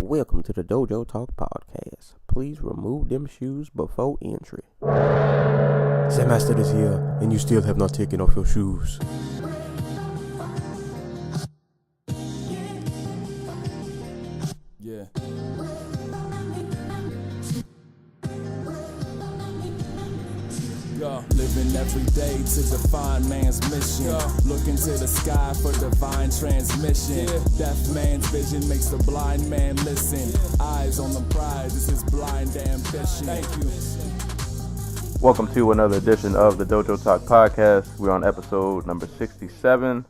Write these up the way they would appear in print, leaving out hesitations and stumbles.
Welcome to the Dojotalkpodcast. Please remove them shoes before entry. Sam Master is here, and you still have not taken off your shoes. Yeah. Living every day to define man's mission. Looking to the sky for divine transmission. Deaf man's vision makes the blind man listen. Eyes on the prize, this is blind ambition. Thank you. Welcome to another edition of the Dojo Talk Podcast. We're on episode number 67.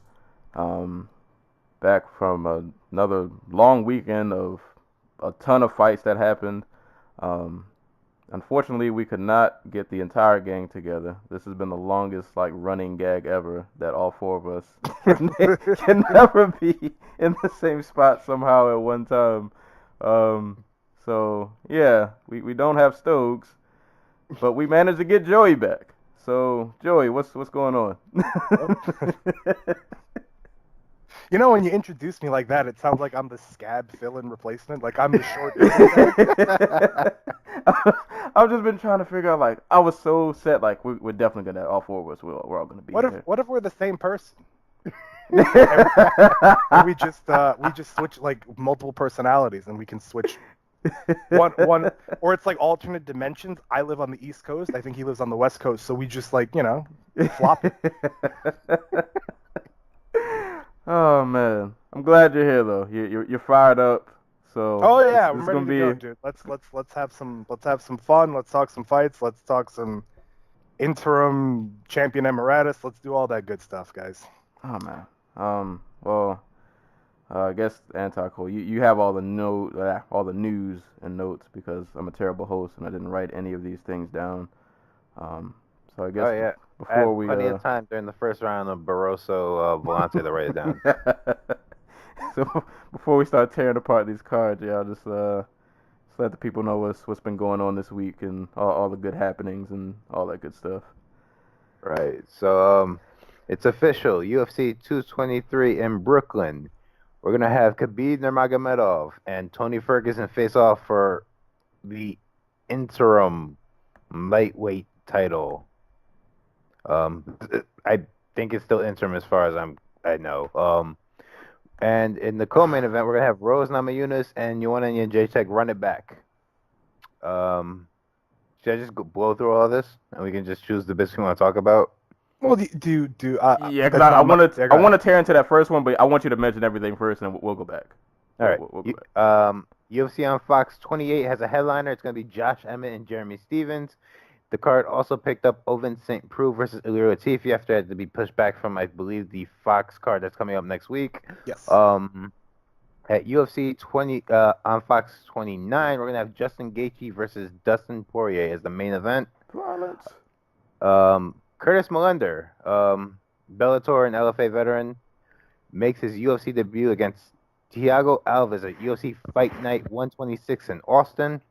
Back from another long weekend of a ton of fights that happened. Unfortunately, we could not get the entire gang together. This has been the longest running gag ever, that all four of us can never be in the same spot somehow at one time. So yeah, we don't have Stoges, but we managed to get Joey back. So Joey, what's going on? You know, when you introduce me like that, it sounds like I'm the scab fill-in replacement. Like I'm the short. I've just been trying to figure out. I was so set. We're definitely gonna. All four of us. We're all gonna be. What if we're the same person? we just switch multiple personalities, and we can switch one, or it's like alternate dimensions. I live on the East Coast. I think he lives on the West Coast. So we just flop it. Oh man, I'm glad you're here though. You're fired up. So I'm ready to go, dude. Let's have some fun. Let's talk some fights. Let's talk some interim champion emeritus. Let's do all that good stuff, guys. Oh man. Well, I guess Antarctica, you have all the news and notes because I'm a terrible host and I didn't write any of these things down. So I guess before we plenty of time during the first round of Barroso Volante to write it down. So before we start tearing apart these cards, I'll just let the people know what's been going on this week and all the good happenings and all that good stuff. Right. So it's official. UFC 223 in Brooklyn. We're gonna have Khabib Nurmagomedov and Tony Ferguson face off for the interim lightweight title. I think it's still interim as far as I know. And in the co-main event, we're gonna have Rose Namajunas and Joanna Jędrzejczyk run it back. Should I just blow through all this and we can just choose the bits we want to talk about? Well, because I want to tear into that first one, but I want you to mention everything first, and we'll go back. All right. We'll go back. UFC on Fox 28 has a headliner. It's gonna be Josh Emmett and Jeremy Stevens. The card also picked up Ovin St. Preux versus Ilir Latifi after it had to be pushed back from, I believe, the Fox card that's coming up next week. Yes. At UFC 20 on Fox 29, we're gonna have Justin Gaethje versus Dustin Poirier as the main event. Violence. Curtis Millender, Bellator and LFA veteran, makes his UFC debut against Thiago Alves at UFC Fight Night 126 in Austin.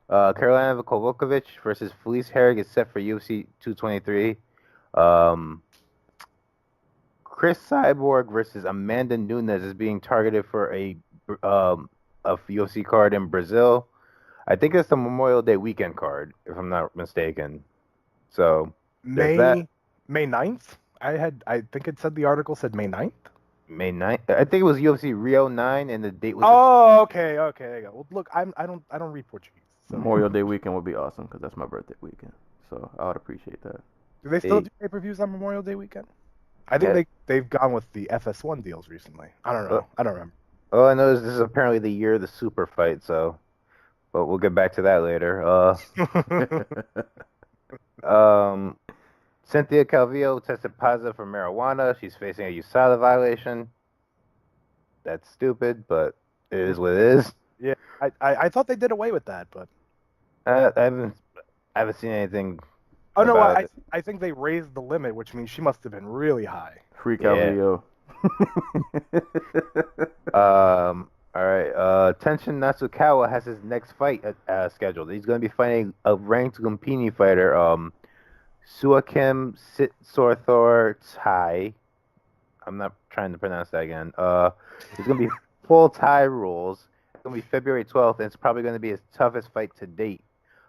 Karolina Kovacevic versus Felice Herrig is set for UFC 223. Chris Cyborg versus Amanda Nunes is being targeted for a UFC card in Brazil. I think it's the Memorial Day weekend card, if I'm not mistaken. So May 9th. I think it said the article said May 9th. May 9th. I think it was UFC Rio 9, and the date was. Oh, okay. Well, look, I don't read Portuguese. So. Memorial Day weekend would be awesome because that's my birthday weekend. So I would appreciate that. Do they still do pay-per-views on Memorial Day weekend? I think they've gone with the FS1 deals recently. I don't know. I don't remember. Oh, I know this is apparently the year of the super fight, but we'll get back to that later. Cynthia Calvillo tested positive for marijuana. She's facing a USADA violation. That's stupid, but it is what it is. Yeah, I thought they did away with that, but I haven't seen anything. Oh no, I think they raised the limit, which means she must have been really high. Free Calvillo. All right. Tenshin Nasukawa has his next fight scheduled. He's going to be fighting a ranked Lumpini fighter, Suakim Sitsorthor Tai. I'm not trying to pronounce that again. He's going to be full Thai rules. going to be February 12th, and it's probably going to be his toughest fight to date.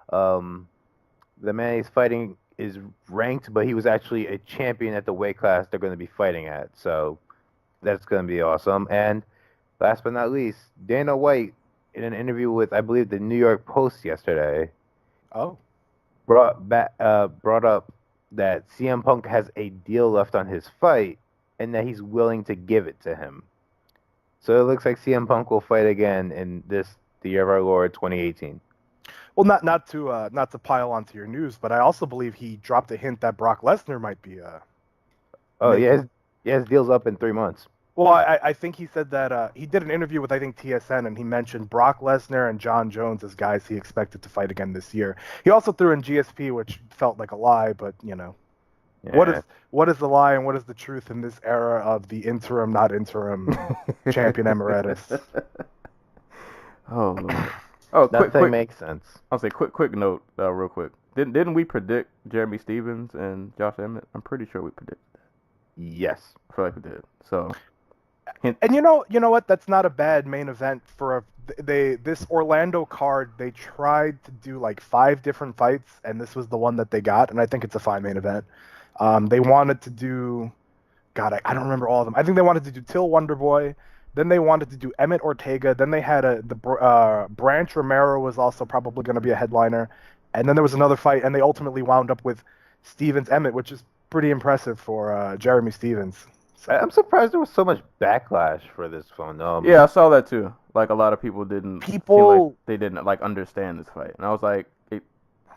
The man he's fighting is ranked, but he was actually a champion at the weight class they're going to be fighting at. So that's going to be awesome. And last but not least, Dana White, in an interview with, I believe, the New York Post yesterday, brought up that CM Punk has a deal left on his fight and that he's willing to give it to him. So it looks like CM Punk will fight again in the year of our Lord 2018. Well, not to pile onto your news, but I also believe he dropped a hint that Brock Lesnar might be. His deal's up in 3 months. Well, I think he said that he did an interview with, I think, TSN, and he mentioned Brock Lesnar and John Jones as guys he expected to fight again this year. He also threw in GSP, which felt like a lie, but, Yeah. What is the lie and what is the truth in this era of the interim, not interim champion emeritus? Oh, Lord. Oh, Nothing makes sense. I'll say quick note, real quick. Didn't we predict Jeremy Stevens and Josh Emmett? I'm pretty sure we predicted that. Yes. I feel like we did. So, and you know what? That's not a bad main event for this Orlando card. They tried to do like 5 different fights, and this was the one that they got, and I think it's a fine main event. They wanted to do, God, I don't remember all of them. I think they wanted to do Till Wonderboy. Then they wanted to do Emmett Ortega. Then they had Branch Romero was also probably going to be a headliner. And then there was another fight, and they ultimately wound up with Stevens Emmett, which is pretty impressive for Jeremy Stevens. So. I'm surprised there was so much backlash for this one. Yeah, I saw that too. Like a lot of people didn't like understand this fight, and I was like,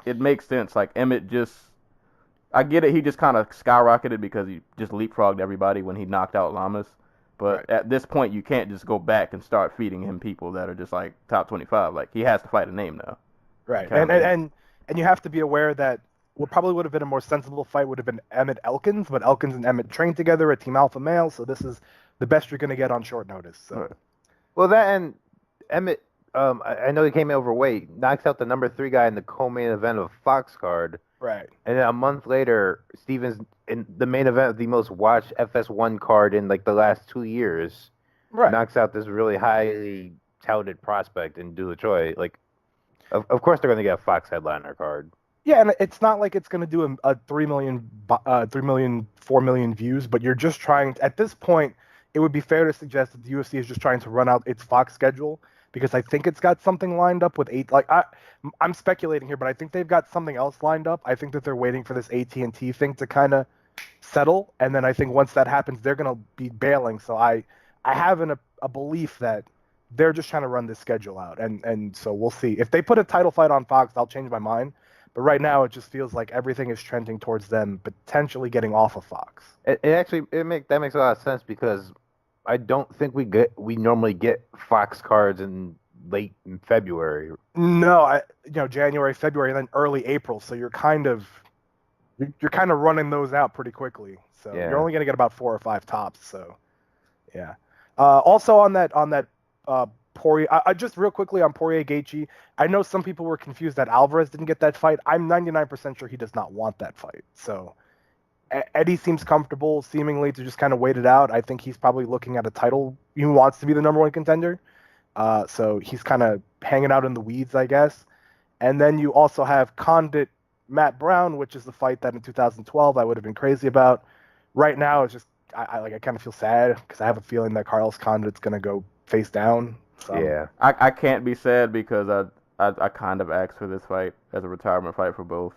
it makes sense. Like Emmett I get it. He just kind of skyrocketed because he just leapfrogged everybody when he knocked out Lamas. But at this point, you can't just go back and start feeding him people that are just like top 25. Like he has to fight a name now. Right, and you have to be aware that what probably would have been a more sensible fight would have been Emmett Elkins, but Elkins and Emmett trained together at Team Alpha Male, so this is the best you're going to get on short notice. So. Right. Well, that and Emmett, I know he came in overweight, knocks out the number 3 guy in the co-main event of Fox card. Right. And then a month later, Stevens in the main event of the most watched FS1 card in like the last 2 years, knocks out this really highly touted prospect in Dula Choi. Like, of course they're going to get a Fox headliner card. Yeah, and it's not like it's going to do a 3 million, 4 million views, but you're just trying at this point, it would be fair to suggest that the UFC is just trying to run out its Fox schedule. Because I think it's got something lined up with I'm speculating here, but I think they've got something else lined up. I think that they're waiting for this AT&T thing to kind of settle, and then I think once that happens, they're going to be bailing. So I have a belief that they're just trying to run this schedule out, and so we'll see. If they put a title fight on Fox, I'll change my mind. But right now, it just feels like everything is trending towards them potentially getting off of Fox. That makes a lot of sense because I don't think we normally get Fox cards in late February. No, January, February, and then early April. So you're kind of running those out pretty quickly. So you're only going to get about 4 or 5 tops. So yeah. Also on that Poirier, just real quickly on Poirier Gaethje, I know some people were confused that Alvarez didn't get that fight. I'm 99% sure he does not want that fight. So. Eddie seems comfortable, seemingly, to just kind of wait it out. I think he's probably looking at a title. He wants to be the number 1 contender. So he's kind of hanging out in the weeds, I guess. And then you also have Condit Matt Brown, which is the fight that in 2012 I would have been crazy about. Right now, it's just, I kind of feel sad because I have a feeling that Carlos Condit's going to go face down. So. Yeah. I can't be sad because I kind of asked for this fight as a retirement fight for both.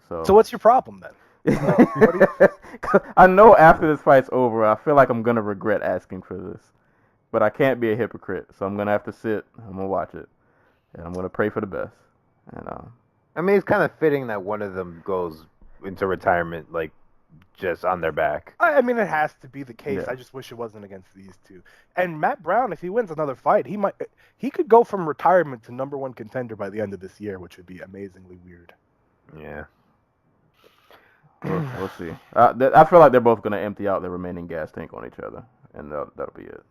So what's your problem then? I know after this fight's over, I feel like I'm gonna regret asking for this, but I can't be a hypocrite, so I'm gonna have to sit. I'm gonna watch it, and I'm gonna pray for the best. And I mean, it's kind of fitting that one of them goes into retirement, like just on their back. I mean, it has to be the case. Yeah. I just wish it wasn't against these two. And Matt Brown, if he wins another fight, he could go from retirement to number 1 contender by the end of this year, which would be amazingly weird. Yeah. We'll see. I feel like they're both going to empty out their remaining gas tank on each other, and that'll be it.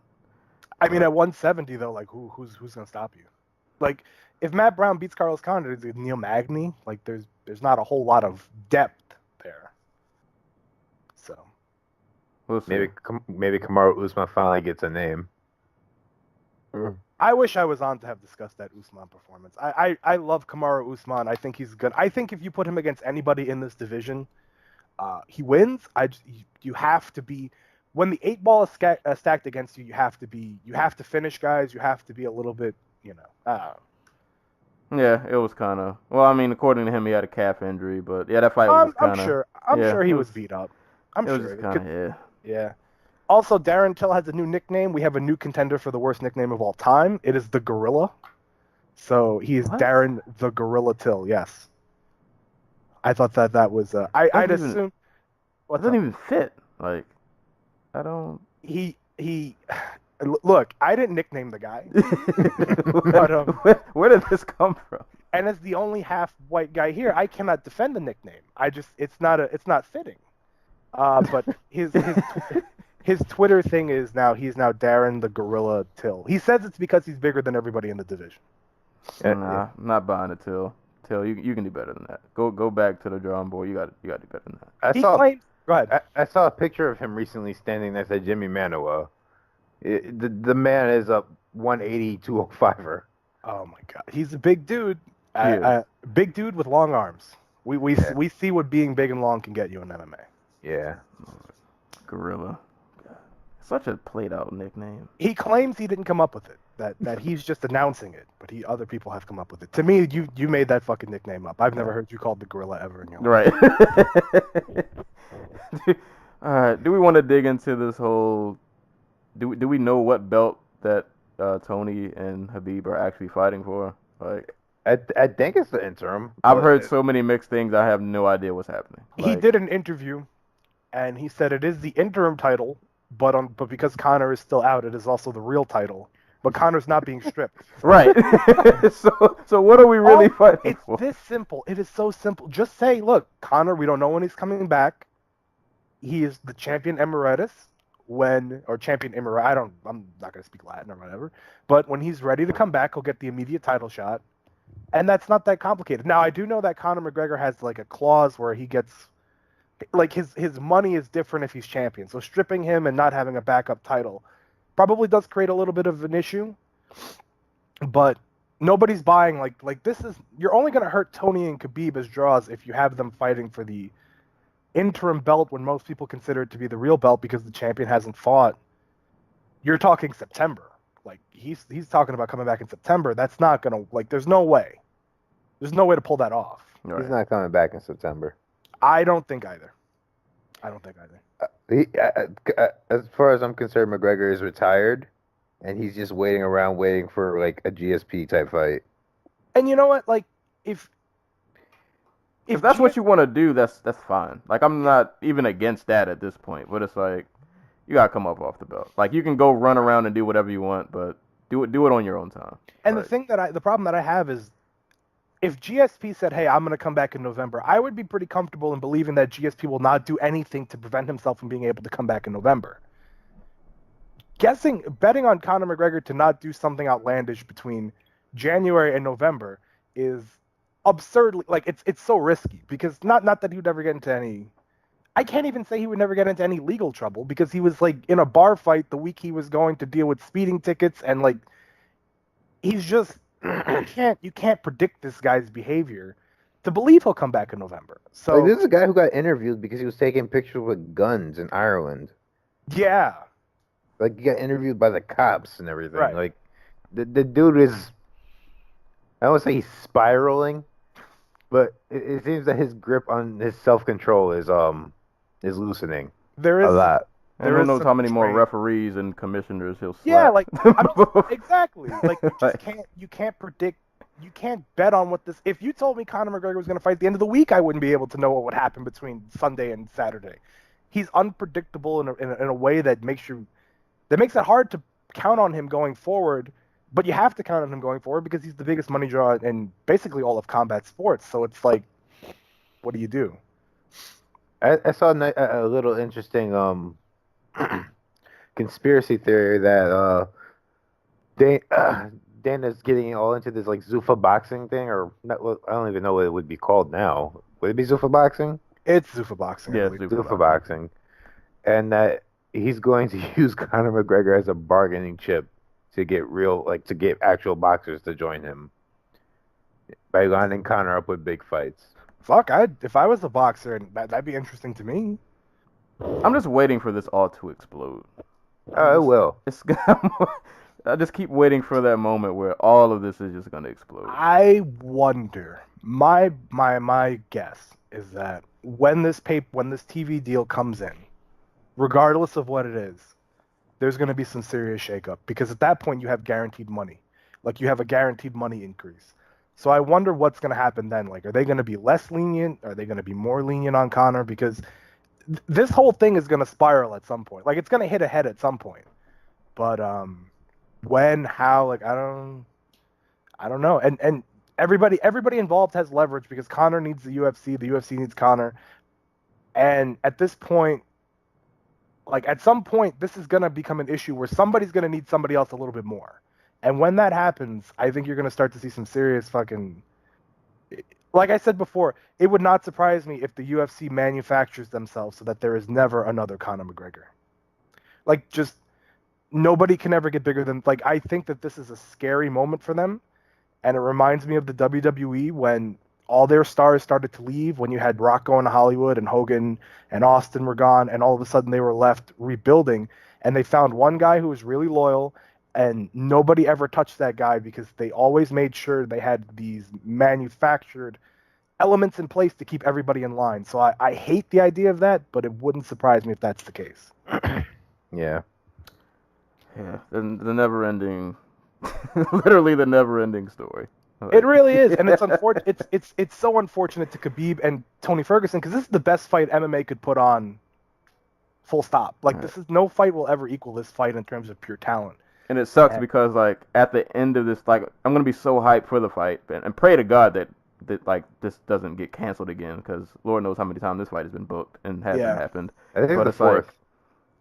I mean, at 170 though, like who's going to stop you? Like if Matt Brown beats Carlos Condit, it's Neil Magny. Like there's not a whole lot of depth there. So we'll see. Maybe Kamaru Usman finally gets a name. I wish I was on to have discussed that Usman performance. I love Kamaru Usman. I think he's good. I think if you put him against anybody in this division, he wins. You have to be, when the 8-ball is stacked against you, you have to finish guys. You have to be a little bit, Yeah, it was kind of. Well, I mean, according to him, he had a calf injury, but yeah, that fight was kind of. I'm sure he was beat up. I'm sure. It was just kind of Yeah. Also, Darren Till has a new nickname. We have a new contender for the worst nickname of all time. It is the Gorilla. So he is Darren the Gorilla Till. Yes. I thought that was. I'd assume. It doesn't even fit. Like, I don't. He. Look, I didn't nickname the guy. But, where did this come from? And as the only half-white guy here, I cannot defend the nickname. It's not fitting. But his Twitter thing is he's now Darren the Gorilla Till. He says it's because he's bigger than everybody in the division. Nah, I'm not buying it, Till. Till, you can do better than that. Go back to the drawing board. You got to do better than that. Go ahead. I saw a picture of him recently standing next to Jimmy Manuwa. The man is a 180, 205er. Oh my God, he's a big dude. Big dude with long arms. We see what being big and long can get you in MMA. Yeah. Gorilla. Such a played out nickname. He claims he didn't come up with it. That he's just announcing it, but other people have come up with it. To me, you made that fucking nickname up. I've never heard you called the Gorilla ever in your life. Right. All right. Do we want to dig into this whole? Do we know what belt that Tony and Habib are actually fighting for? Like, I think it's the interim. I've heard so many mixed things. I have no idea what's happening. He did an interview, and he said it is the interim title, but because Conor is still out, it is also the real title. But Conor's not being stripped. Right. so what are we really fighting for? It's this simple. It is so simple. Just say, look, Conor, we don't know when he's coming back. He is the champion emeritus or champion emirate. I'm not going to speak Latin or whatever. But when he's ready to come back, he'll get the immediate title shot. And that's not that complicated. Now, I do know that Conor McGregor has like a clause where he gets, like his money is different if he's champion. So stripping him and not having a backup title probably does create a little bit of an issue, but nobody's buying like this is, you're only going to hurt Tony and Khabib as draws if you have them fighting for the interim belt when most people consider it to be the real belt because the champion hasn't fought. You're talking September. Like he's talking about coming back in September. That's not going to, there's no way to pull that off. He's not coming back in September. I don't think either. As far as I'm concerned, McGregor is retired, and he's just waiting for like a GSP type fight. And you know what? Like if that's what you want to do, that's fine. Like I'm not even against that at this point, but it's like you gotta come up off the belt. Like you can go run around and do whatever you want, but do it on your own time. And the problem that I have is, if GSP said, hey, I'm going to come back in November, I would be pretty comfortable in believing that GSP will not do anything to prevent himself from being able to come back in November. Betting on Conor McGregor to not do something outlandish between January and November is absurdly, it's so risky because not that he would ever get into any, I can't even say he would never get into any legal trouble because he was in a bar fight the week he was going to deal with speeding tickets and he's just, you can't predict this guy's behavior to believe he'll come back in November. So this is a guy who got interviewed because he was taking pictures with guns in Ireland. Yeah. He got interviewed by the cops and everything. Right. The dude is, I don't want to say he's spiraling, but it seems that his grip on his self-control is loosening a lot. I don't know how many more referees and commissioners he'll slap. Yeah, exactly. You can't predict, you can't bet on what this. If you told me Conor McGregor was going to fight at the end of the week, I wouldn't be able to know what would happen between Sunday and Saturday. He's unpredictable in a way that makes it hard to count on him going forward. But you have to count on him going forward because he's the biggest money draw in basically all of combat sports. So it's what do you do? I saw a little interesting conspiracy theory that Dana's getting all into this Zuffa boxing thing, or not, I don't even know what it would be called now. Would it be Zuffa boxing? It's Zuffa boxing. Yeah, Zuffa boxing, and that he's going to use Conor McGregor as a bargaining chip to get actual boxers to join him by lining Conor up with big fights. Fuck, if I was a boxer, that'd be interesting to me. I'm just waiting for this all to explode. Oh, it will. I just keep waiting for that moment where all of this is just gonna explode. I wonder. My guess is that when this TV deal comes in, regardless of what it is, there's going to be some serious shakeup because at that point you have guaranteed money. Like you have a guaranteed money increase. So I wonder what's going to happen then. Like, are they going to be less lenient? Are they going to be more lenient on Conor? Because this whole thing is going to spiral at some point. Like, it's going to hit a head at some point. But when, how, like, I don't know. And everybody involved has leverage because Conor needs the UFC needs Conor. And at this point, like at some point, this is going to become an issue where somebody's going to need somebody else a little bit more. And when that happens, I think you're going to start to see some serious fucking... Like I said before, it would not surprise me if the UFC manufactures themselves so that there is never another Conor McGregor. Like, just nobody can ever get bigger than... Like, I think that this is a scary moment for them. And it reminds me of the WWE when all their stars started to leave, when you had Rock going to Hollywood and Hogan and Austin were gone, and all of a sudden they were left rebuilding. And they found one guy who was really loyal, and nobody ever touched that guy because they always made sure they had these manufactured elements in place to keep everybody in line. So I hate the idea of that, but it wouldn't surprise me if that's the case. Yeah. Yeah, the never-ending, literally the never-ending story. It really is, and it's unfortunate. It's so unfortunate to Khabib and Tony Ferguson because this is the best fight MMA could put on. Full stop. Like this is no fight will ever equal this fight in terms of pure talent. And it sucks because like at the end of this, like I'm gonna be so hyped for the fight, and pray to God that like this doesn't get canceled again because Lord knows how many times this fight has been booked and hasn't happened. I think but it's the fourth.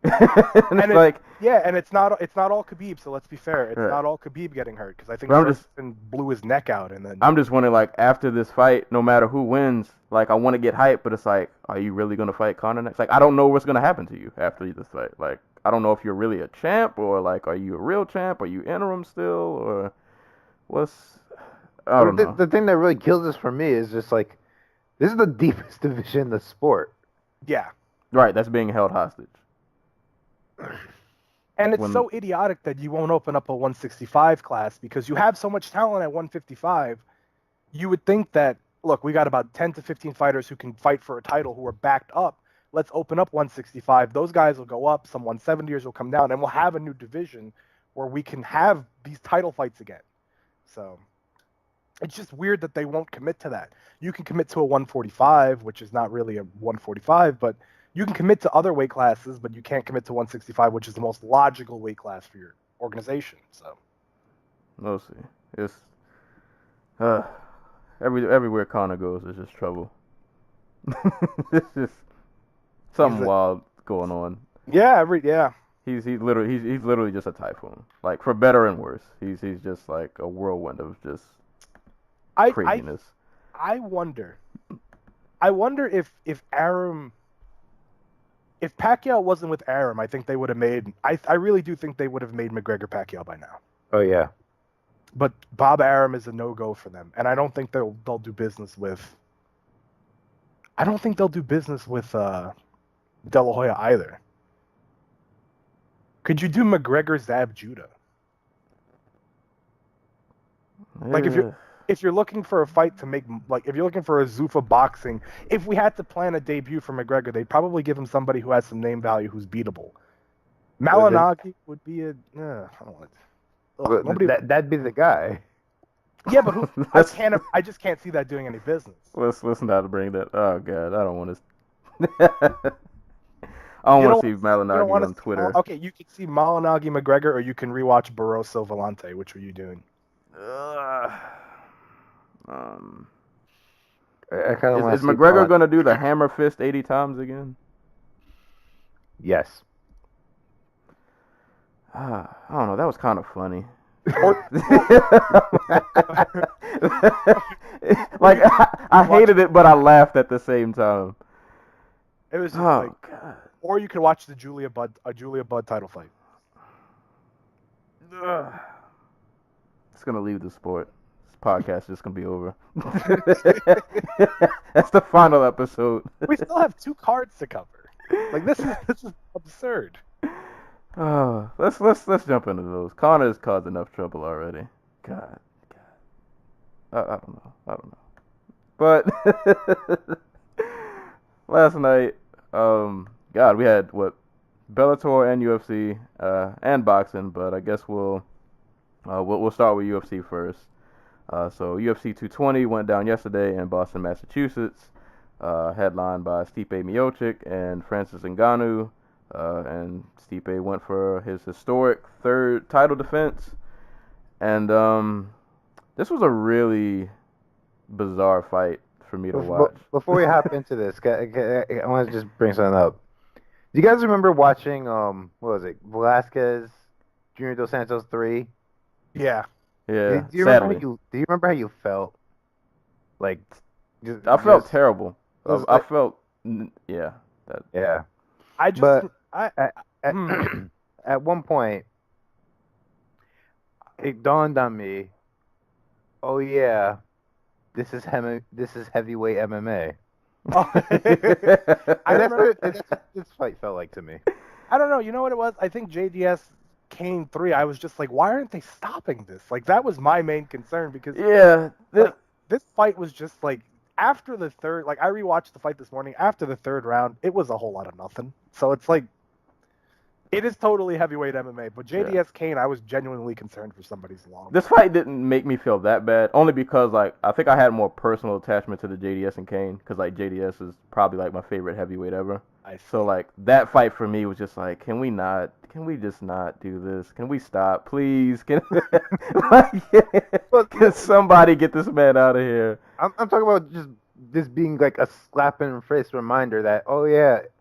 And it's not all Khabib. So let's be fair, it's not all Khabib getting hurt because I think Ferguson blew his neck out and then. I'm just wondering, like after this fight, no matter who wins, like I want to get hyped, but it's like, are you really gonna fight Conor next? Like I don't know what's gonna happen to you after this fight. Like I don't know if you're really a champ or like are you a real champ? Are you interim still or what's? I don't know. The thing that really kills this for me is just like this is the deepest division in the sport. Yeah. Right. That's being held hostage. And it's so idiotic that you won't open up a 165 class because you have so much talent at 155. You would think that, look, we got about 10 to 15 fighters who can fight for a title who are backed up. Let's open up 165. Those guys will go up. Some 170ers will come down, and we'll have a new division where we can have these title fights again. So it's just weird that they won't commit to that. You can commit to a 145, which is not really a 145, but you can commit to other weight classes, but you can't commit to 165, which is the most logical weight class for your organization. So, we'll see. It's everywhere Conor goes, it's just trouble. It's just something wild going on. Yeah, He's literally just a typhoon. Like for better and worse, he's just like a whirlwind of just craziness. I wonder if Arum. If Pacquiao wasn't with Arum, I think they would have made. I really do think they would have made McGregor Pacquiao by now. Oh yeah. But Bob Arum is a no-go for them, and I don't think they'll do business with. I don't think they'll do business with De La Hoya either. Could you do McGregor Zab Judah? Like if you're looking for a fight to make, like if you're looking for a Zuffa boxing, if we had to plan a debut for McGregor, they'd probably give him somebody who has some name value, who's beatable. Malinagi would be a. I don't want to. That'd be the guy. Yeah, but I just can't see that doing any business. Let's not bring that. Oh God, I don't want to. I don't want to see Malinagi on Twitter. Okay, you can see Malinagi McGregor, or you can rewatch Barroso Volante. Which are you doing? I kind of is McGregor going to do the hammer fist 80 times again? Yes. I don't know. That was kind of funny. Like I hated it, but I laughed at the same time. It was just God. Or you could watch the Julia Budd title fight. just gonna leave the sport. This podcast is just gonna be over. That's the final episode. We still have 2 cards to cover. Like this is absurd. Let's jump into those. Connor's caused enough trouble already. God. I don't know. But last night, God, we had Bellator and UFC and boxing, but I guess we'll start with UFC first. So UFC 220 went down yesterday in Boston, Massachusetts, headlined by Stipe Miocic and Francis Ngannou, and Stipe went for his historic 3rd title defense, and this was a really bizarre fight for me to watch. Before we hop into this, I want to just bring something up. Do you guys remember watching what was it, Velasquez, Junior Dos Santos 3? Yeah. Yeah. Do you remember how you felt? Like, I felt terrible. I felt yeah. Yeah. At one point, it dawned on me. Oh yeah, this is heavyweight MMA. That's what this fight felt like to me. I don't know. You know what it was? I think JDS Kane 3. I was just like, why aren't they stopping this? Like that was my main concern because this fight was just like after the 3rd. Like I rewatched the fight this morning. After the 3rd round, it was a whole lot of nothing. So it's like. It is totally heavyweight MMA, but JDS Kane, I was genuinely concerned for somebody's long. This fight didn't make me feel that bad, only because like I think I had more personal attachment to the JDS and Kane, because like JDS is probably like my favorite heavyweight ever. So like that fight for me was just like, can we just not do this? Can we stop, please? Can somebody get this man out of here? I'm talking about just this being like a slap in the face reminder that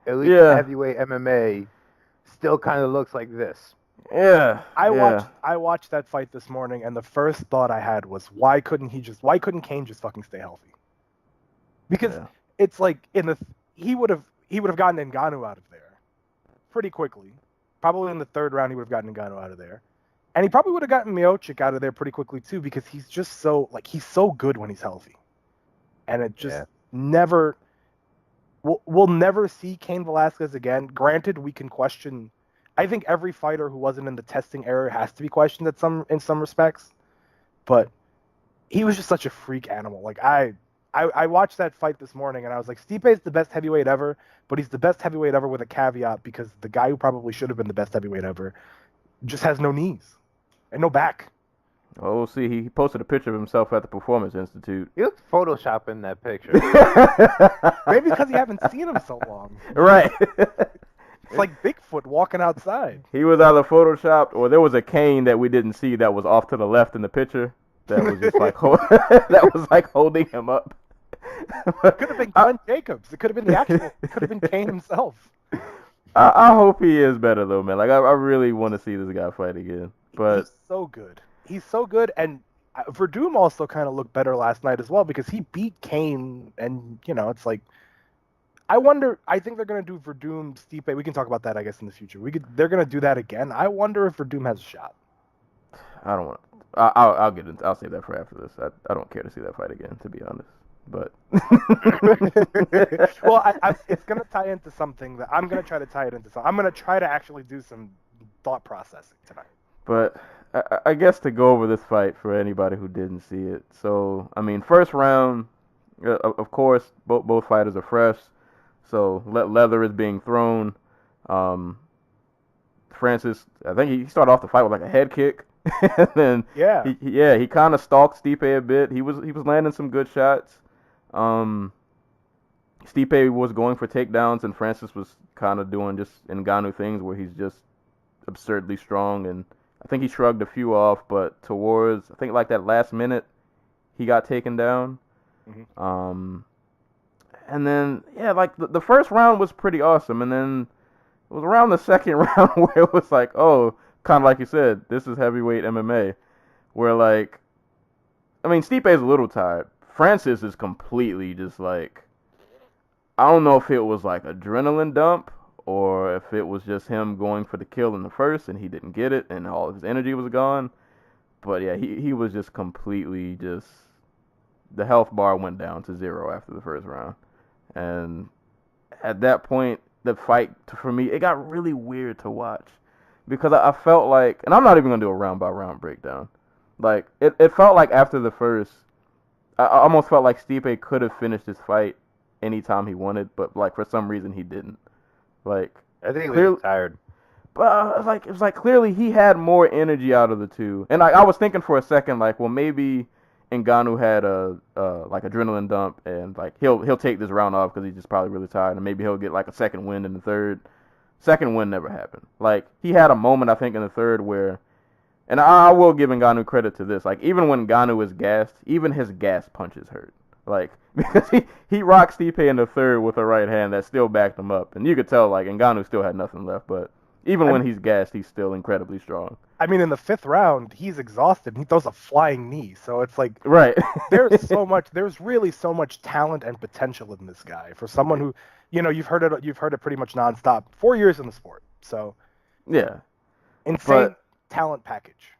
heavyweight MMA. Still kind of looks like this. Yeah. I watched that fight this morning, and the first thought I had was, why couldn't Kane just fucking stay healthy? Because it's like he would have gotten Ngannou out of there pretty quickly. Probably in the 3rd round he would have gotten Ngannou out of there. And he probably would have gotten Miocic out of there pretty quickly too, because he's just he's so good when he's healthy. And it just never. We'll never see Cain Velasquez again. Granted, we can question. I think every fighter who wasn't in the testing era has to be questioned in some respects. But he was just such a freak animal. Like I watched that fight this morning and I was like, Stipe is the best heavyweight ever, but he's the best heavyweight ever with a caveat because the guy who probably should have been the best heavyweight ever just has no knees and no back. Oh, we'll see. He posted a picture of himself at the Performance Institute. He looks photoshopping that picture. Maybe because you haven't seen him so long. Right. It's like Bigfoot walking outside. He was either photoshopped or there was a cane that we didn't see that was off to the left in the picture that was just like that was like holding him up. It could have been Glenn Jacobs. It could have been It could have been Kane himself. I hope he is better though, man. Like I really want to see this guy fight again. But he's so good. He's so good, and Verdum also kind of looked better last night as well because he beat Kane, and it's like I think they're gonna do Verdum Stipe. We can talk about that, I guess, in the future. They're gonna do that again. I wonder if Verdum has a shot. I don't want. I'll save that for after this. I don't care to see that fight again, to be honest. But well, it's gonna tie into something that I'm gonna try to tie it into. I'm gonna try to actually do some thought processing tonight. But I guess to go over this fight for anybody who didn't see it. So, I mean, first round, of course, both fighters are fresh. So, leather is being thrown. Francis, I think he started off the fight with like a head kick. And then he kind of stalked Stipe a bit. He was landing some good shots. Stipe was going for takedowns, and Francis was kind of doing just Ngannou things where he's just absurdly strong, and I think he shrugged a few off, but towards, I think like that last minute, he got taken down. Mm-hmm. And then, like the first round was pretty awesome, and then it was around the second round where it was like, oh, kind of like you said, this is heavyweight MMA, where like, I mean, Stipe is a little tired. Francis is completely just like, I don't know if it was like adrenaline dump, or if it was just him going for the kill in the first and he didn't get it and all of his energy was gone. But yeah, he was just completely just the health bar went down to 0 after the first round, and at that point, the fight for me it got really weird to watch because I felt like, and I'm not even gonna do a round by round breakdown. Like it felt like after the first, I almost felt like Stipe could have finished his fight anytime he wanted, but like for some reason he didn't. Like I think he was tired. But it was like clearly he had more energy out of the two, and I was thinking for a second like, well maybe Ngannou had a like adrenaline dump, and like he'll take this round off because he's just probably really tired, and maybe he'll get like a second win in the third. Second win never happened. Like he had a moment I think in the third where, and I will give Ngannou credit to this. Like even when Ngannou is gassed, even his gas punches hurt. Like because he rocked Stipe in the third with a right hand that still backed him up, and you could tell like Ngannou still had nothing left, but. Even when he's gassed, he's still incredibly strong. I mean, in the 5th round, he's exhausted. He throws a flying knee, so it's like right. There's really so much talent and potential in this guy for someone who, you've heard it pretty much nonstop. 4 years in the sport, so yeah, insane talent package.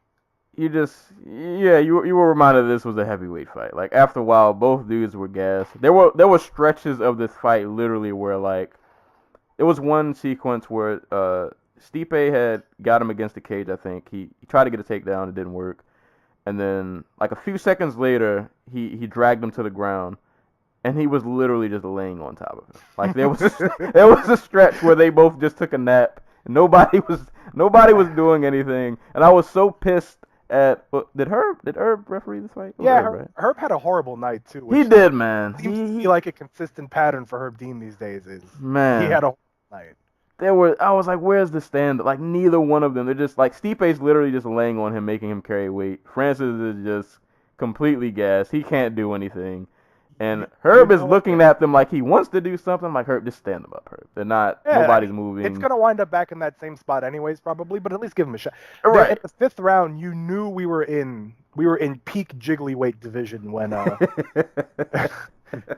You were reminded this was a heavyweight fight. Like after a while, both dudes were gassed. There were stretches of this fight literally where like, it was one sequence where Stipe had got him against the cage, I think. He tried to get a takedown, it didn't work. And then, like a few seconds later, he dragged him to the ground, and he was literally just laying on top of him. Like there was a stretch where they both just took a nap, and nobody was doing anything. And I was so pissed at did Herb referee this fight? Yeah, Herb had a horrible night too. He did, man. Seems to be like a consistent pattern for Herb Dean these days. Man, he had a horrible night. I was like, where's the stand? Like, neither one of them. They're just, like, Stipe's literally just laying on him, making him carry weight. Francis is just completely gassed. He can't do anything. And Herb is looking at them like he wants to do something. I'm like, Herb, just stand them up, Herb. They're not, nobody's moving. It's going to wind up back in that same spot anyways, probably, but at least give him a shot. Right. At the 5th round, you knew we were in peak jiggly weight division when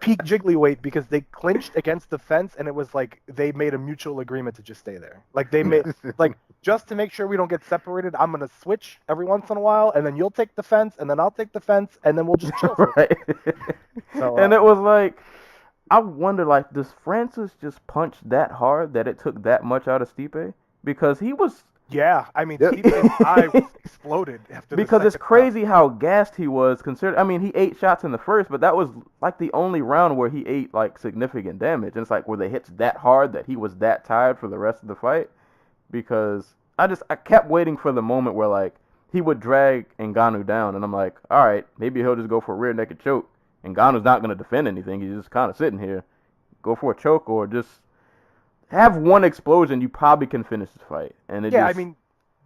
peak jiggly weight, because they clinched against the fence, and it was like they made a mutual agreement to just stay there. Like they made like, just to make sure we don't get separated, I'm gonna switch every once in a while, and then you'll take the fence, and then I'll take the fence, and then we'll just chill. Right. So, and it was like, I wonder, like, does Francis just punch that hard that it took that much out of Stipe? Because he was. Yeah, I mean, Stipe's eye was exploded after because it's crazy how gassed he was. Considered, I mean, he 8 shots in the first, but that was like the only round where he ate like significant damage. And it's like, were the hits that hard that he was that tired for the rest of the fight? Because I kept waiting for the moment where like he would drag Ngannou down, and I'm like, all right, maybe he'll just go for a rear naked choke. Ngannou's not going to defend anything. He's just kind of sitting here. Go for a choke or just have one explosion, you probably can finish the fight. And I mean,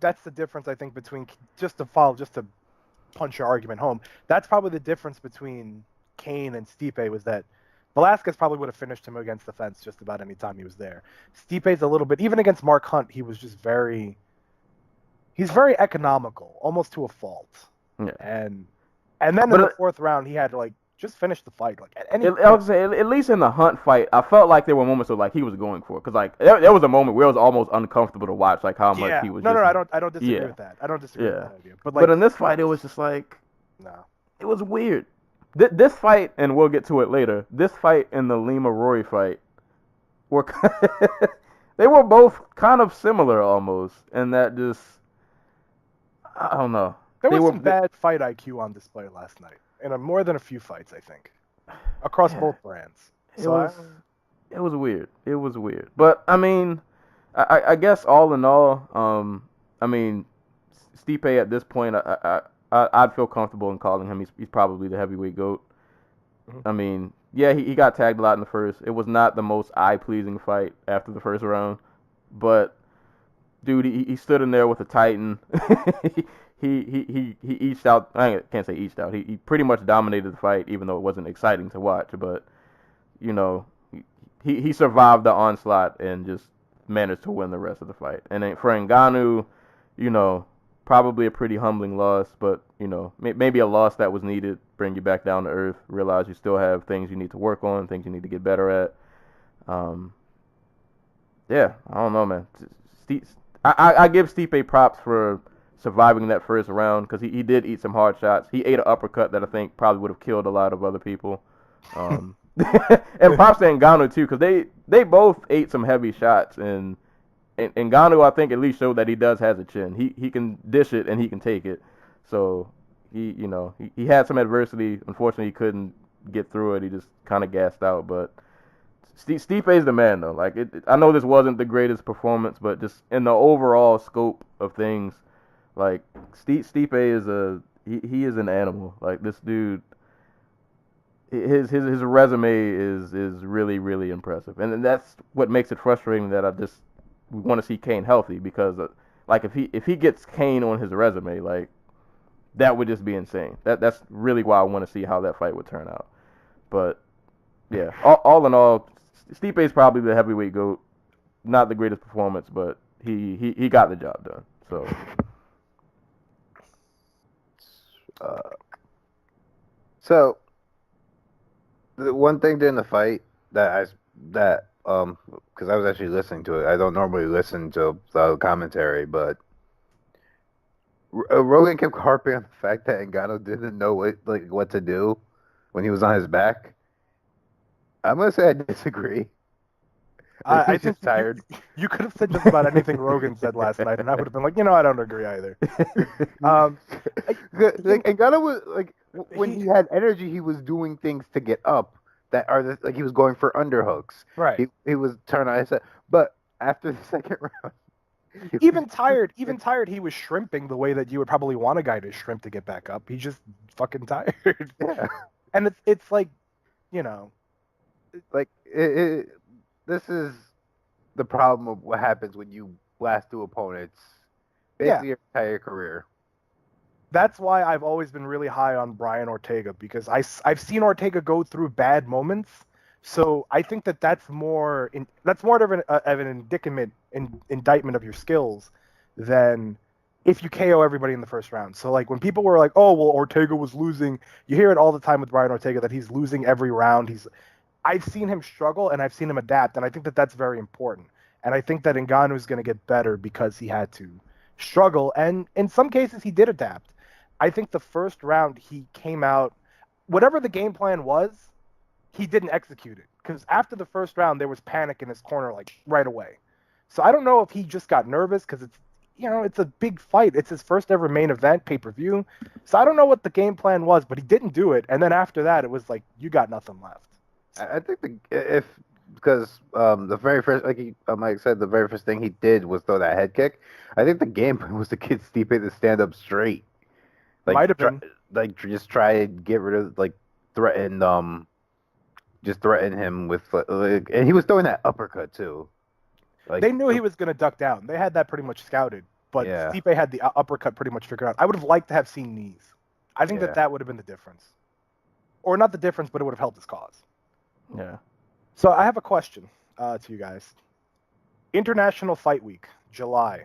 that's the difference, I think, between, just to punch your argument home, that's probably the difference between Kane and Stipe, was that Velasquez probably would have finished him against the fence just about any time he was there. Stipe's a little bit, even against Mark Hunt, he was just he's very economical, almost to a fault. Yeah. And then in the 4th round, he had to, like, just finish the fight. Like I would say, at least in the Hunt fight, I felt like there were moments where like he was going for it, because like there was a moment where it was almost uncomfortable to watch, like how much he was. No, I don't disagree with that. I don't disagree with that idea. But in this fight, it was just like, no, it was weird. This fight, and we'll get to it later. This fight and the Lima Rory fight were they were both kind of similar almost, and that just, I don't know. There was some bad fight IQ on display last night. In more than a few fights, I think, across both brands. So it was weird. It was weird. But I mean, I guess all in all, I mean, Stipe at this point, I'd feel comfortable in calling him. He's probably the heavyweight GOAT. Mm-hmm. I mean, yeah, he got tagged a lot in the first. It was not the most eye-pleasing fight after the first round, but dude, he stood in there with a Titan. He eached out. I can't say eached out. He pretty much dominated the fight, even though it wasn't exciting to watch. But he survived the onslaught and just managed to win the rest of the fight. And then for Ngannou, probably a pretty humbling loss, but maybe a loss that was needed. Bring you back down to earth. Realize you still have things you need to work on, things you need to get better at. Yeah, I don't know, man. I give Stipe props for surviving that first round, because he did eat some hard shots. He ate an uppercut that I think probably would have killed a lot of other people. And props to Ngannou too, because they both ate some heavy shots, and Ngannou I think at least showed that he does has a chin. He can dish it and he can take it. So he had some adversity. Unfortunately, he couldn't get through it. He just kind of gassed out. But Stipe is the man, though. Like I know this wasn't the greatest performance, but just in the overall scope of things, like Stipe is he is an animal. Like this dude, his resume is really really impressive, and that's what makes it frustrating that we want to see Kane healthy, because like if he gets Kane on his resume, like that would just be insane. That's really why I want to see how that fight would turn out. But yeah, all in all, Stipe is probably the heavyweight GOAT. Not the greatest performance, but he got the job done. So the one thing during the fight because I was actually listening to it. I don't normally listen to the commentary, but Rogan kept harping on the fact that Ngannou didn't know what to do when he was on his back. I'm gonna say I disagree. I just think tired. You could have said just about anything Rogan said last night, and I would have been like, I don't agree either. Ngannou was like, when he had energy, he was doing things to get up like he was going for underhooks. Right. He was turning on his head, but after the second round, even tired, he was shrimping the way that you would probably want a guy to shrimp to get back up. He's just fucking tired. Yeah. And it's like, like this is the problem of what happens when you blast through opponents basically your entire career. That's why I've always been really high on Brian Ortega, because I've seen Ortega go through bad moments. So I think that's more of an indictment of your skills than if you KO everybody in the first round. So like when people were like, oh well, Ortega was losing, you hear it all the time with Brian Ortega that he's losing every round. I've seen him struggle and I've seen him adapt, and I think that's very important. And I think that Ngannou is going to get better because he had to struggle, and in some cases he did adapt. I think the first round he came out, whatever the game plan was, he didn't execute it, because after the first round there was panic in his corner like right away. So I don't know if he just got nervous because it's a big fight. It's his first ever main event pay-per-view. So I don't know what the game plan was, but he didn't do it. And then after that, it was like, you got nothing left. I think because the very first, like Mike said, the very first thing he did was throw that head kick. I think the game plan was to get Stipe to stand up straight. Might have been. Just try and get rid of, threaten him with, and he was throwing that uppercut too. They knew he was going to duck down. They had that pretty much scouted, but Stipe had the uppercut pretty much figured out. I would have liked to have seen knees. I think that would have been the difference. Or not the difference, but it would have helped his cause. Yeah. So I have a question to you guys. International Fight Week, July.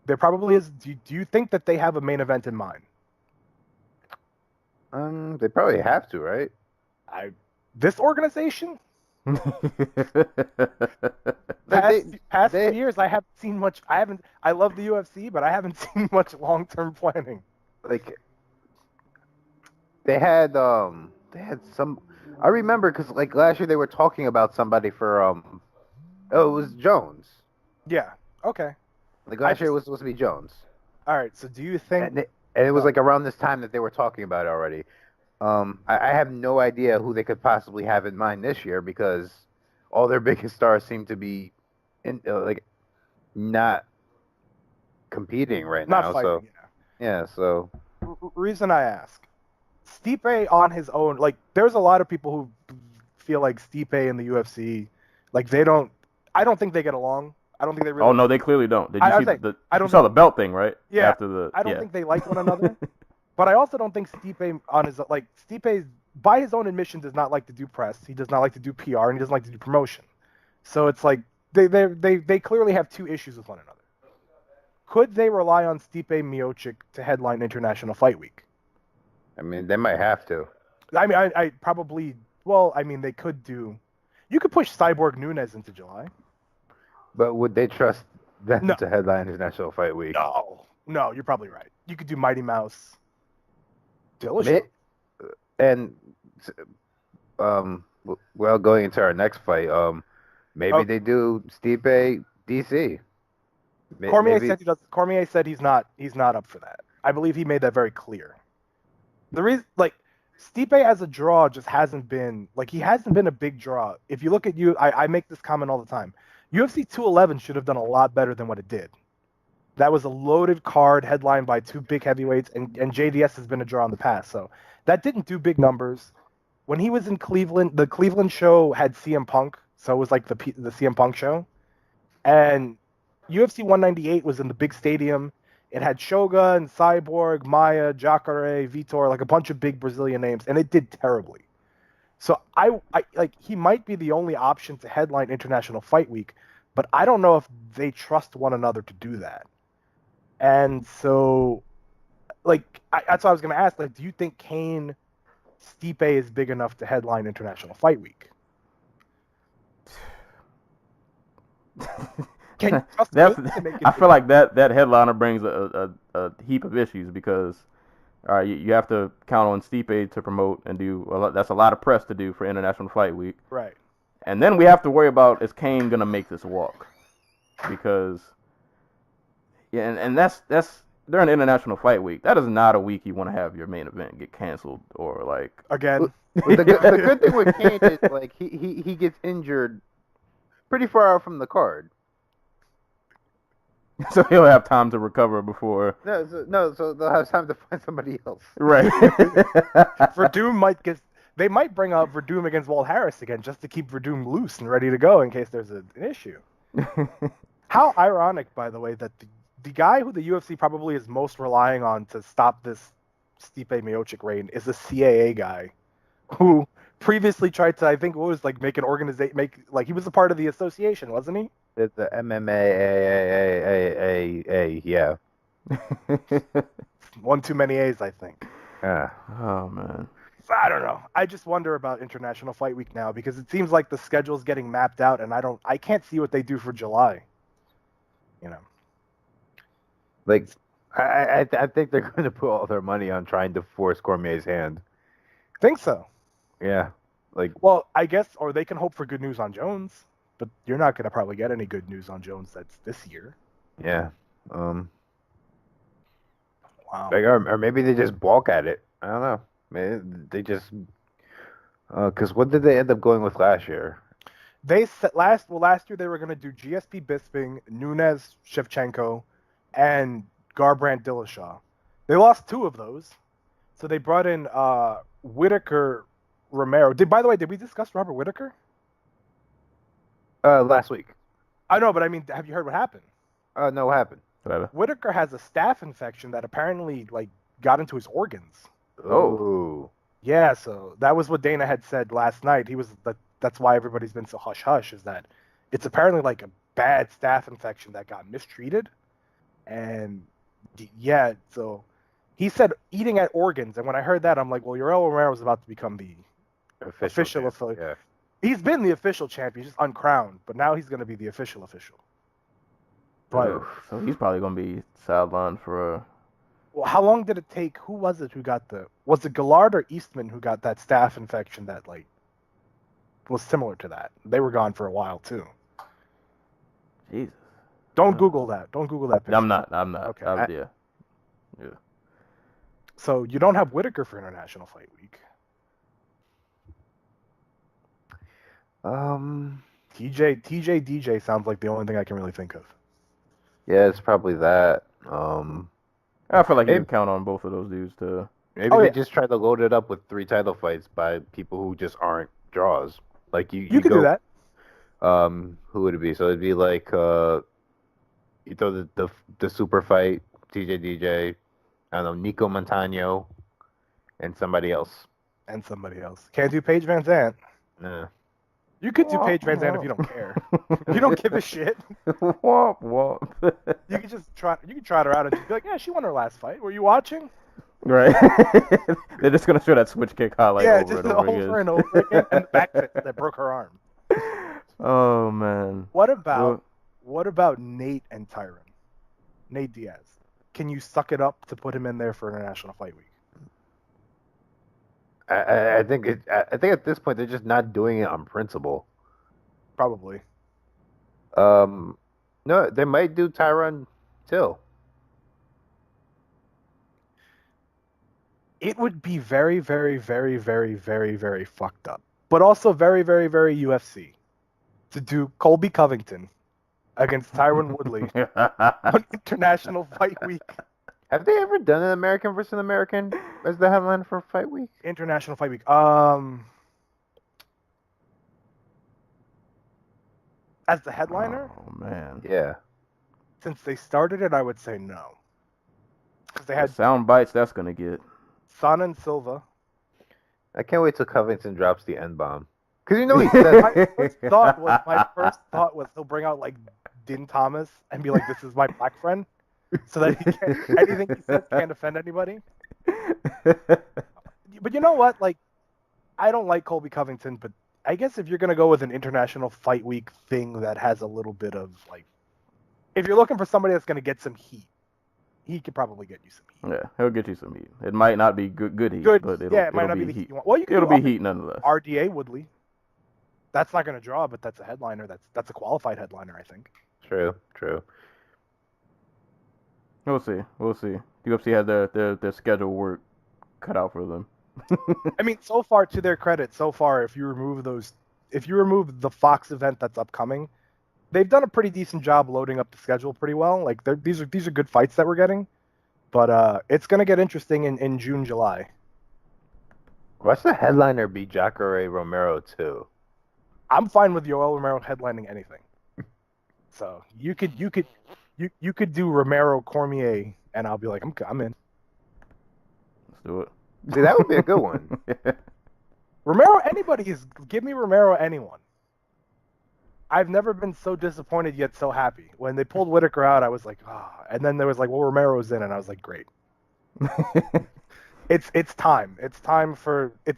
There probably is. Do you think that they have a main event in mind? They probably have to, right? This organization? Past 2 years, I haven't seen much. I love the UFC, but I haven't seen much long-term planning. They had some. I remember because last year they were talking about somebody for it was Jones. Yeah. Okay. Last year it was supposed to be Jones. All right. So do you think? And it was around this time that they were talking about it already. I have no idea who they could possibly have in mind this year, because all their biggest stars seem to be not competing right now. Not fighting. So reason I ask, Stipe on his own, there's a lot of people who feel like Stipe and the UFC, they don't. I don't think they get along. I don't think they really. Oh no, they clearly don't. Did you see you saw the belt thing, right? Yeah. I don't think they like one another. But I also don't think Stipe Stipe by his own admission does not like to do press. He does not like to do PR, and he doesn't like to do promotion. So it's like they clearly have two issues with one another. Could they rely on Stipe Miocic to headline International Fight Week? I mean, they might have to. I mean, I probably. Well, I mean, they could do. You could push Cyborg Nunes into July. But would they trust than No. to headline International Fight Week. No, you're probably right. You could do Mighty Mouse. Dillashaw. And well, going into our next fight, maybe they do Stipe DC. Cormier Maybe- said he does. Cormier said he's not up for that. I believe he made that very clear. The reason, like, Stipe as a draw just hasn't been he hasn't been a big draw. If you look at I make this comment all the time. UFC 211 should have done a lot better than what it did. That was a loaded card headlined by two big heavyweights, and JDS has been a draw in the past. So that didn't do big numbers. When he was in Cleveland, the Cleveland show had CM Punk, so it was like the CM Punk show. And UFC 198 was in the big stadium. It had Shogun, Cyborg, Maia, Jacare, Vitor, like a bunch of big Brazilian names, and it did terribly. So I he might be the only option to headline International Fight Week, but I don't know if they trust one another to do that. And so, that's what I was going to ask. Do you think Kane Stipe is big enough to headline International Fight Week? Can you trust Kane to make it I feel like that headliner brings a heap of issues because, all right, you have to count on Stipe to promote and do that's a lot of press to do for International Fight Week. Right. And then we have to worry about, is Kane gonna make this walk? Because and that's during International Fight Week. That is not a week you want to have your main event get canceled or again. the good thing with Kane is he gets injured pretty far out from the card. So he'll have time to recover before. So they'll have time to find somebody else. Right. Verdum they might bring up Verdum against Walt Harris again just to keep Verdum loose and ready to go in case there's an issue. How ironic, by the way, that the guy who the UFC probably is most relying on to stop this Stipe Miocic reign is a CAA guy who previously tried to, I think, make an organization, he was a part of the association, wasn't he? It's the MMA, yeah. One too many A's, I think. Yeah. Oh man. I don't know. I just wonder about International Fight Week now because it seems like the schedule's getting mapped out, and I can't see what they do for July. You know. I think they're going to put all their money on trying to force Cormier's hand. Think so. Yeah. Well, I guess, or they can hope for good news on Jones, but you're not going to probably get any good news on Jones that's this year. Yeah. Wow. Or maybe they just balk at it. I don't know. Maybe they just because what did they end up going with last year? They said last year they were going to do GSP Bisping, Nunes Shevchenko, and Garbrandt Dillashaw. They lost two of those, so they brought in Whitaker Romero. By the way, did we discuss Robert Whitaker? Last week. I know, but I mean, have you heard what happened? No, what happened? Whitaker has a staph infection that apparently got into his organs. Oh. Yeah, so that was what Dana had said last night. That's why everybody's been so hush-hush, is that it's apparently a bad staph infection that got mistreated. And yeah, so he said eating at organs. And when I heard that, I'm like, well, Yoel Romero was about to become the official affiliate. Yeah. He's been the official champion, just uncrowned, but now he's going to be the official. But so he's probably gonna be sidelined for. Well, how long did it take? Who was it who got was it Gillard or Eastman who got that staph infection that was similar to that? They were gone for a while too. Jesus. Don't Google that. Don't Google that picture. I'm not. Okay. Yeah. So you don't have Whitaker for International Fight Week. TJ sounds like the only thing I can really think of. Yeah, it's probably that. I feel like you can count on both of those dudes to. Maybe they just try to load it up with 3 title fights by people who just aren't draws. You could do that. Who would it be? So it'd be you throw the super fight, TJ DJ, I don't know, Nico Montano, and somebody else. Can't do Paige Van Zandt. Nah. You could do Paige Van Zandt if you don't care. If you don't give a shit. Womp womp. You could just try. You could trot her out and just be like, "Yeah, she won her last fight. Were you watching?" Right. They're just gonna show that switch kick highlight over and over again, and the back fist that broke her arm. Oh man. What about What about Nate and Tyron? Nate Diaz. Can you suck it up to put him in there for International Fight Week? I think at this point they're just not doing it on principle. Probably. No, they might do Tyron Till. It would be very, very, very, very, very, very fucked up. But also very, very, very UFC to do Colby Covington against Tyron Woodley on International Fight Week. Have they ever done an American versus an American as the headline for Fight Week? International Fight Week. As the headliner? Oh man. Yeah. Since they started it, I would say no. Because they The had sound bites that's gonna get. Son and Silva. I can't wait till Covington drops the N-bomb. Because you know he said My first thought was he'll bring out like Din Thomas and be like, "This is my black friend," so that anything he says can't offend anybody. But you know what? Like, I don't like Colby Covington, but I guess if you're gonna go with an International Fight Week thing that has a little bit of like, if you're looking for somebody that's gonna get some heat, he could probably get you some heat. Yeah, he'll get you some heat. It might not be good heat, Good, but it might not be the heat you want. Well, you can It'll do be heat nonetheless. RDA Woodley. That's not gonna draw, but that's a headliner. That's a qualified headliner, I think. True. We'll see. UFC has their schedule work cut out for them. I mean, so far, to their credit, if you remove the Fox event that's upcoming, they've done a pretty decent job loading up the schedule pretty well. Like these are good fights that we're getting, but it's gonna get interesting in June, July. Watch the headliner be Jacare Romero too. I'm fine with Yoel Romero headlining anything. So you could do Romero Cormier, and I'll be like, I'm in. Let's do it. See, that would be a good one. Romero, give me Romero anyone. I've never been so disappointed yet so happy. When they pulled Whitaker out, I was like, ah. And then there was like, well, Romero's in, and I was like, great. It's time. It's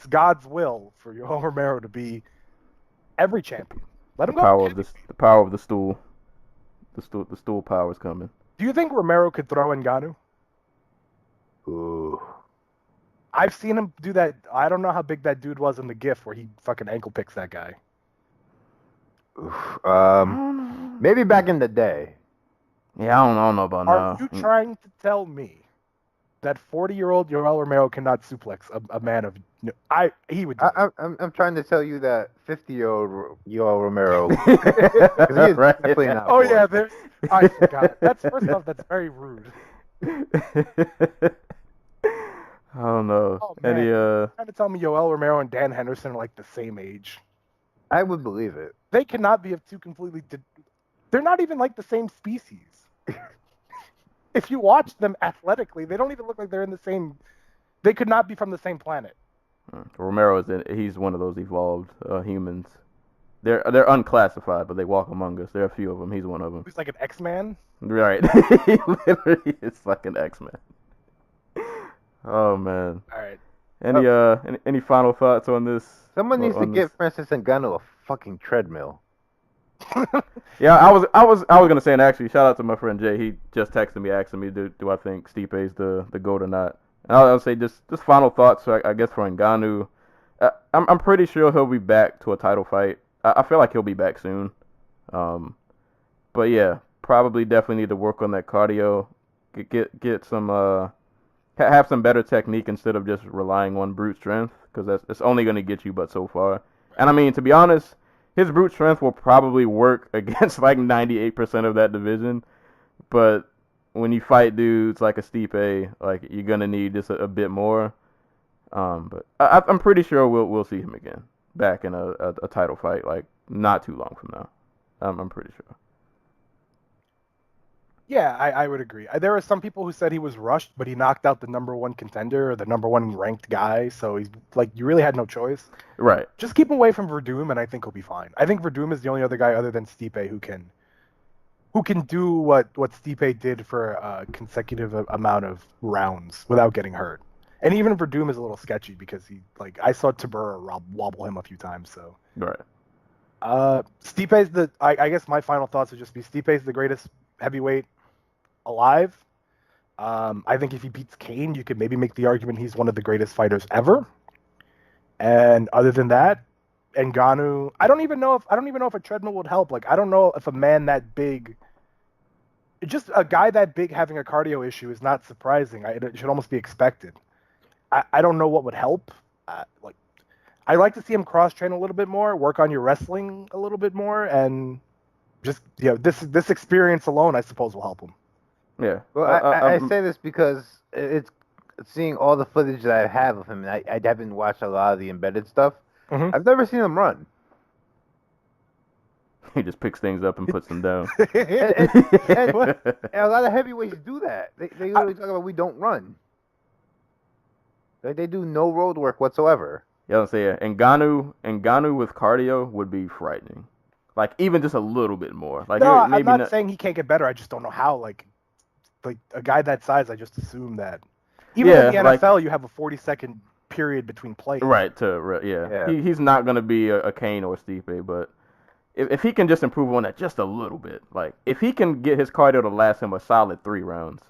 God's will for Yoel Romero to be every champion. Let him go. The power of the stool. The stool power is coming. Do you think Romero could throw Ngannou? Ooh. I've seen him do that. I don't know how big that dude was in the GIF where he fucking ankle picks that guy. Maybe back in the day. Yeah, I don't know about now. Are you trying to tell me that 40-year-old Yoel Romero cannot suplex a man of? He would. I'm trying to tell you that 50-year-old Yoel Romero. He is definitely not. Oh yeah, I forgot. First off, that's very rude. I don't know. Oh, man. Trying to tell me Yoel Romero and Dan Henderson are like the same age. I would believe it. They cannot be of two completely. They're not even like the same species. If you watch them athletically, they don't even look like they're in the same. They could not be from the same planet. Romero he's one of those evolved humans. They're unclassified, but they walk among us. There are a few of them. He's one of them. He's like an X-Man. Right. He literally is like an X-Man. Oh man. All right. Any final thoughts on this? Someone needs to get Francis Ngannou a fucking treadmill. Yeah, I was gonna say, and actually, shout out to my friend Jay. He just texted me asking me, do I think Stipe's the GOAT or not? And I'll say just final thoughts. I guess for Ngannou, I'm pretty sure he'll be back to a title fight. I feel like he'll be back soon. But yeah, probably definitely need to work on that cardio. Get some have some better technique instead of just relying on brute strength, because it's only going to get you but so far. And I mean, to be honest, his brute strength will probably work against like 98% of that division, but when you fight dudes like a Stipe, like you're going to need just a bit more. But I'm pretty sure we'll see him again back in a title fight, like not too long from now. I'm pretty sure. Yeah, I would agree. There were some people who said he was rushed, but he knocked out the number one contender, or the number one ranked guy. So he's like, you really had no choice. Right. Just keep him away from Verdum, and I think he'll be fine. I think Verdum is the only other guy other than Stipe who can do what Stipe did for a consecutive amount of rounds without getting hurt. And even Verdum is a little sketchy because I saw Tabura wobble him a few times. So right. Stipe's I guess my final thoughts would just be Stipe's the greatest heavyweight alive. I think if he beats Kane, you could maybe make the argument he's one of the greatest fighters ever. And other than that, Ngannou, I don't even know if a treadmill would help. Like, I don't know if a man that big, just a guy that big having a cardio issue is not surprising. It should almost be expected. I don't know what would help. I like to see him cross train a little bit more, work on your wrestling a little bit more, and just this experience alone, I suppose, will help him. Yeah. Well, I say this because it's seeing all the footage that I have of him, and I haven't watched a lot of the embedded stuff. Mhm. I've never seen him run. He just picks things up and puts them down. And a lot of heavyweights do that. They literally talk about we don't run. Like, they do no road work whatsoever. Yeah, I'm saying Ngannou with cardio would be frightening. Like, even just a little bit more. Like, No, maybe I'm not saying he can't get better. I just don't know how. Like a guy that size, I just assume that. Even in the NFL, you have a 40-second period between plays. Right. Yeah. He's not gonna be a Kane or a Stipe, but if he can just improve on that just a little bit, like if he can get his cardio to last him a solid 3 rounds,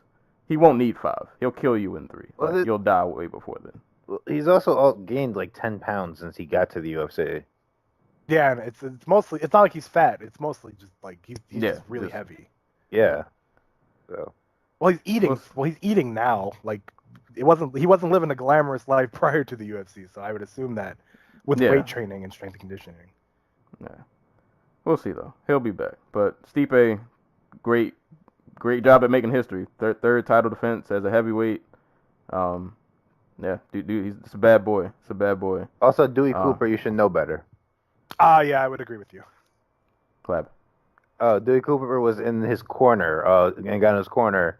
he won't need 5. He'll kill you in 3. Like, you'll die way before then. Well, he's also gained like 10 pounds since he got to the UFC. Yeah, and it's mostly, it's not like he's fat. It's mostly just like he's just really heavy. Yeah. So. Well, he's eating. Well, he's eating now. Like he wasn't living a glamorous life prior to the UFC. So I would assume that with weight training and strength and conditioning. Yeah. We'll see though. He'll be back. But Stipe, great job at making history. Third title defense as a heavyweight. Yeah, dude, it's a bad boy. It's a bad boy. Also, Dewey Cooper, you should know better. Yeah, I would agree with you. Clap. Dewey Cooper was in his corner, Ngannou's corner,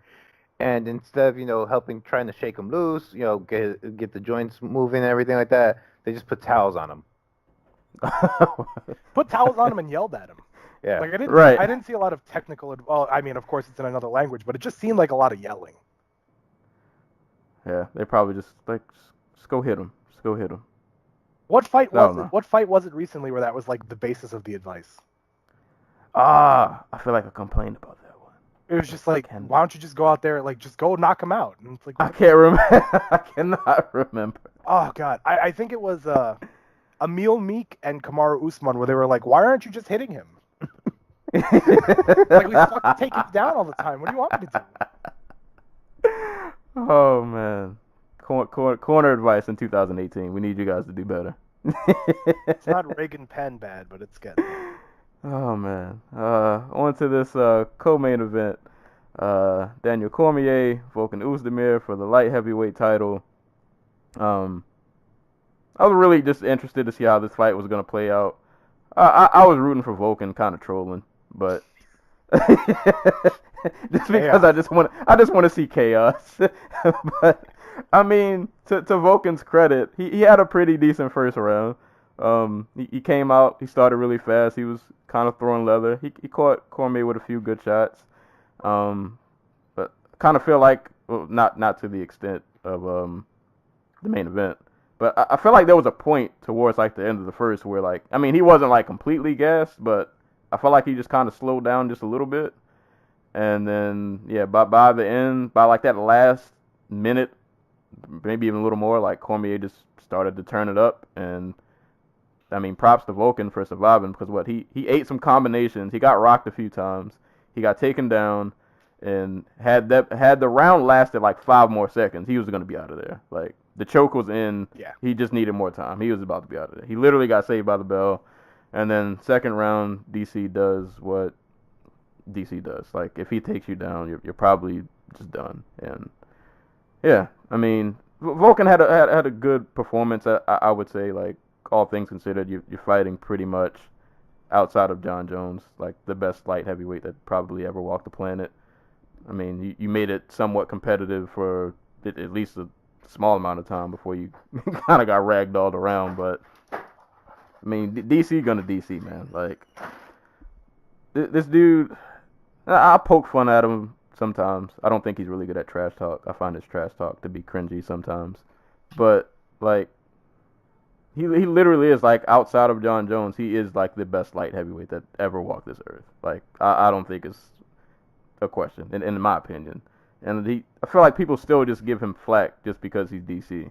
and instead of trying to shake him loose, get the joints moving and everything like that, they just put towels on him. Put towels on him and yelled at him. Yeah. Like I didn't see a lot of technical. Well, I mean, of course, it's in another language, but it just seemed like a lot of yelling. Yeah, they probably just go hit him. Just go him. What fight was it recently where that was like the basis of the advice? I feel like I complained about that one. It was just like, why don't you just go out there, like, just go knock him out? And it's like, I can't remember. I cannot remember. Oh God, I think it was Emil Meek and Kamaru Usman where they were like, why aren't you just hitting him? Like, we fucking take him down all the time. What do you want me to do? Oh man, corner advice in 2018. We need you guys to do better. It's not Reagan Penn bad, but it's getting. Oh man. On to this co-main event. Daniel Cormier, Volkan Oezdemir for the light heavyweight title. I was really just interested to see how this fight was gonna play out. I was rooting for Volkan, kind of trolling, but just because I just want to see chaos. But I mean, to Volkan's credit, he had a pretty decent first round. He came out, he started really fast. He was kind of throwing leather. He caught Cormier with a few good shots. But kind of feel like, well, not to the extent of the main event. But I feel like there was a point towards like the end of the first where like, I mean, he wasn't like completely gassed, but I felt like he just kind of slowed down just a little bit. And then, yeah, by the end, by like that last minute, maybe even a little more, like Cormier just started to turn it up. And I mean, props to Volkan for surviving because he ate some combinations. He got rocked a few times. He got taken down, and had the round lasted like 5 more seconds, he was gonna be out of there. Like the choke was in. Yeah. He just needed more time. He was about to be out of there. He literally got saved by the bell. And then second round, DC does what DC does. Like if he takes you down, you're probably just done. And yeah, I mean, Volkan had a good performance. I would say, like all things considered, you're fighting pretty much outside of John Jones, like the best light heavyweight that probably ever walked the planet. I mean, you made it somewhat competitive for at least a small amount of time before you kind of got ragdolled around. But I mean, DC gonna DC, man. Like this dude, I poke fun at him sometimes. I don't think he's really good at trash talk. I find his trash talk to be cringy sometimes. But like, He literally is like outside of John Jones. He is like the best light heavyweight that ever walked this earth. Like I don't think it's a question in my opinion. And I feel like people still just give him flack just because he's DC.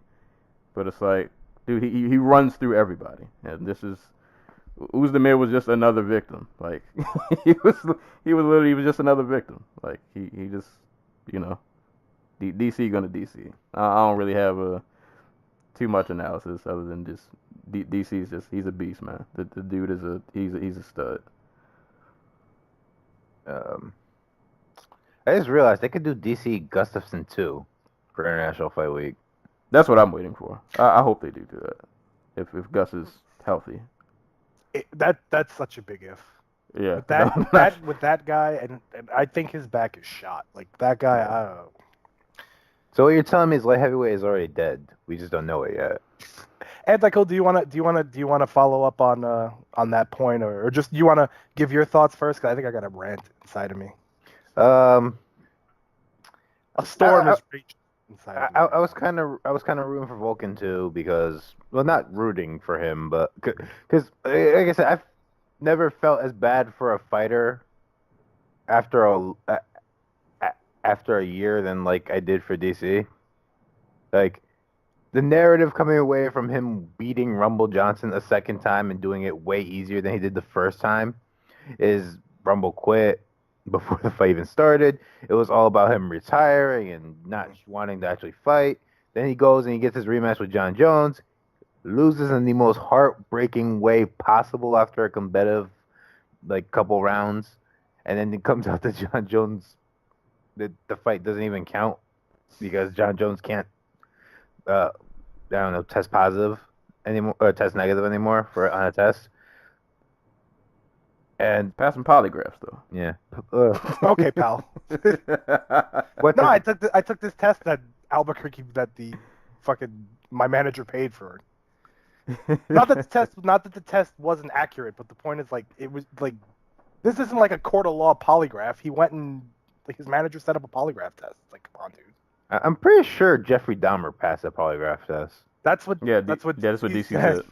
But it's like, dude, he runs through everybody. And this is Uzdemir was just another victim. Like he was literally just another victim. Like he just, you know, DC gonna DC. I don't really have too much analysis other than just DC is just he's a beast, man. The dude is he's a stud. I just realized they could do DC Gustafson too for International Fight Week. That's what I'm waiting for. I hope they do that. If Gus is healthy. That's such a big if. Yeah. With that guy, and I think his back is shot. Like that guy, I don't know. So what you're telling me is light heavyweight is already dead. We just don't know it yet. Ed, Michael, do you want to follow up on that point, or just you want to give your thoughts first? Because I think I got a rant inside of me. A storm is raging inside of me. I was kind of rooting for Vulcan too because, well, not rooting for him, but because like I said, I've never felt as bad for a fighter after a year than like I did for DC. Like the narrative coming away from him beating Rumble Johnson a second time and doing it way easier than he did the first time is Rumble quit before the fight even started. It was all about him retiring and not wanting to actually fight. Then he goes and he gets his rematch with John Jones, loses in the most heartbreaking way possible after a competitive like couple rounds, and then it comes out that John Jones, the fight doesn't even count because John Jones can't test positive anymore or test negative anymore on a test. And passing polygraphs though. Yeah. Okay, pal. I took this test that Albuquerque that my manager paid for. Not that the test wasn't accurate, but the point is like it was like this isn't like a court of law polygraph. He went and like his manager set up a polygraph test. Like, come on, dude. I'm pretty sure Jeffrey Dahmer passed a polygraph test. That's what DC said.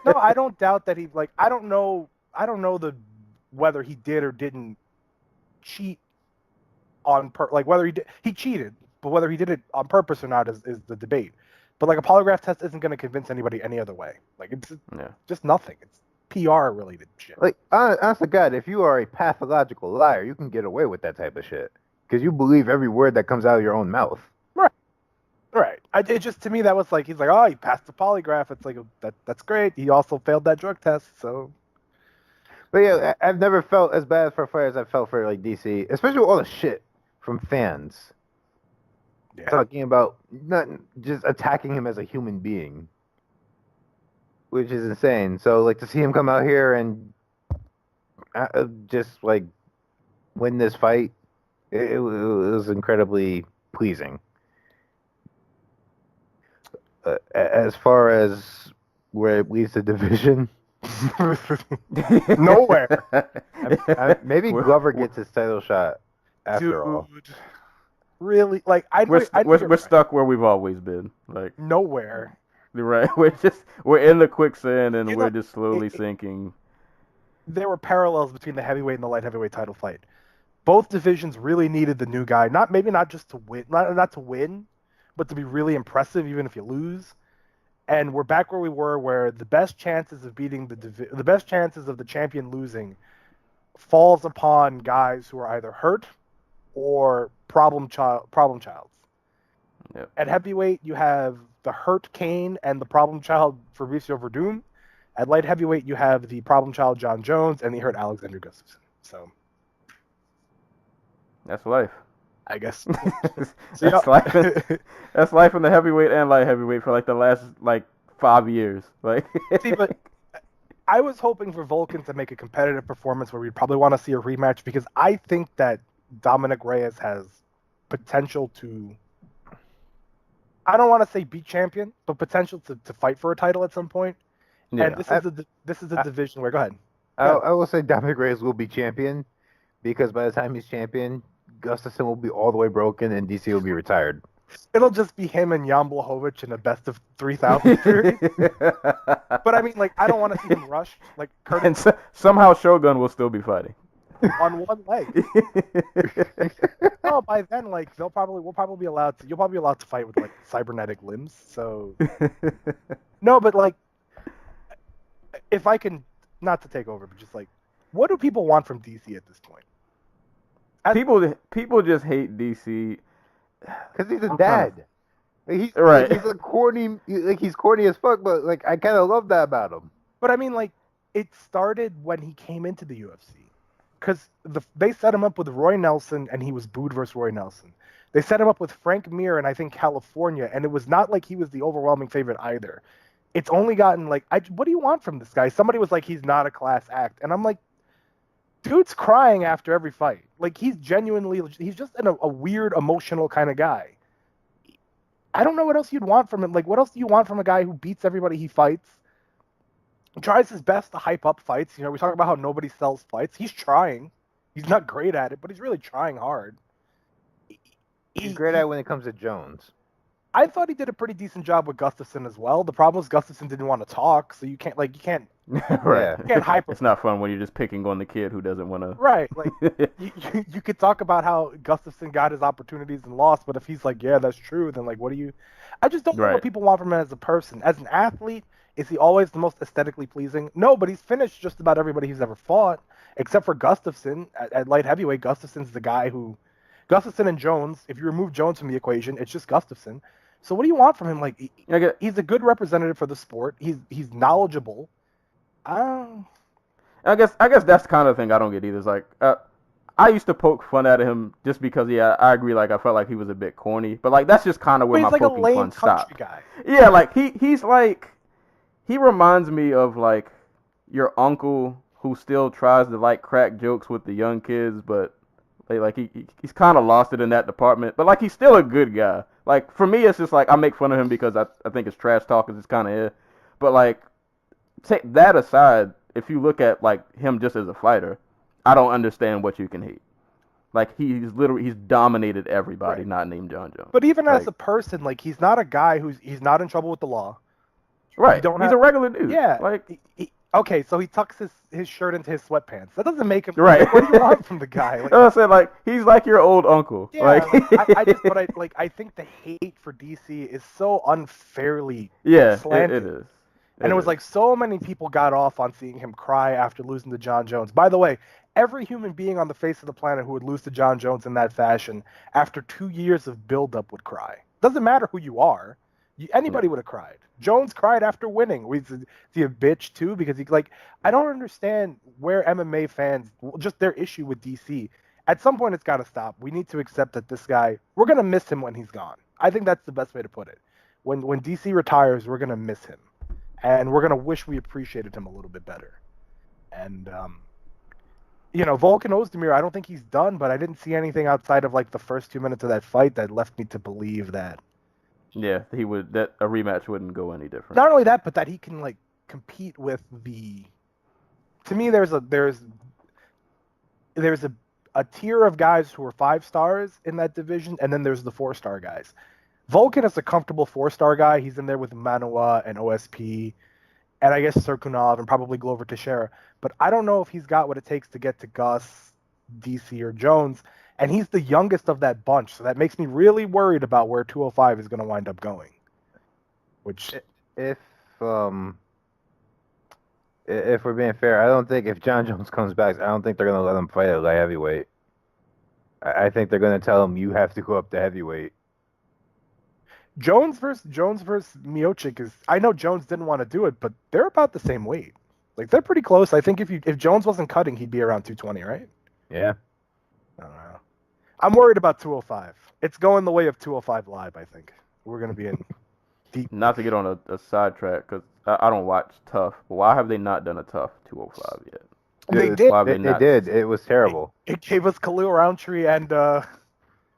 No, I don't doubt that he like. I don't know whether he did or didn't cheat on whether he cheated, but whether he did it on purpose or not is the debate. But like a polygraph test isn't going to convince anybody any other way. Like it's just nothing. It's PR related shit. Like honest to God, if you are a pathological liar, you can get away with that type of shit because you believe every word that comes out of your own mouth. Right. It just to me that was like he's like, oh, he passed the polygraph. It's like that's great. He also failed that drug test, so. But yeah, I've never felt as bad for a fighter as I felt for like DC, especially with all the shit from fans. Yeah. Talking about not just attacking him as a human being, which is insane. So like to see him come out here and just like win this fight, it was incredibly pleasing. As far as where it leads the division. Nowhere. Maybe Glover gets his title shot after all. Really? Like we're stuck where we've always been. Like nowhere. Right. We're in the quicksand and we're just slowly sinking. There were parallels between the heavyweight and the light heavyweight title fight. Both divisions really needed the new guy. Not just to win, not to win, but to be really impressive even if you lose. And we're back where we were, where the best chances of beating the best chances of the champion losing falls upon guys who are either hurt or problem childs. Yep. At heavyweight, you have the hurt Kane and the problem child Fabricio Verdum. At light heavyweight, you have the problem child John Jones and the hurt Alexander Gustafsson. So that's life. I guess. That's life. That's life in the heavyweight and light heavyweight for like the last 5 years. Like, see, but I was hoping for Vulcan to make a competitive performance where we'd probably want to see a rematch because I think that Dominic Reyes has potential to. I don't want to say beat champion, but potential to fight for a title at some point. Yeah. And this is a division where. Go ahead. I will say Dominic Reyes will be champion because by the time he's champion, Gustafsson will be all the way broken and DC will be retired. It'll just be him and Jan Blachowicz in a best of 3,000 series. But I mean, like, I don't want to see him rush. Like, And Curtis somehow Shogun will still be fighting. on one leg. No, by then, like, we'll probably be allowed to. You'll probably be allowed to fight with like cybernetic limbs. So no, but like, if I can, not to take over, but just like, what do people want from DC at this point? People just hate DC because he's a dad. He's right. He's a corny, like he's corny as fuck, but like I kind of love that about him. But I mean, like, it started when he came into the UFC. Because they set him up with Roy Nelson, and he was booed versus Roy Nelson. They set him up with Frank Mir, and I think California, and it was not like he was the overwhelming favorite either. It's only gotten, like, what do you want from this guy? Somebody was like, he's not a class act. And I'm like, dude's crying after every fight. Like, he's just a weird, emotional kind of guy. I don't know what else you'd want from him. Like, what else do you want from a guy who beats everybody he fights? Tries his best to hype up fights. You know, we talk about how nobody sells fights. He's trying. He's not great at it, but he's really trying hard. He's great at it when it comes to Jones. I thought he did a pretty decent job with Gustafsson as well. The problem was Gustafsson didn't want to talk, so you can't right. You can't hype him. It's not fun when you're just picking on the kid who doesn't want to. Right. Like you could talk about how Gustafsson got his opportunities and lost, but if he's like, yeah, that's true, then like, what do you? I just don't know what people want from him as a person. As an athlete, is he always the most aesthetically pleasing? No, but he's finished just about everybody he's ever fought, except for Gustafsson. At light heavyweight, Gustafsson's the guy who... Gustafsson and Jones, if you remove Jones from the equation, it's just Gustafsson. So what do you want from him? Like, he's a good representative for the sport. He's knowledgeable. I guess that's the kind of thing I don't get either. It's like, I used to poke fun at him just because, I agree, like, I felt like he was a bit corny. But, like, that's just kind of where my like poking fun stopped. Guy. Yeah, like, he's like... He reminds me of, like, your uncle who still tries to, like, crack jokes with the young kids, but, like he's kind of lost it in that department. But, like, he's still a good guy. Like, for me, it's just, like, I make fun of him because I think it's trash talk because it's kind of it. But, like, take that aside, if you look at, like, him just as a fighter, I don't understand what you can hate. Like, he's dominated everybody not named John Jones. But even as a person, like, he's not a guy he's not in trouble with the law. Right. He's a regular dude. Yeah. Like, okay, so he tucks his shirt into his sweatpants. That doesn't make him right. Like, what do you want from the guy? Like, I said, like, he's like your old uncle. Yeah, like, I think the hate for DC is so unfairly it slanted. is. And it was like so many people got off on seeing him cry after losing to John Jones. By the way, every human being on the face of the planet who would lose to John Jones in that fashion after 2 years of build-up would cry. Doesn't matter who you are. Anybody would have cried. Jones cried after winning. Was he a bitch too? Because I don't understand where MMA fans, just their issue with DC. At some point, it's got to stop. We need to accept that this guy, we're going to miss him when he's gone. I think that's the best way to put it. When DC retires, we're going to miss him. And we're going to wish we appreciated him a little bit better. And, Volkan Ozdemir, I don't think he's done, but I didn't see anything outside of like the first 2 minutes of that fight that left me to believe that. Yeah, that a rematch wouldn't go any different. Not only that, but that he can like compete with to me, there's a tier of guys who are 5 stars in that division, and then there's the 4-star guys. Volkan is a comfortable 4-star guy. He's in there with Manoa and OSP, and I guess Serkunov and probably Glover Teixeira. But I don't know if he's got what it takes to get to Gus, DC, or Jones. And he's the youngest of that bunch, so that makes me really worried about where 205 is going to wind up going. Which, if we're being fair, I don't think if John Jones comes back, I don't think they're going to let him fight at light heavyweight. I think they're going to tell him you have to go up to heavyweight. Jones versus Miocic is. I know Jones didn't want to do it, but they're about the same weight. Like they're pretty close. I think if Jones wasn't cutting, he'd be around 220, right? Yeah. I don't know. I'm worried about 205. It's going the way of 205 Live, I think. We're going to be in deep. Not to get on a sidetrack, because I don't watch Tough. Why have they not done a Tough 205 yet? They did. They did. It was terrible. It gave us Khalil Roundtree and... oh,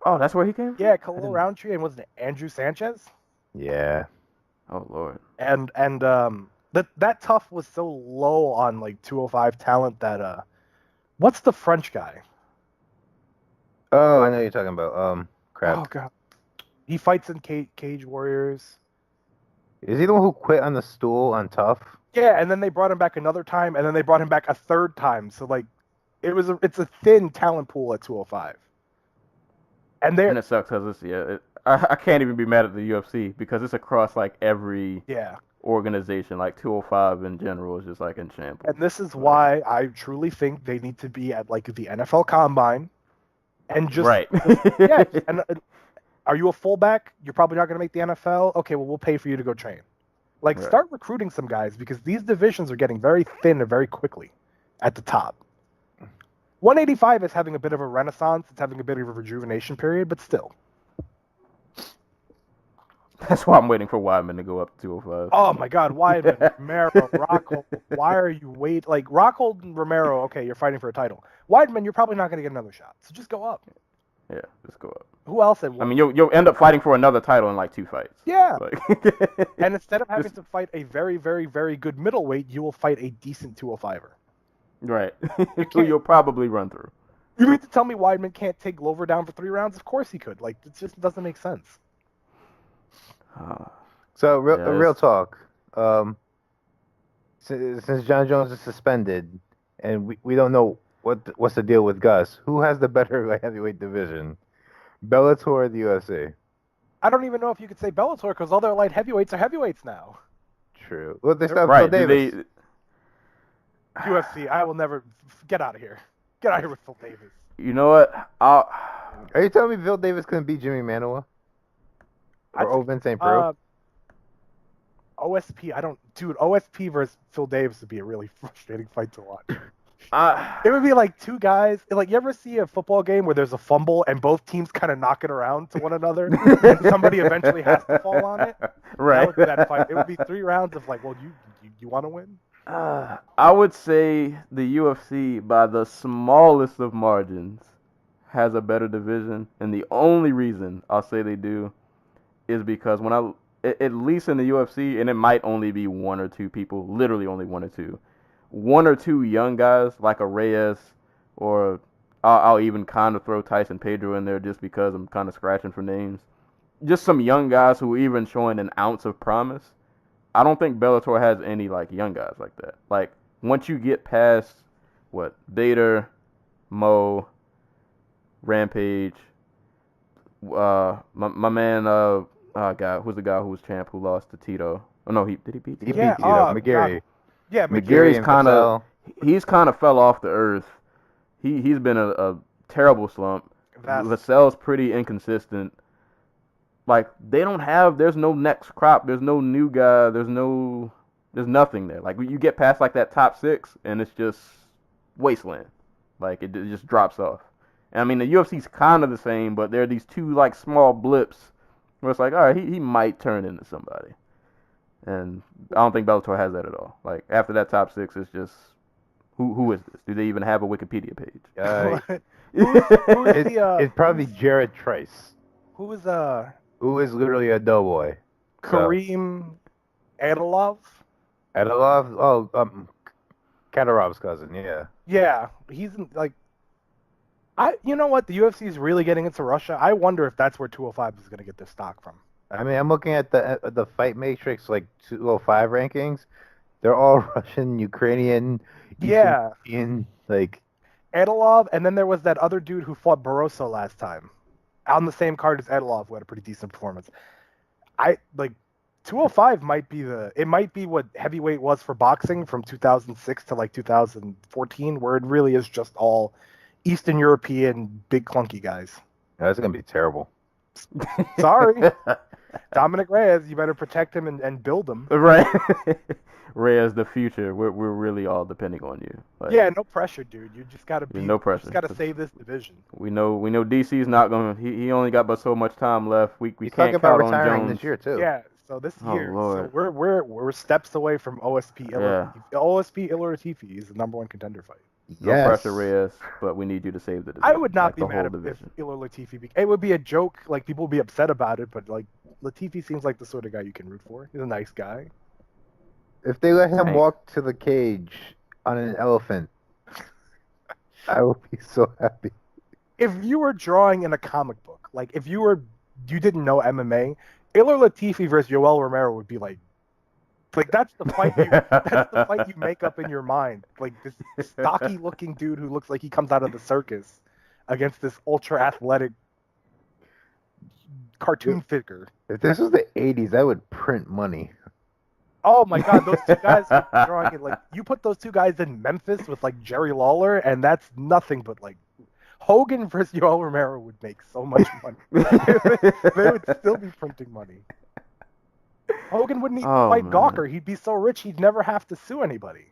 that's where he came from? Yeah, Khalil Roundtree and was it Andrew Sanchez? Yeah. Oh, Lord. And that Tough was so low on like 205 talent that... what's the French guy? Oh, I know you're talking about. Crap. Oh, God. He fights in Cage Warriors. Is he the one who quit on the stool on Tough? Yeah, and then they brought him back another time, and then they brought him back a third time. So like, it's a thin talent pool at 205. And it sucks because I can't even be mad at the UFC because it's across like every organization, like 205 in general is just like in shambles. And this is why I truly think they need to be at like the NFL Combine, and just And are you a fullback? You're probably not going to make the NFL. Okay, well we'll pay for you to go train. Like start recruiting some guys because these divisions are getting very thin and very quickly at the top. 185 is having a bit of a renaissance. It's having a bit of a rejuvenation period, but still. That's why I'm waiting for Weidman to go up to 205. Oh my God, Weidman, Romero, Rockhold. Why are you like Rockhold and Romero? Okay, you're fighting for a title. Weidman, you're probably not going to get another shot. So just go up. Yeah, just go up. Who else? I mean, you'll end up fighting for another title in like 2 fights. Yeah. Like, and instead of having to fight a very, very, very good middleweight, you will fight a decent 205er. Right. Who you'll probably run through. You mean to tell me Weidman can't take Glover down for 3 rounds? Of course he could. Like, it just doesn't make sense. So, real talk. Since John Jones is suspended, and we don't know what's the deal with Gus, who has the better light heavyweight division, Bellator or the UFC? I don't even know if you could say Bellator because all their light heavyweights are heavyweights now. True. Well, they still have Phil Davis. UFC, I will never get out of here. Get out of here with Phil Davis. You know what? Are you telling me Phil Davis couldn't beat Jimmy Manuwa? Or Ovince St. Preux? OSP, OSP versus Phil Davis would be a really frustrating fight to watch. It would be like 2 guys. Like, you ever see a football game where there's a fumble and both teams kind of knock it around to one another, and somebody eventually has to fall on it? Right. That would be that fight. It would be 3 rounds of like, well, you want to win? I would say the UFC, by the smallest of margins, has a better division, and the only reason I'll say they do is because at least in the UFC, and it might only be 1 or 2 people, literally only 1 or 2. 1 or 2 young guys like a Reyes, or I'll even kind of throw Tyson Pedro in there just because I'm kind of scratching for names. Just some young guys who are even showing an ounce of promise. I don't think Bellator has any like young guys like that. Like once you get past Bader, Mo, Rampage, my man, God, who's the guy who was champ who lost to Tito? Oh no, did he beat Tito? He beat Tito. McGarry. God. Yeah, McGarry's kind of fell off the earth. He's been a terrible slump. Vassell's pretty inconsistent. Like there's no next crop. There's no new guy. There's nothing there. Like you get past like that top 6 and it's just wasteland. Like it just drops off. And I mean the UFC's kind of the same, but there are these 2 like small blips where it's like, all right, he might turn into somebody. And I don't think Bellator has that at all. Like after that top 6, it's just who is this? Do they even have a Wikipedia page? It's probably Jared Trice. Who is literally a doughboy. Kareem Adilov? Adilov? Oh, Kadarov's cousin. Yeah. Yeah, he's like. You know what? The UFC is really getting into Russia. I wonder if that's where 205 is going to get their stock from. I mean, I'm looking at the Fight Matrix like 205 rankings. They're all Russian, Ukrainian, Ethiopian, like Adilov, and then there was that other dude who fought Barroso last time, on the same card as Adilov, who had a pretty decent performance. 205 might be what heavyweight was for boxing from 2006 to like 2014, where it really is just all Eastern European big clunky guys. That's gonna be terrible. Sorry. Dominic Reyes, you better protect him and build him. Right. Reyes, the future. We're really all depending on you. Like, yeah, no pressure, dude. You just gotta no pressure. You just gotta save this division. We know DC's not gonna. He only got but so much time left. We He's can't talking about count on retiring Jones this year too. Yeah. So this year, Lord. so we're steps away from OSP. OSP Ilir Latifi is the #1 contender fight. No pressure, Reyes, but we need you to save the division. I would not like be mad if Ilir Latifi. It would be a joke. Like people would be upset about it, but like Latifi seems like the sort of guy you can root for. He's a nice guy. If they let him walk to the cage on an elephant, I would be so happy. If you were drawing in a comic book, like if you were you didn't know MMA, Ilir Latifi versus Yoel Romero would be like that's the fight you make up in your mind. Like this stocky looking dude who looks like he comes out of the circus against this ultra athletic cartoon figure. If this was the 80s, I would print money. Oh my God, those two guys are drawing it. Like you put those two guys in Memphis with like Jerry Lawler, and that's nothing but like Hogan versus Yoel Romero would make so much money. They would still be printing money. Hogan wouldn't even fight Gawker. He'd be so rich he'd never have to sue anybody.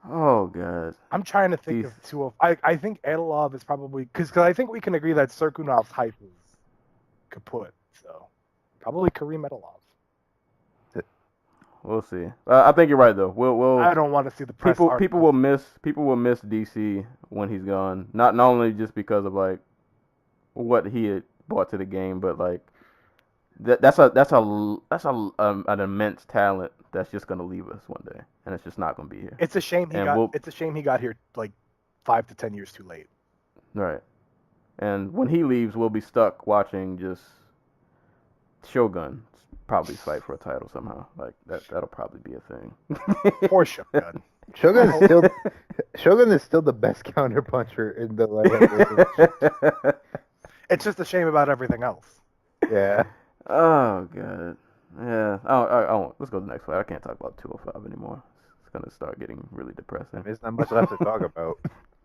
Oh God. I'm trying to think of two of. I think Edilov is probably because I think we can agree that Serkunov's hype is kaput. So probably Kareem Edilov. We'll see. I think you're right though. We'll. I don't want to see the press. People will miss DC when he's gone. Not only just because of like what he had brought to the game, but like that's an immense talent that's just gonna leave us one day, and it's just not gonna be here. It's a shame he got here like 5 to 10 years too late. Right. And when he leaves, we'll be stuck watching just Shogun probably fight for a title somehow. Like that'll probably be a thing. Poor Shogun. Shogun is still the best counterpuncher in the light. It's just a shame about everything else. Yeah. Oh God. Yeah. Oh, let's go to the next fight. I can't talk about 205 anymore. It's gonna start getting really depressing. There's not much left to talk about.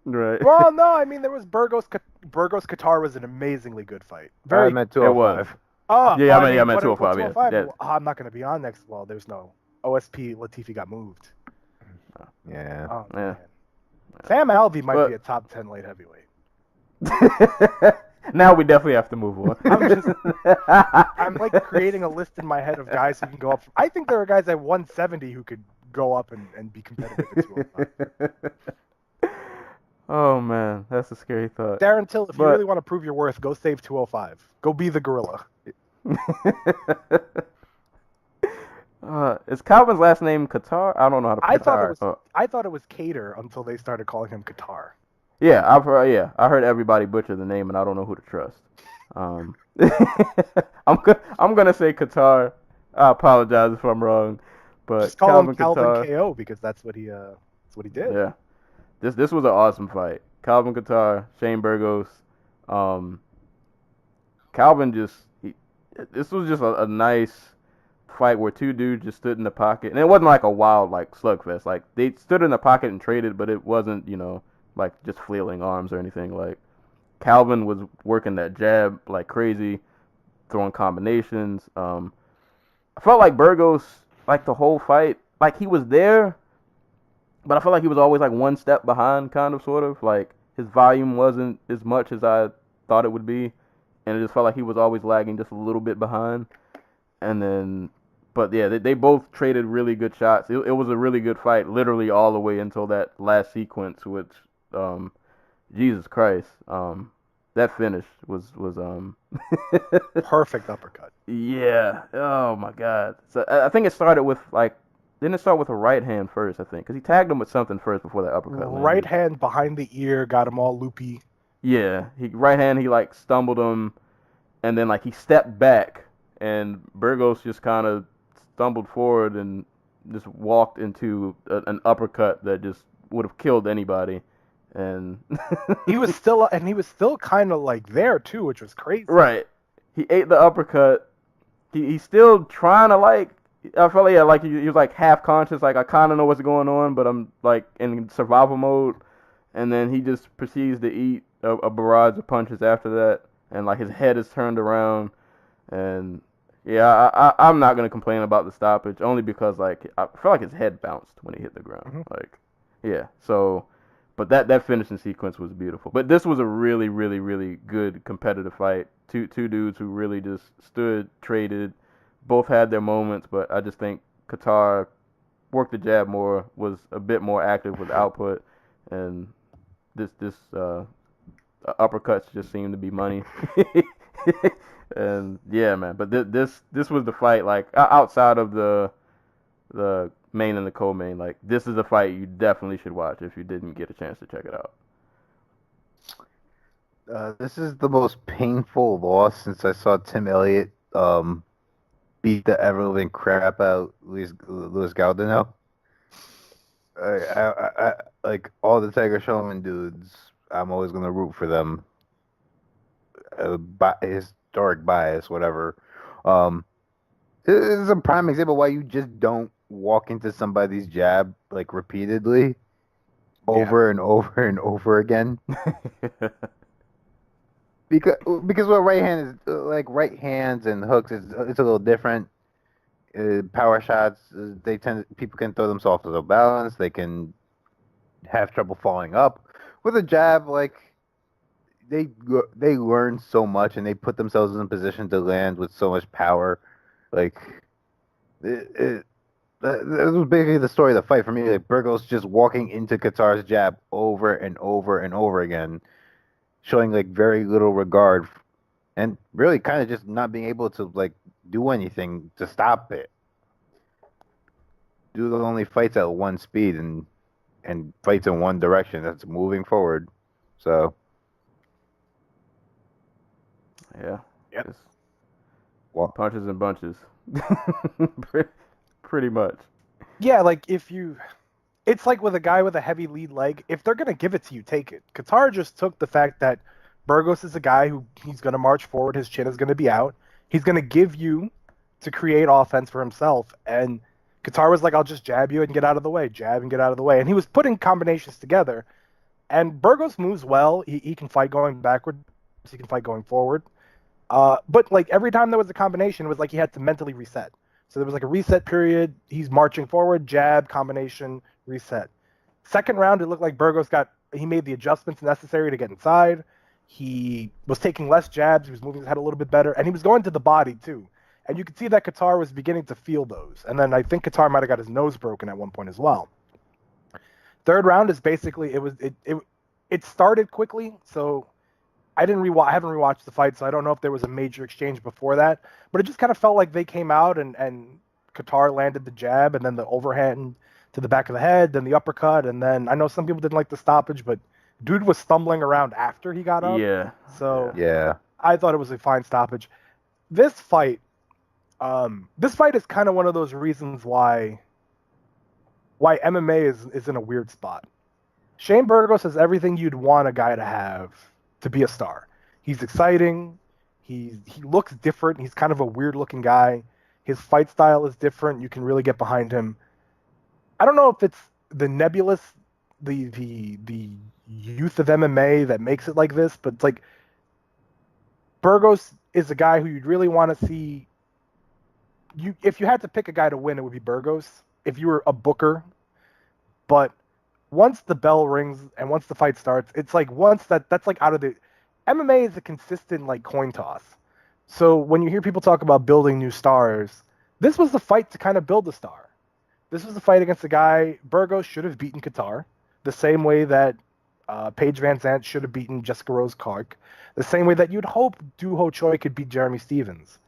Right. Well, no, I mean there was Burgos Qatar was an amazingly good fight. I meant 205. I meant 205. Yeah. I'm not going to be on next. Well, there's no OSP. Latifi got moved. Yeah. Oh, Yeah. man. Sam Alvey might be a top 10 light heavyweight. Now we definitely have to move on. I'm like creating a list in my head of guys who can go up. I think there are guys at 170 who could go up and be competitive at 205. Oh man, that's a scary thought. Darren Till, if you really want to prove your worth, go save 205. Go be the gorilla. Is Calvin's last name Qatar? I don't know how to pronounce it. I thought it was Cater until they started calling him Qatar. Yeah, I heard everybody butcher the name, and I don't know who to trust. I'm gonna say Qatar. I apologize if I'm wrong, but just call him Calvin KO because that's what he did. Yeah, this was an awesome fight. Calvin Qatar, Shane Burgos. Calvin this was just a nice fight where two dudes just stood in the pocket, and it wasn't like a wild like slugfest. Like they stood in the pocket and traded, but it wasn't like just flailing arms or anything. Like Calvin was working that jab like crazy, throwing combinations. I felt like Burgos like the whole fight, like he was there, but I felt like he was always like one step behind, kind of, sort of. Like his volume wasn't as much as I thought it would be, and it just felt like he was always lagging just a little bit behind. And then, but yeah, they both traded really good shots. It was a really good fight, literally all the way until that last sequence, which, Jesus Christ, that finish was perfect uppercut. Yeah. Oh my God. So I think it started with didn't it start with a right hand first? I think because he tagged him with something first before that uppercut. Right hand behind the ear got him all loopy. Yeah, right hand he like stumbled him, and then like he stepped back, and Burgos just kind of stumbled forward and just walked into an uppercut that just would have killed anybody. And he was still kind of like there too, which was crazy. Right. He ate the uppercut. He's still trying to I felt like he was like half conscious, like I kind of know what's going on, but I'm like in survival mode. And then he just proceeds to eat a barrage of punches after that, and like his head is turned around. And yeah, I'm not gonna complain about the stoppage only because like I felt like his head bounced when he hit the ground. Mm-hmm. Like, yeah. So. But that finishing sequence was beautiful. But this was a really, really, really good competitive fight. Two dudes who really just stood, traded, both had their moments. But I just think Qatar worked the jab more, was a bit more active with output, and this uppercuts just seemed to be money. And yeah, man. But this was the fight like outside of the main and the co-main, like this is a fight you definitely should watch if you didn't get a chance to check it out. This is the most painful loss since I saw Tim Elliott beat the ever-living crap out Luis Galdino. I like all the Tiger Showman dudes. I'm always gonna root for them. Historic bias, whatever. This is a prime example why you just don't walk into somebody's jab like repeatedly, over and over and over again. Because what right hand is like right hands and hooks is it's a little different. Power shots, people can throw themselves out of balance. They can have trouble falling up. With a jab, like they learn so much and they put themselves in a position to land with so much power. Like that was basically the story of the fight for me. Like Burgos just walking into Qatar's jab over and over and over again, showing like very little regard, and really kind of just not being able to like do anything to stop it. Do the only fights at one speed and fights in one direction. That's moving forward. So Yeah. Yep. Just Well- punches and bunches. Pretty much. Yeah, like it's like with a guy with a heavy lead leg. If they're gonna give it to you, take it. Qatar just took the fact that Burgos is a guy who he's gonna march forward. His chin is gonna be out. He's gonna give you to create offense for himself. And Qatar was like, "I'll just jab you and get out of the way, jab and get out of the way." And he was putting combinations together. And Burgos moves well. He can fight going backward. He can fight going forward. But like every time there was a combination, it was like he had to mentally reset. So there was like a reset period. He's marching forward, jab, combination, reset. Second round, it looked like Burgos he made the adjustments necessary to get inside. He was taking less jabs. He was moving his head a little bit better. And he was going to the body too. And you could see that Qatar was beginning to feel those. And then I think Qatar might have got his nose broken at one point as well. Third round is basically, it started quickly. So I haven't rewatched the fight, so I don't know if there was a major exchange before that. But it just kind of felt like they came out and Qatar landed the jab and then the overhand to the back of the head, then the uppercut, and then I know some people didn't like the stoppage, but dude was stumbling around after he got up. Yeah. So yeah, I thought it was a fine stoppage. This fight is kind of one of those reasons why MMA is in a weird spot. Shane Burgos has everything you'd want a guy to have to be a star. He's exciting. He looks different. He's kind of a weird looking guy. His fight style is different. You can really get behind him. I don't know if it's the nebulous, the youth of MMA that makes it like this, but it's like Burgos is a guy who you'd really want to see. If you had to pick a guy to win, it would be Burgos. If you were a booker, but once the bell rings and once the fight starts, it's like once that's like out of the MMA is a consistent like coin toss. So when you hear people talk about building new stars, this was the fight to kind of build the star. This was the fight against a guy Burgos should have beaten Qatar, the same way that Paige Van Zandt should have beaten Jessica Rose Clark, the same way that you'd hope Doo Ho Choi could beat Jeremy Stevens.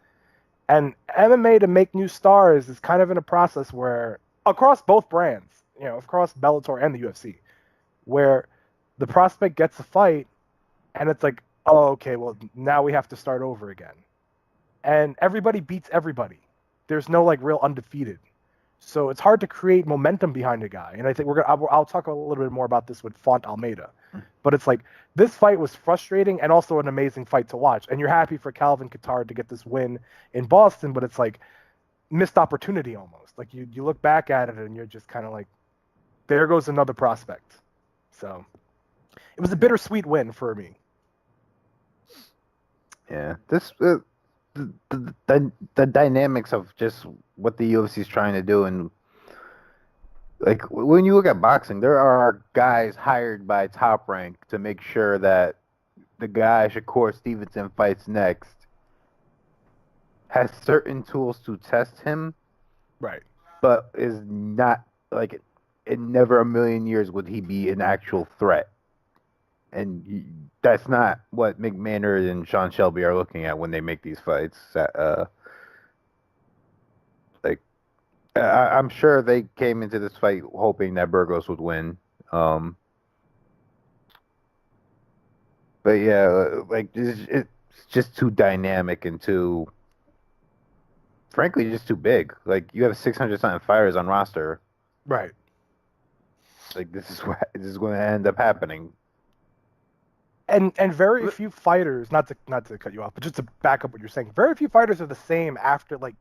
And MMA to make new stars is kind of in a process where across both brands, across Bellator and the UFC, where the prospect gets a fight and it's like, oh, okay, well, now we have to start over again. And everybody beats everybody. There's no like real undefeated. So it's hard to create momentum behind a guy. And I think I'll talk a little bit more about this with Font Almeida. But it's like this fight was frustrating and also an amazing fight to watch. And you're happy for Calvin Kattar to get this win in Boston, but it's like missed opportunity almost. Like you look back at it and you're just kind of like, there goes another prospect. So it was a bittersweet win for me. yeah. This the dynamics of just what the UFC is trying to do, and like when you look at boxing, there are guys hired by Top Rank to make sure that the guy Shakur Stevenson fights next has certain tools to test him, Right. but is not like in never a million years would he be an actual threat. And that's not what Mick Maynard and Sean Shelby are looking at when they make these fights. I'm sure they came into this fight hoping that Burgos would win. But yeah, like it's just too dynamic and too, frankly, just too big. Like you have 600 something fighters on roster. Right. Like this is going to end up happening. And very few fighters, not to cut you off, but just to back up what you're saying, very few fighters are the same after like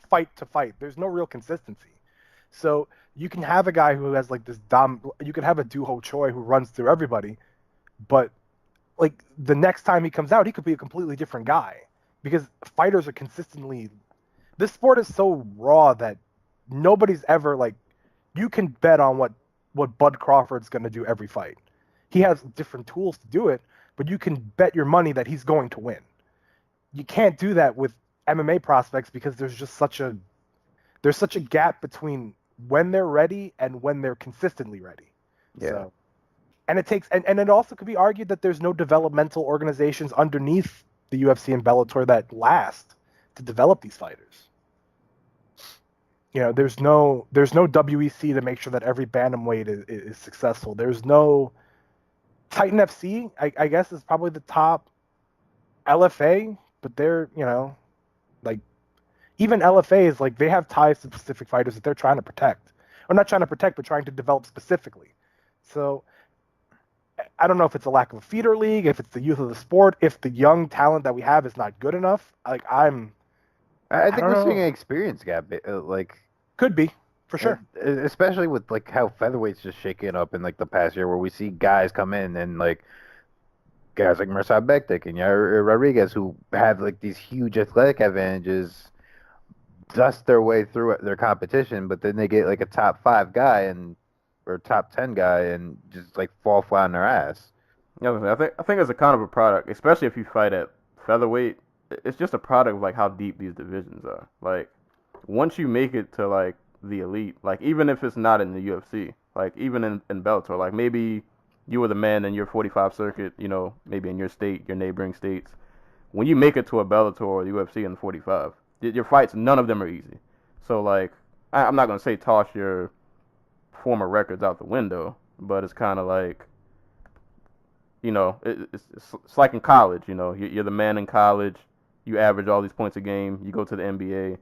fight to fight. There's no real consistency. So you can have a guy who has like this you can have a Doo Ho Choi who runs through everybody, but like the next time he comes out, he could be a completely different guy because fighters are consistently. This sport is so raw that nobody's ever like. You can bet on what Bud Crawford's going to do every fight. He has different tools to do it, but you can bet your money that he's going to win. You can't do that with MMA prospects because there's such a gap between when they're ready and when they're consistently ready. Yeah. So, and it takes and it also could be argued that there's no developmental organizations underneath the UFC and Bellator that last to develop these fighters. You know, there's no WEC to make sure that every bantamweight is successful. There's no Titan FC, I guess, is probably the top LFA, but they're, you know, like even LFA is like they have ties to specific fighters that they're trying to protect. Or not trying to protect, but trying to develop specifically. So I don't know if it's a lack of a feeder league, if it's the youth of the sport, if the young talent that we have is not good enough. Like I think we're seeing an experience gap. Like could be for sure, especially with like how featherweight's just shaking up in like the past year, where we see guys come in and like guys like Mirsad Bektik and Yair Rodriguez who have like these huge athletic advantages, dust their way through their competition, but then they get like a top 5 guy or top 10 guy and just like fall flat on their ass. Yeah, I think it's a kind of a product, especially if you fight at featherweight. It's just a product of like how deep these divisions are. Like once you make it to like the elite, like even if it's not in the UFC, like even in Bellator, like maybe you were the man in your 45 circuit, you know, maybe in your state, your neighboring states. When you make it to a Bellator or the UFC in the 45, your fights, none of them are easy. So like, I'm not gonna say toss your former records out the window, but it's kind of like, you know, it's like in college. You know, you're the man in college. You average all these points a game. You go to the NBA,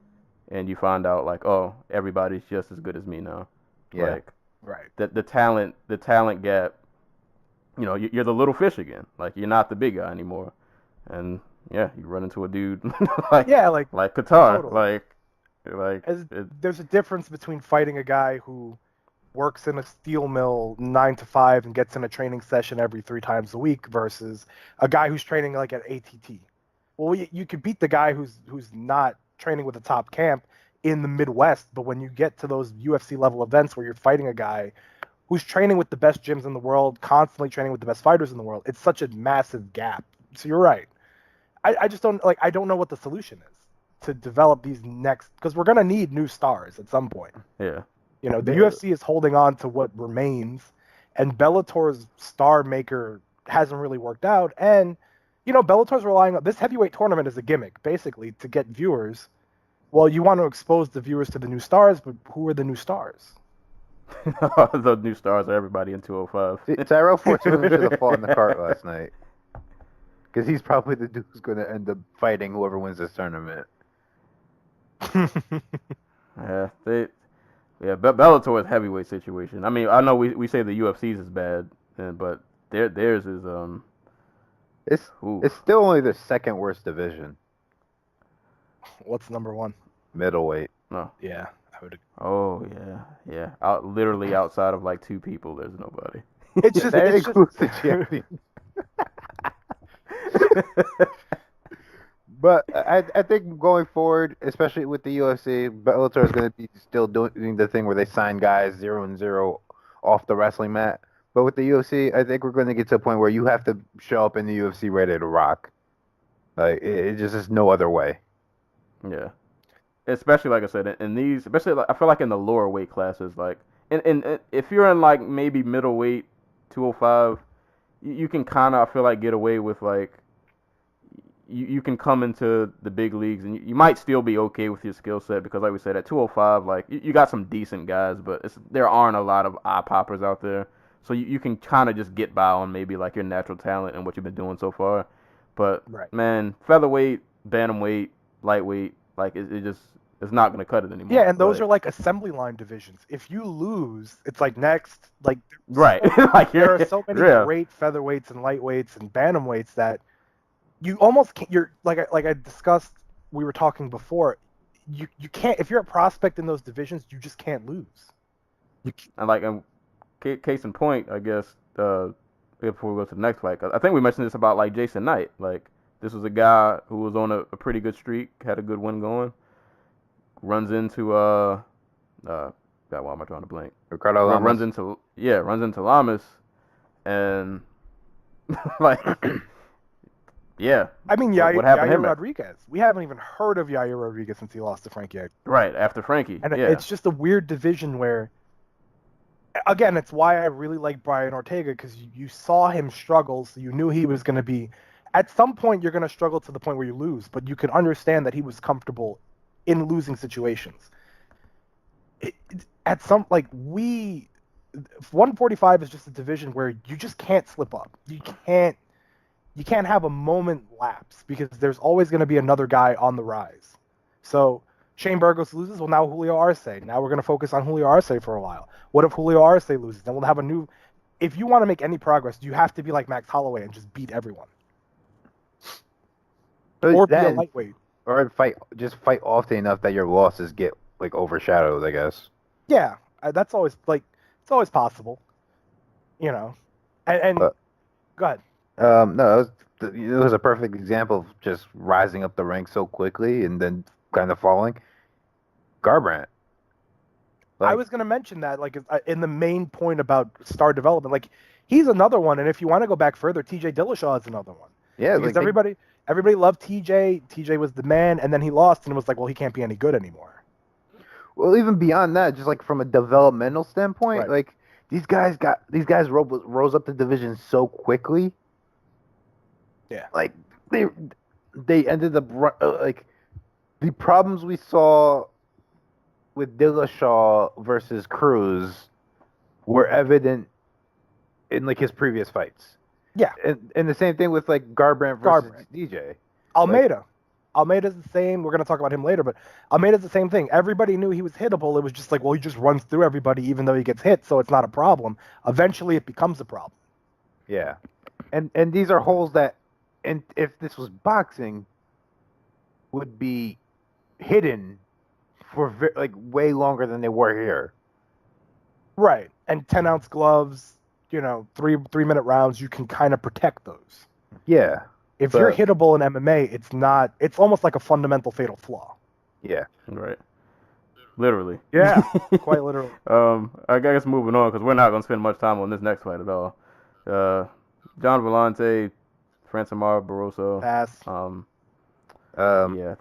and you find out like, oh, everybody's just as good as me now. Yeah. Like, right? The talent gap. You know, you're the little fish again. Like you're not the big guy anymore. And yeah, you run into a dude like Qatar. Totally. Like there's a difference between fighting a guy who works in a steel mill 9 to 5 and gets in a training session every 3 times a week versus a guy who's training like at ATT. Well, you could beat the guy who's not training with a top camp in the Midwest, but when you get to those UFC level events where you're fighting a guy who's training with the best gyms in the world, constantly training with the best fighters in the world, it's such a massive gap. So you're right. I just don't like. I don't know what the solution is to develop these next, because we're gonna need new stars at some point. Yeah. You know, the UFC is holding on to what remains, and Bellator's star maker hasn't really worked out. And, you know, Bellator's relying on this heavyweight tournament as a gimmick, basically, to get viewers. Well, you want to expose the viewers to the new stars, but who are the new stars? The new stars are everybody in 205. Tyrell Fortune should have fought in the cart last night. Because he's probably the dude who's going to end up fighting whoever wins this tournament. Bellator's heavyweight situation. I mean, I know we say the UFC's is bad, but theirs is It's still only the second worst division. What's number 1? Middleweight. No. Yeah, I would. Oh yeah. Literally outside of like 2 people, there's nobody. It's just that includes the champion. But I think going forward, especially with the UFC, Bellator is going to be still doing the thing where they sign guys 0-0 off the wrestling mat. But with the UFC, I think we're going to get to a point where you have to show up in the UFC ready to rock. Like it just is no other way. Yeah, especially like I said, in these, especially like, I feel like in the lower weight classes, like in if you're in like maybe middleweight 205, you can kind of, I feel like, get away with like. You can come into the big leagues and you might still be okay with your skill set because, like we said, at 205, like you got some decent guys, but there aren't a lot of eye poppers out there. So you can kind of just get by on maybe like your natural talent and what you've been doing so far. But man, featherweight, bantamweight, lightweight, like it's not gonna cut it anymore. Yeah, and those are like assembly line divisions. If you lose, it's like next. Like right, there are so many great featherweights and lightweights and bantamweights that you almost can't. You're like I discussed. We were talking before. You can't, if you're a prospect in those divisions, you just can't lose. And like case in point, I guess. Before we go to the next fight, I think we mentioned this about like Jason Knight. Like this was a guy who was on a pretty good streak, had a good win going. Runs into God, why am I drawing a blank? Ricardo Lamas. runs into Lamas, and like, yeah. I mean, what happened to him? Yair Rodriguez. We haven't even heard of Yair Rodriguez since he lost to Frankie. Right after Frankie, and it's just a weird division where, again, it's why I really like Brian Ortega, because you saw him struggle, so you knew he was going to be. At some point, you're going to struggle to the point where you lose, but you can understand that he was comfortable in losing situations. At some, like, 145 is just a division where you just can't slip up. You can't have a moment lapse, because there's always going to be another guy on the rise. So Shane Burgos loses, well, now Julio Arce. Now we're going to focus on Julio Arce for a while. What if Julio Arce loses? Then we'll have a new. If you want to make any progress, you have to be like Max Holloway and just beat everyone. Or be a lightweight. Or fight often enough that your losses get like overshadowed, I guess. Yeah, that's always it's always possible, you know. And go ahead. No, it was a perfect example of just rising up the ranks so quickly and then kind of falling. Garbrandt. I was going to mention that, like, in the main point about star development, like, he's another one, and if you want to go back further, TJ Dillashaw is another one. Yeah, because everybody loved TJ. TJ was the man, and then he lost, and it was like, well, he can't be any good anymore. Well, even beyond that, just like from a developmental standpoint, right. Like these guys rose up the division so quickly. Yeah, like they ended up like the problems we saw with Dillashaw versus Cruz were evident in like his previous fights. Yeah, and the same thing with like Garbrandt versus DJ. Almeida. Almeida's the same. We're going to talk about him later, but Almeida's the same thing. Everybody knew he was hittable. It was just like, well, he just runs through everybody even though he gets hit, so it's not a problem. Eventually it becomes a problem. Yeah. And these are holes that, and if this was boxing, would be hidden for like way longer than they were here. Right. And 10-ounce gloves, you know, 3-minute rounds, you can kind of protect those. Yeah. If you're hittable in MMA, it's almost like a fundamental fatal flaw. Yeah. Right. Literally. Yeah, quite literally. I guess moving on, because we're not going to spend much time on this next fight at all. John Vellante, Francimar Barroso. Pass. Yeah,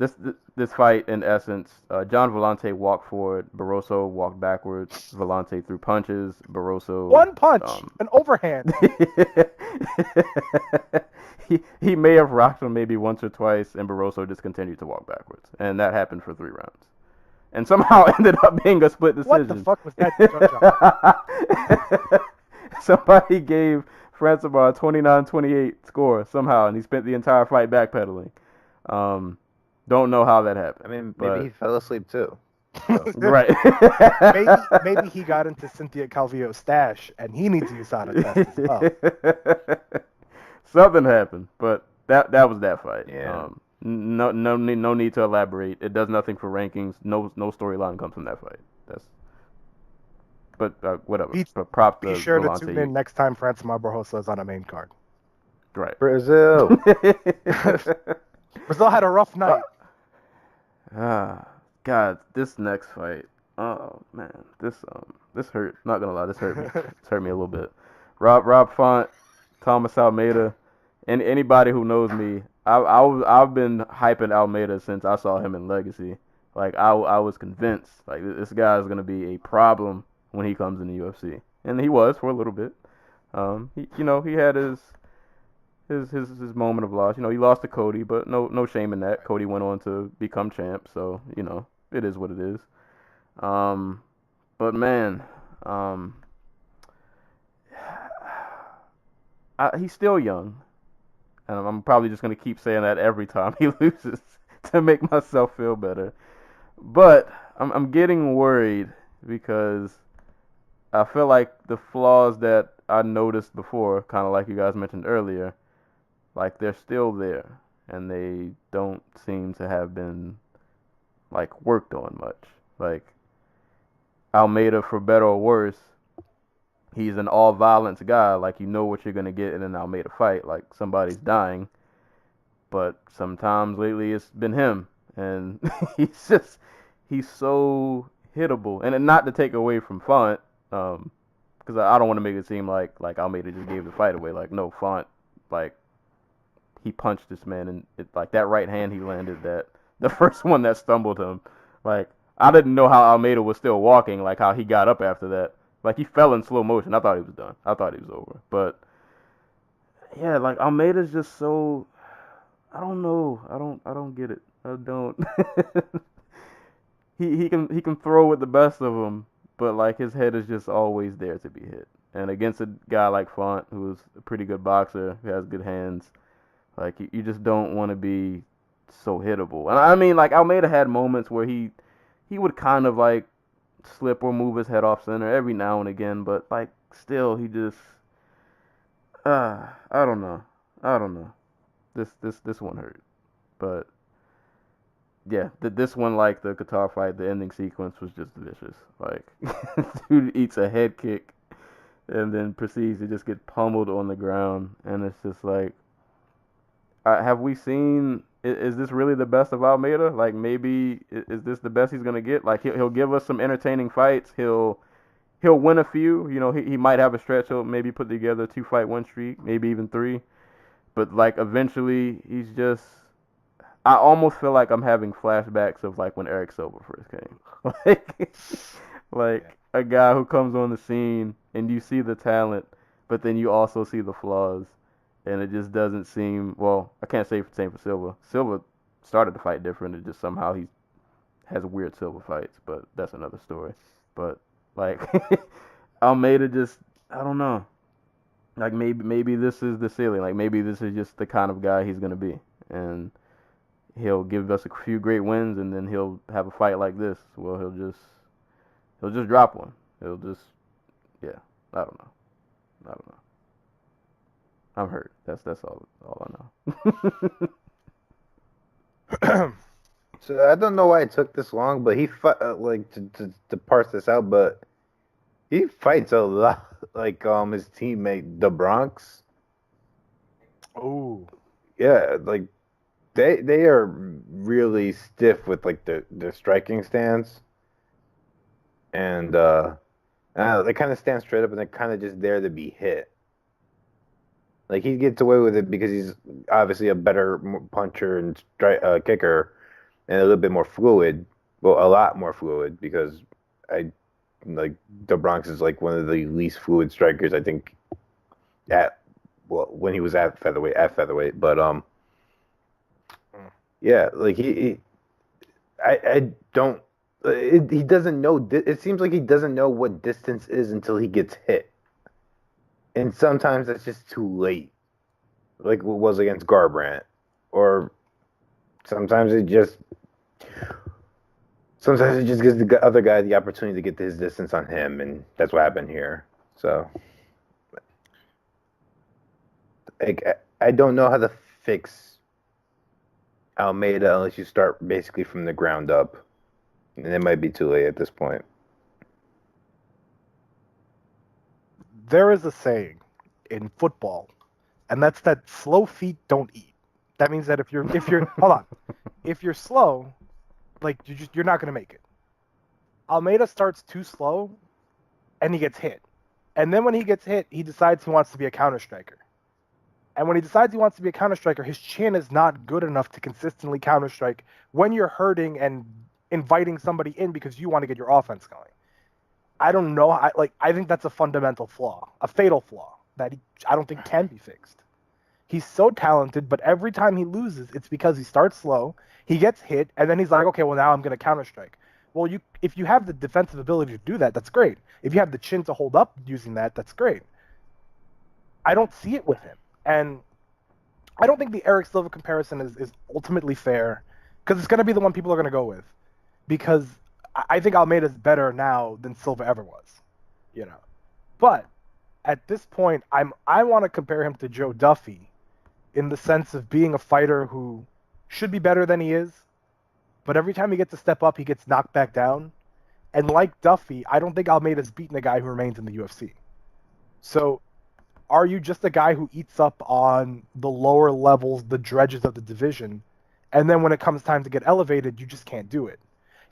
this fight, in essence, John Vellante walked forward, Barroso walked backwards, Vellante threw punches, Barroso... One punch! An overhand! he may have rocked him maybe once or twice, and Barroso just continued to walk backwards. And that happened for 3 rounds. And somehow ended up being a split decision. What the fuck was that? Somebody gave Francimar a 29-28 score somehow, and he spent the entire fight backpedaling. Don't know how that happened. I mean, maybe he fell asleep too. So. Right. maybe he got into Cynthia Calvillo's stash, and he needs to use USADA test as well. Something happened, but that was that fight. Yeah. No need to elaborate. It does nothing for rankings. No storyline comes from that fight. But whatever. But prop be sure to tune in next time Francimar Barroso is on a main card. Right. Brazil. Brazil had a rough night. God, this next fight. Oh man, this hurt. Not gonna lie, this hurt me. This hurt me a little bit. Rob Font, Thomas Almeida, and anybody who knows me, I've been hyping Almeida since I saw him in Legacy. Like I was convinced like this guy is gonna be a problem when he comes in the UFC, and he was for a little bit. He had his moment of loss. He lost to Cody, but no shame in that. Cody went on to become champ, so it is what it is. But man, he's still young, and I'm probably just gonna keep saying that every time he loses to make myself feel better. But I'm getting worried because I feel like the flaws that I noticed before, kind of like you guys mentioned earlier, like they're still there, and they don't seem to have been like worked on much. Like Almeida, for better or worse, he's an all violence guy. Like you know what you're gonna get in an Almeida fight. Like somebody's dying, but sometimes lately it's been him, and he's so hittable. And not to take away from Font, because I don't want to make it seem like Almeida just gave the fight away. Like no, Font, like he punched this man, and like that right hand he landed, that the first one that stumbled him, like I didn't know how Almeida was still walking, like how he got up after that. Like he fell in slow motion. I thought he was done. I thought he was over. But yeah, like Almeida's just so, I don't know. I don't get it. I don't. he can throw with the best of them, but like his head is just always there to be hit. And against a guy like Font, who's a pretty good boxer, who has good hands, like you just don't want to be so hittable. And I mean, like Almeida had moments where he would kind of like slip or move his head off center every now and again, but like still he just I don't know. This one hurt. But yeah, this one, like the Qatar fight, the ending sequence was just vicious. Like dude eats a head kick and then proceeds to just get pummeled on the ground, and it's just like, have we seen? Is this really the best of Almeida? Like maybe is this the best he's gonna get? Like he'll give us some entertaining fights. He'll win a few. You know, he might have a stretch. He'll maybe put together a 2-fight win streak, maybe even 3. But like eventually, he's just. I almost feel like I'm having flashbacks of like when Eric Silva first came. like a guy who comes on the scene and you see the talent, but then you also see the flaws. And it just doesn't seem, well, I can't say the same for Silva. Silva started the fight different. It just somehow he has weird Silva fights, but that's another story. But like Almeida just, I don't know. Like maybe this is the ceiling. Like maybe this is just the kind of guy he's gonna be, and he'll give us a few great wins, and then he'll have a fight like this. Well, he'll just drop one. He'll just, yeah, I don't know. I'm hurt. That's all I know. So I don't know why it took this long, but he like to parse this out, but he fights a lot like his teammate the Bronx. Oh. Yeah, like they are really stiff with like their striking stance. And they kind of stand straight up and they're kind of just there to be hit. Like he gets away with it because he's obviously a better puncher and kicker, and a little bit more fluid. Well, a lot more fluid because the Bronx is like one of the least fluid strikers I think when he was at featherweight. But yeah, like he doesn't know. It seems like he doesn't know what distance is until he gets hit. And sometimes that's just too late, like what was against Garbrandt, or sometimes it just gives the other guy the opportunity to get his distance on him, and that's what happened here. So, I don't know how to fix Almeida unless you start basically from the ground up, and it might be too late at this point. There is a saying in football, and that's that slow feet don't eat. That means that if you're hold on, if you're slow, like you're not gonna make it. Almeida starts too slow, and he gets hit, and then when he gets hit, he decides he wants to be a counter striker. And when he decides he wants to be a counter striker, his chin is not good enough to consistently counter strike when you're hurting and inviting somebody in because you want to get your offense going. I don't know. I think that's a fundamental flaw, a fatal flaw that I don't think can be fixed. He's so talented, but every time he loses, it's because he starts slow, he gets hit, and then he's like, okay, well now I'm going to counter strike. Well, if you have the defensive ability to do that, that's great. If you have the chin to hold up using that, that's great. I don't see it with him. And I don't think the Eric Silva comparison is ultimately fair because it's going to be the one people are going to go with. Because I think Almeida's better now than Silva ever was, you know. But at this point, I want to compare him to Joe Duffy in the sense of being a fighter who should be better than he is, but every time he gets a step up, he gets knocked back down. And like Duffy, I don't think Almeida's beaten a guy who remains in the UFC. So are you just a guy who eats up on the lower levels, the dredges of the division, and then when it comes time to get elevated, you just can't do it?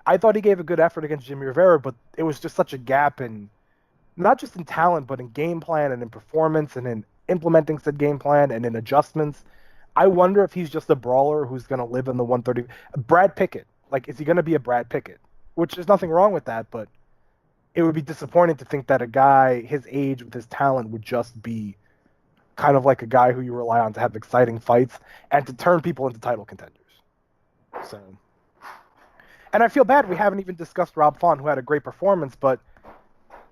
I thought he gave a good effort against Jimmy Rivera, but it was just such a gap in, not just in talent, but in game plan and in performance and in implementing said game plan and in adjustments. I wonder if he's just a brawler who's going to live in the 130. Brad Pickett. Like, is he going to be a Brad Pickett? Which there's nothing wrong with that, but it would be disappointing to think that a guy his age with his talent would just be kind of like a guy who you rely on to have exciting fights and to turn people into title contenders. So, and I feel bad we haven't even discussed Rob Font, who had a great performance, but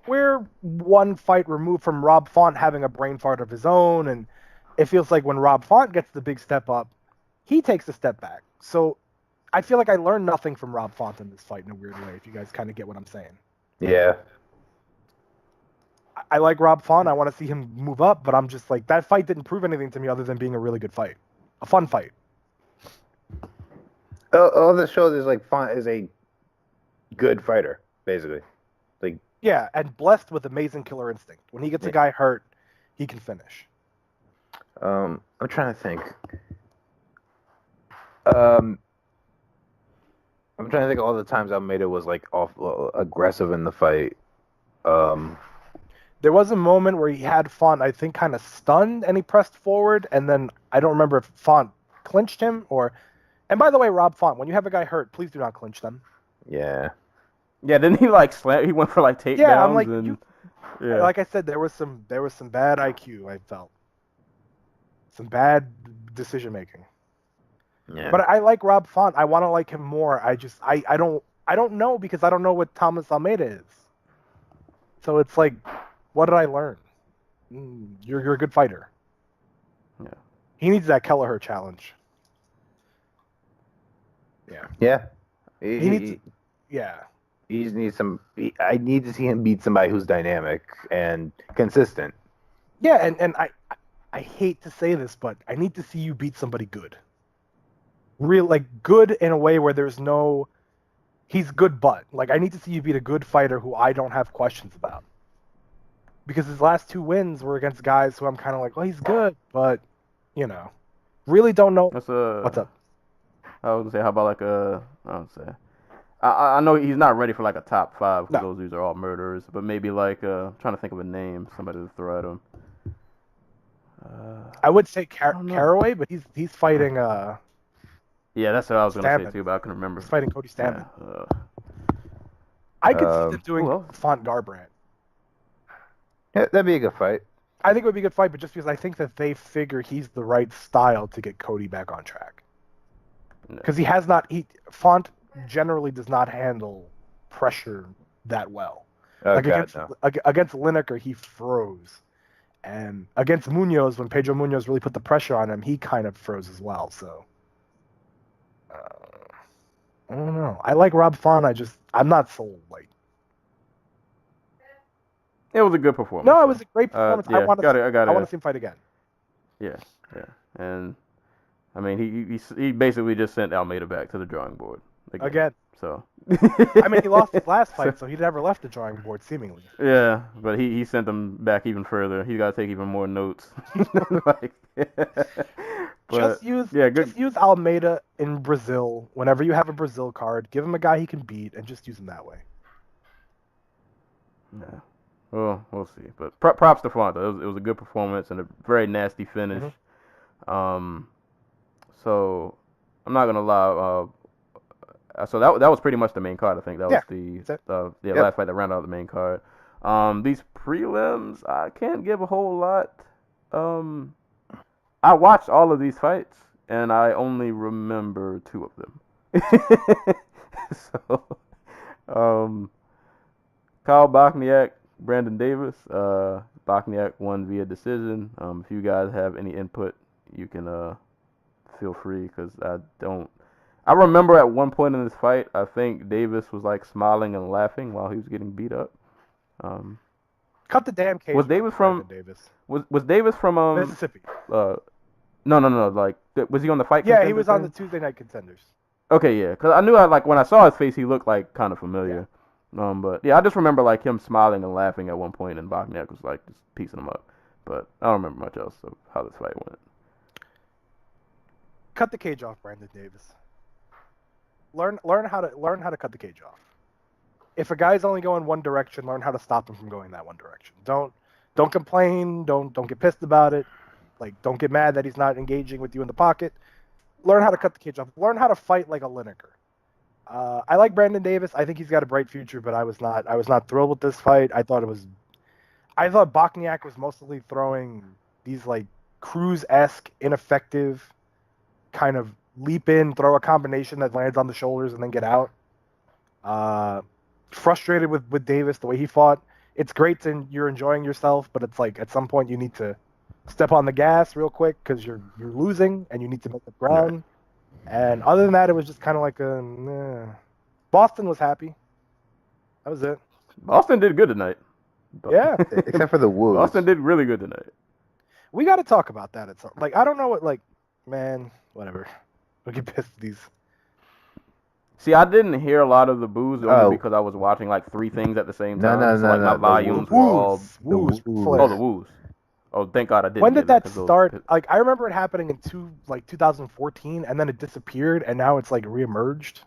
we're one fight removed from Rob Font having a brain fart of his own, and it feels like when Rob Font gets the big step up, he takes a step back. So I feel like I learned nothing from Rob Font in this fight in a weird way, if you guys kind of get what I'm saying. Yeah. I like Rob Font. I want to see him move up, but I'm just like, that fight didn't prove anything to me other than being a really good fight. A fun fight. All this shows is like Font is a good fighter, basically. Like, yeah, and blessed with amazing killer instinct. When he gets a guy hurt, he can finish. I'm trying to think. I'm trying to think of all the times Almeida was like aggressive in the fight. There was a moment where he had Font, I think, kind of stunned, and he pressed forward, and then I don't remember if Font clinched him or. And by the way, Rob Font, when you have a guy hurt, please do not clinch them. Yeah. Yeah, didn't he like slam? He went for like takedowns. Yeah, I'm like, and, like I said, there was some bad IQ. I felt some bad decision making. Yeah. But I like Rob Font. I want to like him more. I don't know because I don't know what Thomas Almeida is. So it's like, what did I learn? You're a good fighter. Yeah. He needs that Kelleher challenge. Yeah. Yeah. He needs. Yeah. He just needs some. I need to see him beat somebody who's dynamic and consistent. Yeah, and I hate to say this, but I need to see you beat somebody good. Real, like, good in a way where there's no. He's good, but like I need to see you beat a good fighter who I don't have questions about. Because his last 2 wins were against guys who I'm kind of like, well, he's good, but really don't know. What's up? I was gonna say, how about like I would say, I know he's not ready for like a top 5 because those dudes are all murderers, but maybe like trying to think of a name, somebody to throw at him. I would say Caraway, but he's fighting. Yeah, that's what I was gonna Stanman. say too, but I couldn't remember. He's fighting Cody Stanman. Yeah, I could see them doing Font Garbrandt. Yeah, that'd be a good fight. I think it would be a good fight, but just because I think that they figure he's the right style to get Cody back on track. Because he has not. Font generally does not handle pressure that well. Against Lineker, he froze. And against Munoz, when Pedro Munoz really put the pressure on him, he kind of froze as well. So, I don't know. I like Rob Font. I'm not sold. Like, it was a good performance. No, it was a great performance. Yeah, I want to see him fight again. Yeah, and I mean, he basically just sent Almeida back to the drawing board again. So I mean, he lost his last fight, so he never left the drawing board, seemingly. Yeah, but he sent them back even further. He got to take even more notes. Just use Almeida in Brazil whenever you have a Brazil card. Give him a guy he can beat, and just use him that way. Yeah. Well, we'll see. But props to Font. It was a good performance and a very nasty finish. Mm-hmm. So I'm not gonna lie. So that was pretty much the main card. I think that was the last fight that rounded out the main card. These prelims, I can't give a whole lot. I watched all of these fights and I only remember 2 of them. So, Kyle Bochniak, Brandon Davis. Bosniak won via decision. If you guys have any input, you can feel free, because I don't. I remember at one point in this fight, I think Davis was like smiling and laughing while he was getting beat up. Cut the damn cage. Was Davis from Davis? Was Davis from Mississippi? No. Like, was he on the fight? Yeah, he was on the Tuesday Night Contenders. Okay, yeah, because I knew like when I saw his face, he looked like kind of familiar. Yeah. But yeah, I just remember like him smiling and laughing at one point, and Bosniak was like just piecing him up. But I don't remember much else of how this fight went. Cut the cage off, Brandon Davis. Learn how to cut the cage off. If a guy's only going one direction, learn how to stop him from going that one direction. Don't complain. Don't get pissed about it. Like, don't get mad that he's not engaging with you in the pocket. Learn how to cut the cage off. Learn how to fight like a Lineker. I like Brandon Davis. I think he's got a bright future, but I was not thrilled with this fight. I thought Bosniak was mostly throwing these like Cruz-esque, ineffective kind of leap in, throw a combination that lands on the shoulders and then get out. Frustrated with Davis, the way he fought. It's great and you're enjoying yourself, but it's like at some point you need to step on the gas real quick because you're losing and you need to make up ground. And other than that, it was just kind of like Boston was happy. That was it. Boston did good tonight. Yeah. Except for the woos. Boston did really good tonight. We got to talk about that at some. Like, I don't know what, like, man, whatever. Don't get pissed at these. See, I didn't hear a lot of the boos only because I was watching like three things at the same time. No. My volumes were all woos. Oh, the woos. Oh, thank God I didn't. When did that start? Like, I remember it happening in 2014, and then it disappeared, and now it's like reemerged.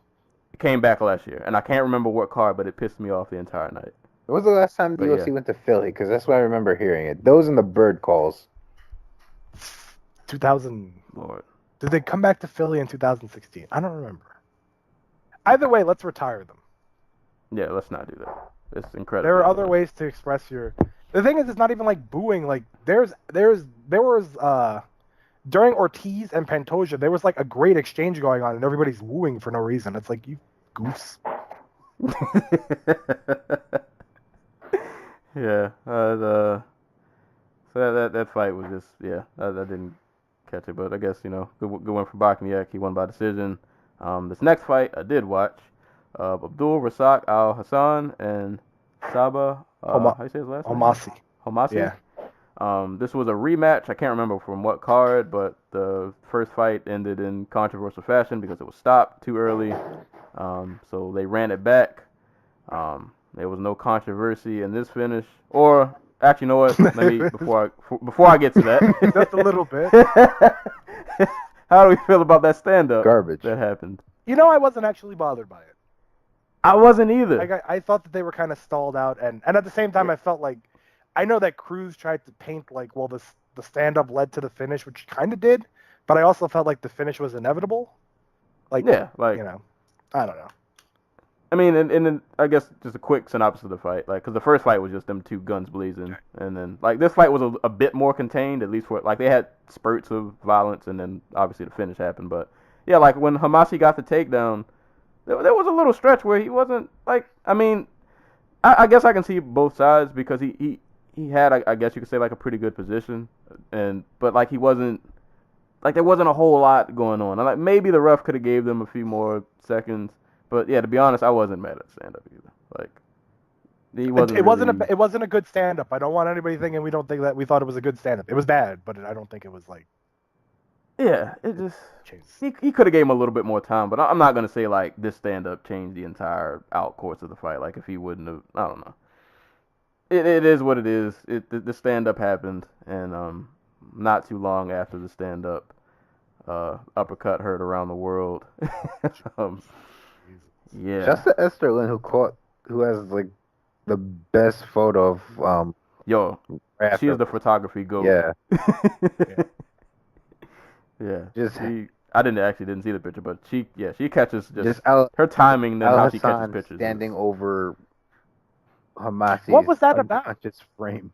It came back last year, and I can't remember what card, but it pissed me off the entire night. When was the last time the UFC went to Philly? Because that's why I remember hearing it. Those and the bird calls. 2000. Lord. Did they come back to Philly in 2016? I don't remember. Either way, let's retire them. Yeah, let's not do that. It's incredible. There are other ways to express your. The thing is, it's not even like booing. Like there was during Ortiz and Pantoja, there was like a great exchange going on, and everybody's wooing for no reason. It's like, you goose. Yeah. So that fight was just I didn't catch it, but I guess good one for Bosniak. He won by decision. This next fight I did watch. Abdul Razak Al Hassan and Saba. How do you say his last name? Homasi. Yeah. This was a rematch. I can't remember from what card, but the first fight ended in controversial fashion because it was stopped too early. So they ran it back. There was no controversy in this finish. Or actually, you know what? Let me before I get to that. Just a little bit. How do we feel about that stand-up? Garbage. That happened. I wasn't actually bothered by it. I wasn't either. Like I thought that they were kind of stalled out, and at the same time, I felt like I know that Cruz tried to paint like, well, the stand-up led to the finish, which he kind of did, but I also felt like the finish was inevitable. Like, I don't know. I mean, and I guess just a quick synopsis of the fight, like, because the first fight was just them two guns blazing, and then like this fight was a bit more contained, at least for like they had spurts of violence, and then obviously the finish happened. But yeah, like when Homasi got the takedown, there was a little stretch where he wasn't like. I mean, I guess I can see both sides because he had I guess you could say like a pretty good position, but like he wasn't like there wasn't a whole lot going on. And like maybe the ref could have gave them a few more seconds. But yeah, to be honest, I wasn't mad at stand-up either. Like, it wasn't a good stand-up. I don't want anybody thinking we thought it was a good stand-up. It was bad, but I don't think it was like. Yeah, it just he could have gave him a little bit more time, but I'm not gonna say like this stand-up changed the entire course of the fight. Like if he wouldn't have, I don't know. It is what it is. The stand-up happened, and not too long after the stand-up, uppercut heard around the world. Yeah. Just to Esther Lynn, who has like the best photo of she is the photography goat. Yeah. Yeah. I didn't see the picture, but she catches just her timing and how she catches pictures. Standing over Homasi. What was that about? Just frame.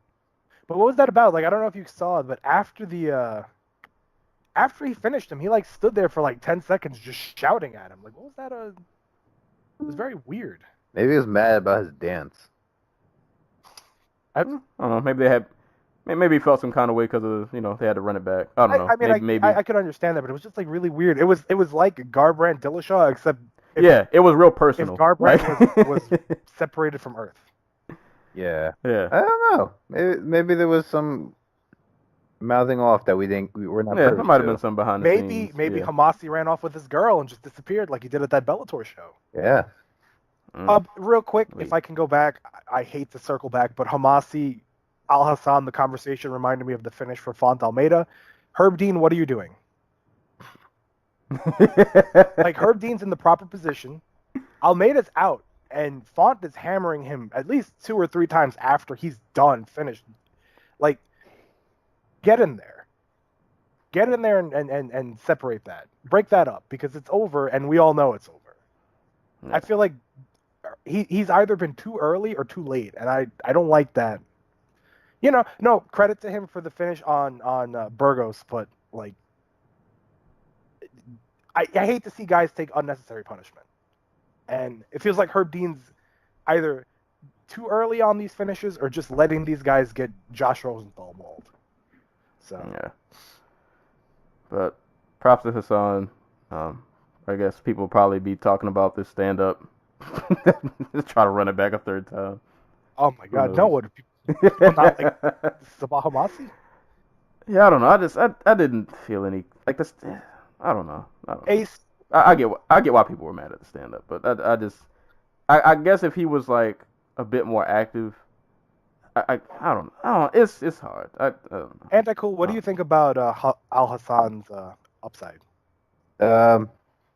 But what was that about? Like I don't know if you saw it, but after he finished him, he like stood there for like 10 seconds just shouting at him. Like what was that? It was very weird. Maybe he was mad about his dance. I don't know. Maybe they had Maybe he felt some kind of way because of they had to run it back. I don't know. I mean, maybe. I could understand that, but it was just like really weird. It was like Garbrandt Dillashaw, except it was real personal. If Garbrandt was separated from Earth. Yeah. Yeah. I don't know. Maybe there was some mouthing off that we were not. Yeah, there might have been some behind the scenes. Maybe Hamasi ran off with his girl and just disappeared like he did at that Bellator show. Yeah. Real quick, if I can go back, I hate to circle back, but Hamasi Al Hassan, the conversation reminded me of the finish for Font Almeida. Herb Dean, what are you doing? Like Herb Dean's in the proper position. Almeida's out, and Font is hammering him at least 2 or 3 times after he's finished. Like, get in there. Get in there and separate that. Break that up, because it's over, and we all know it's over. Yeah. I feel like he's either been too early or too late, and I don't like that. No, credit to him for the finish on Burgos, but, like, I hate to see guys take unnecessary punishment. And it feels like Herb Dean's either too early on these finishes or just letting these guys get Josh Rosenthal mauled. So yeah. But props to Hassan. I guess people will probably be talking about this stand-up. Just try to run it back a third time. Oh, my God. No, what? People not like this is about Hamasi? Yeah, I don't know. I didn't feel any... Like, this... I don't know. Ace. I get why people were mad at the stand-up, but I guess if he was like a bit more active, I don't know. It's hard. I don't know. Anti-Cool, what do you think about Al Hassan's upside?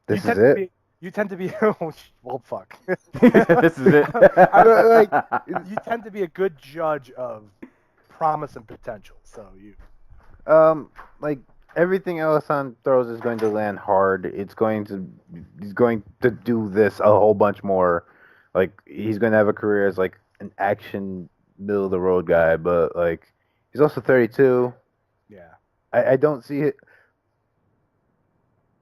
This is it. You tend to be well, fuck. This is it. You tend to be a good judge of promise and potential. So you, like. Everything Alisson throws is going to land hard. He's going to do this a whole bunch more. Like, he's going to have a career as like an action middle of the road guy, but like he's also 32. Yeah. I don't see it.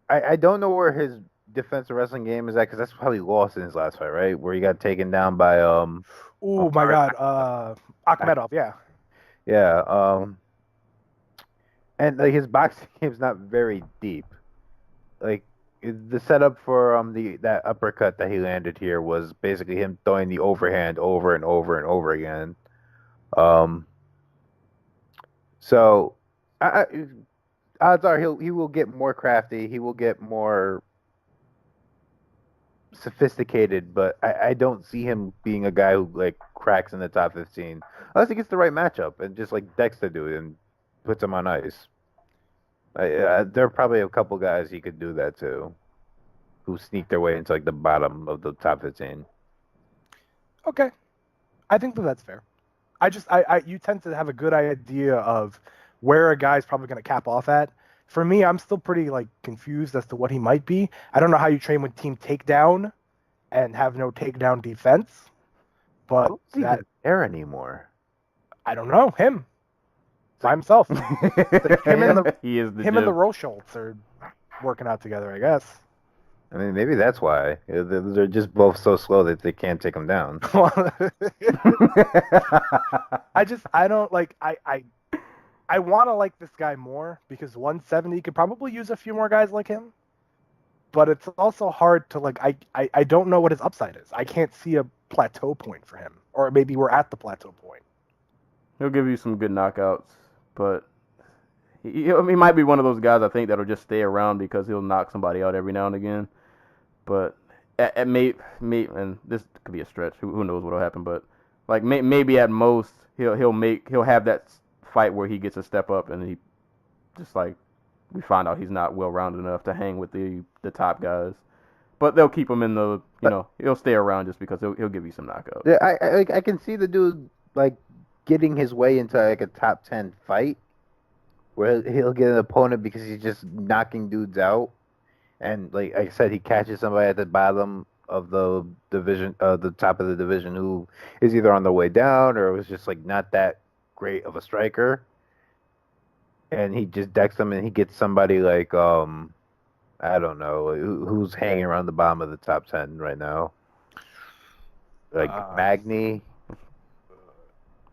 I don't know where his defensive wrestling game is at, because that's probably lost in his last fight, right? Where he got taken down by oh my God, Akhmedov, yeah. Yeah. And like his boxing game's not very deep. Like the setup for that uppercut that he landed here was basically him throwing the overhand over and over and over again. So odds are he will get more crafty. He will get more sophisticated, but I don't see him being a guy who like cracks in the top 15 unless he gets the right matchup and just like Dexter do it and puts him on ice. There are probably a couple guys he could do that to, who sneak their way into like the bottom of the top 15. Okay, I think that's fair. You tend to have a good idea of where a guy's probably going to cap off at. For me, I'm still pretty like confused as to what he might be. I don't know how you train with team takedown and have no takedown defense, but that there anymore. I don't know him. By himself. Him and the Rocholts are working out together, I guess. I mean, maybe that's why. They're just both so slow that they can't take him down. I don't like, I want to like this guy more because 170 could probably use a few more guys like him. But it's also hard to like, I don't know what his upside is. I can't see a plateau point for him. Or maybe we're at the plateau point. He'll give you some good knockouts. But he might be one of those guys, I think, that'll just stay around because he'll knock somebody out every now and again. But at and this could be a stretch. Who knows what'll happen? But like maybe at most he'll have that fight where he gets a step up and he just like we find out he's not well rounded enough to hang with the top guys. But they'll keep him in the he'll stay around just because he'll give you some knockouts. Yeah, I can see the dude like getting his way into like a top 10 fight where he'll get an opponent because he's just knocking dudes out, and like I said, he catches somebody at the bottom of the division, the top of the division, who is either on the way down or was just like not that great of a striker, and he just decks them and he gets somebody like I don't know who's hanging around the bottom of the top 10 right now, like Magny.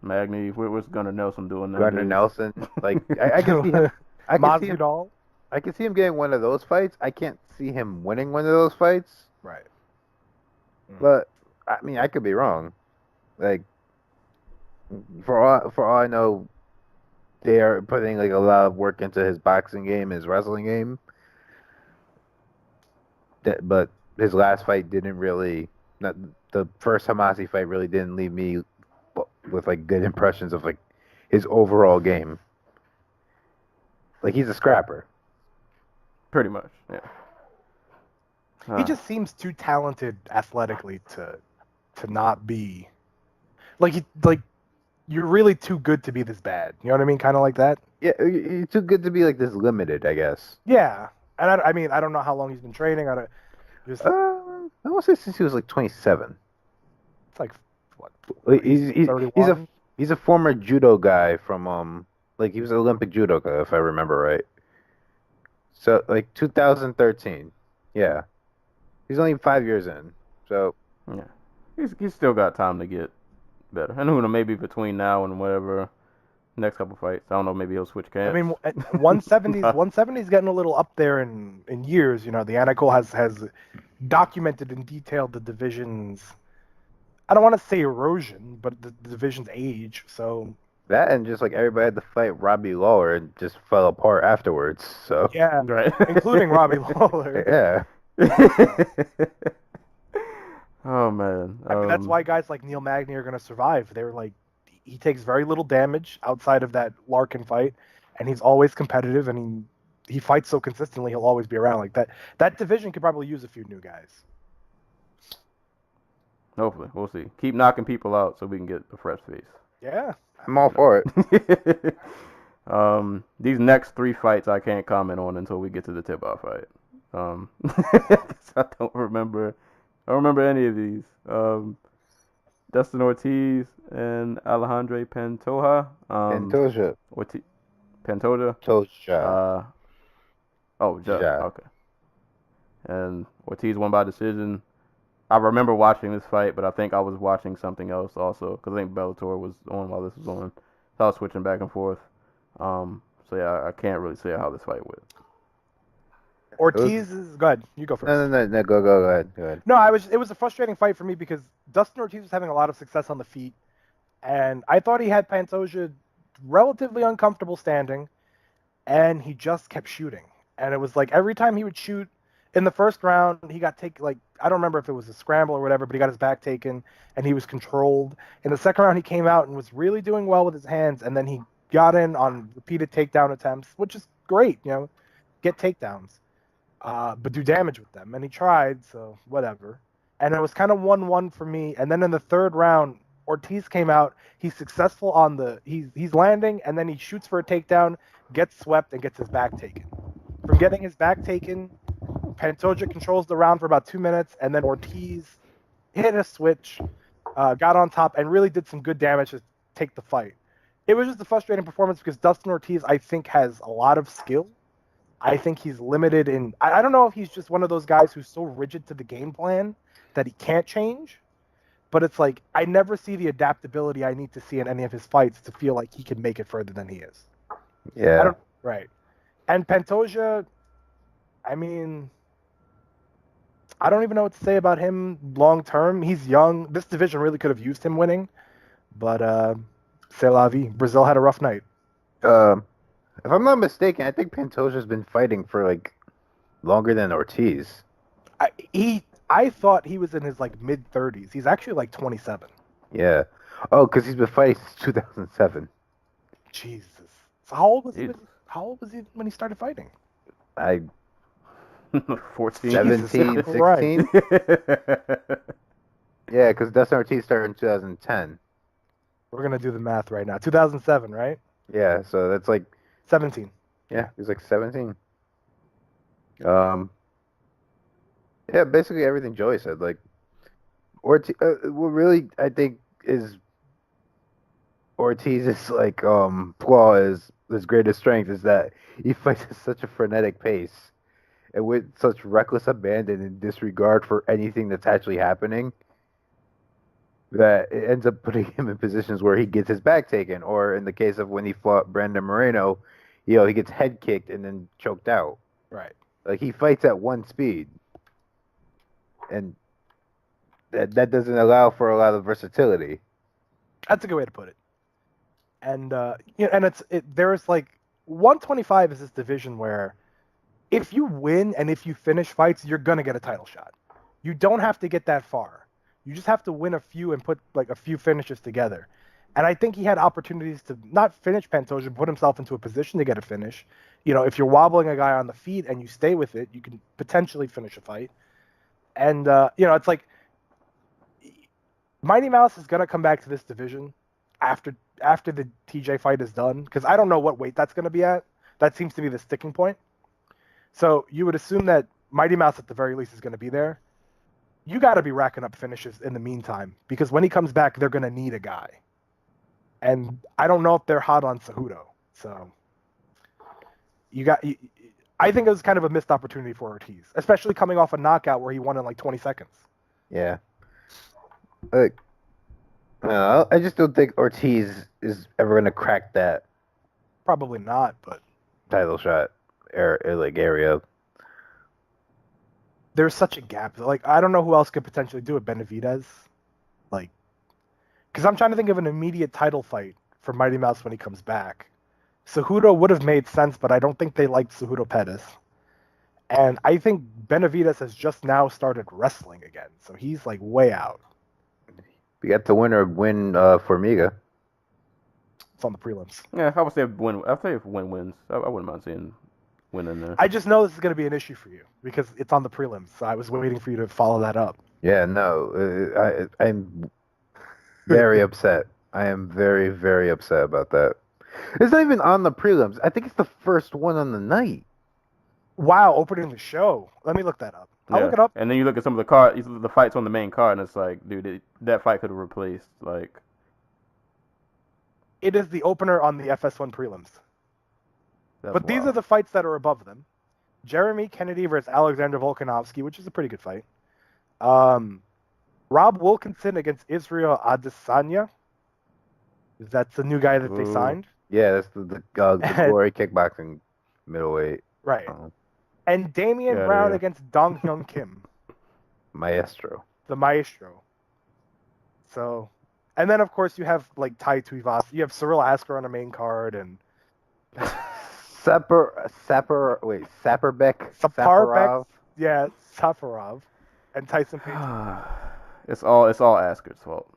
Magny. What's Gunnar Nelson doing now? Gunnar Nelson. Like I can see him. I can see him. Masvidal. I can see him getting one of those fights. I can't see him winning one of those fights. Right. But I mean, I could be wrong. Like for all I know, they are putting like a lot of work into his boxing game, his wrestling game. But his last fight didn't really. Not, the first Hamasi fight really didn't leave me with like good impressions of like his overall game. Like he's a scrapper. Pretty much, yeah. He just seems too talented athletically to not be like you're really too good to be this bad. You know what I mean? Kind of like that. Yeah, you're too good to be like this limited, I guess. Yeah, and I mean I don't know how long he's been training. I want to say since he was like 27. It's like what? He's a former judo guy from like he was an Olympic judoka if I remember right. So like 2013. Yeah. He's only 5 years in. So yeah. He's still got time to get better. And who knows, maybe between now and whatever next couple fights, I don't know, maybe he'll switch camps. I mean 170's getting a little up there in years, you know. The Anacle has documented in detail the division's, I don't want to say erosion, but the division's age. So that and just like everybody had to fight Robbie Lawler and just fell apart afterwards. So yeah, right. Including Robbie Lawler. Yeah. Oh man. I mean, that's why guys like Neil Magny are going to survive. They're like, he takes very little damage outside of that Larkin fight, and he's always competitive, and he fights so consistently he'll always be around. Like that division could probably use a few new guys. Hopefully, we'll see. Keep knocking people out so we can get a fresh face. Yeah, I'm all for it. These next 3 fights I can't comment on until we get to the tip-off fight. I don't remember any of these. Dustin Ortiz and Alejandro Pantoja. Pantoja. Pantoja. Toja. Ja. Okay. And Ortiz won by decision. I remember watching this fight, but I think I was watching something else also because I think Bellator was on while this was on. So I was switching back and forth. So yeah, I can't really say how this fight went. Ortiz is go ahead. You go first. No. Go ahead. No, it was a frustrating fight for me because Dustin Ortiz was having a lot of success on the feet, and I thought he had Pantoja relatively uncomfortable standing, and he just kept shooting. And it was like every time he would shoot in the first round, he got taken, like, I don't remember if it was a scramble or whatever, but he got his back taken, and he was controlled. In the second round, he came out and was really doing well with his hands, and then he got in on repeated takedown attempts, which is great, you know, get takedowns. But do damage with them. And he tried, so whatever. And it was kind of 1-1 for me. And then in the third round, Ortiz came out. He's successful on he's landing, and then he shoots for a takedown, gets swept, and gets his back taken. From getting his back taken, Pantoja controls the round for about 2 minutes, and then Ortiz hit a switch, got on top, and really did some good damage to take the fight. It was just a frustrating performance because Dustin Ortiz, I think, has a lot of skill. I think he's limited in... I don't know if he's just one of those guys who's so rigid to the game plan that he can't change, but it's like I never see the adaptability I need to see in any of his fights to feel like he can make it further than he is. Yeah. Right. And Pantoja, I mean, I don't even know what to say about him long term. He's young. This division really could have used him winning, but c'est la vie. Brazil had a rough night. If I'm not mistaken, I think Pantoja's been fighting for like longer than Ortiz. I thought he was in his like mid-30s. He's actually like 27. Yeah. Oh, because he's been fighting since 2007. Jesus. So how old was he? How old was he when he started fighting? 14, 17, 16. Right. Yeah, because Dustin Ortiz started in 2010. We're gonna do the math right now. 2007, right? Yeah, so that's like 17. Yeah, he's like 17. Yeah, basically everything Joey said. Like, what really I think is Ortiz's like flaw is his greatest strength is that he fights at such a frenetic pace and with such reckless abandon and disregard for anything that's actually happening that it ends up putting him in positions where he gets his back taken, or in the case of when he fought Brandon Moreno, he gets head kicked and then choked out. Right. Like, he fights at one speed, and that doesn't allow for a lot of versatility. That's a good way to put it. And and there's like 125 is this division where if you win and if you finish fights, you're gonna get a title shot. You don't have to get that far. You just have to win a few and put like a few finishes together. And I think he had opportunities to not finish Pantoja, but put himself into a position to get a finish. If you're wobbling a guy on the feet and you stay with it, you can potentially finish a fight. And it's like Mighty Mouse is gonna come back to this division after the TJ fight is done, because I don't know what weight that's gonna be at. That seems to be the sticking point. So you would assume that Mighty Mouse at the very least is gonna be there. You got to be racking up finishes in the meantime, because when he comes back, they're gonna need a guy. And I don't know if they're hot on Cejudo. So I think it was kind of a missed opportunity for Ortiz, especially coming off a knockout where he won in like 20 seconds. Yeah. Like, I just don't think Ortiz is ever going to crack that Probably not, but title shot area. there's such a gap. Like, I don't know who else could potentially do it. Benavidez, like, because I'm trying to think of an immediate title fight for Mighty Mouse when he comes back. Cejudo would have made sense, but I don't think they liked Cejudo Pettis. And I think Benavidez has just now started wrestling again, so he's like way out. We got the winner win Formiga. It's on the prelims. Yeah, I would say win. I'd say if win wins. I wouldn't mind seeing win in there. I just know this is going to be an issue for you because it's on the prelims, so I was waiting for you to follow that up. Yeah, no, I'm very upset. I am very, very upset about that. It's not even on the prelims. I think it's the first one on the night. Wow, opening the show. Let me look that up. I'll look it up. And then you look at some of the fights on the main card, and it's like, dude, that fight could have replaced like. It is the opener on the FS1 prelims. But these are the fights that are above them. Jeremy Kennedy versus Alexander Volkanovski, which is a pretty good fight. Rob Wilkinson against Israel Adesanya. That's the new guy that they signed. Yeah, that's the glory kickboxing middleweight. Right. And Damian Brown against Dong Hyun Kim. Maestro. The Maestro. So, and then of course you have like Tai Tuivasa. You have Cyril Asker on the main card and Saparov. Yeah, Safarov. And Tyson Page. It's all Asker's fault.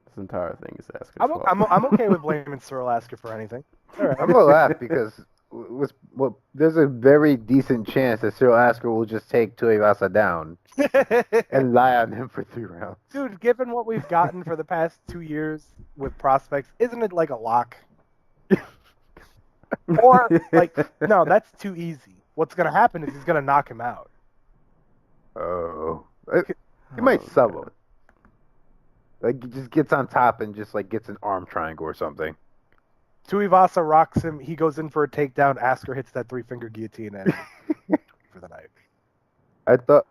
This entire thing is Asker's fault. I'm okay with blaming Cyril Asker for anything. All right. I'm gonna laugh because there's a very decent chance that Cyril Asker will just take Tuivasa down and lie on him for 3 rounds. Dude, given what we've gotten for the past 2 years with prospects, isn't it like a lock? Or like, no, that's too easy. What's gonna happen is he's gonna knock him out. Oh, he might sub him. Like, he just gets on top and just like gets an arm triangle or something. Tuivasa rocks him. He goes in for a takedown. Asker hits that 3-finger guillotine and for the night. I thought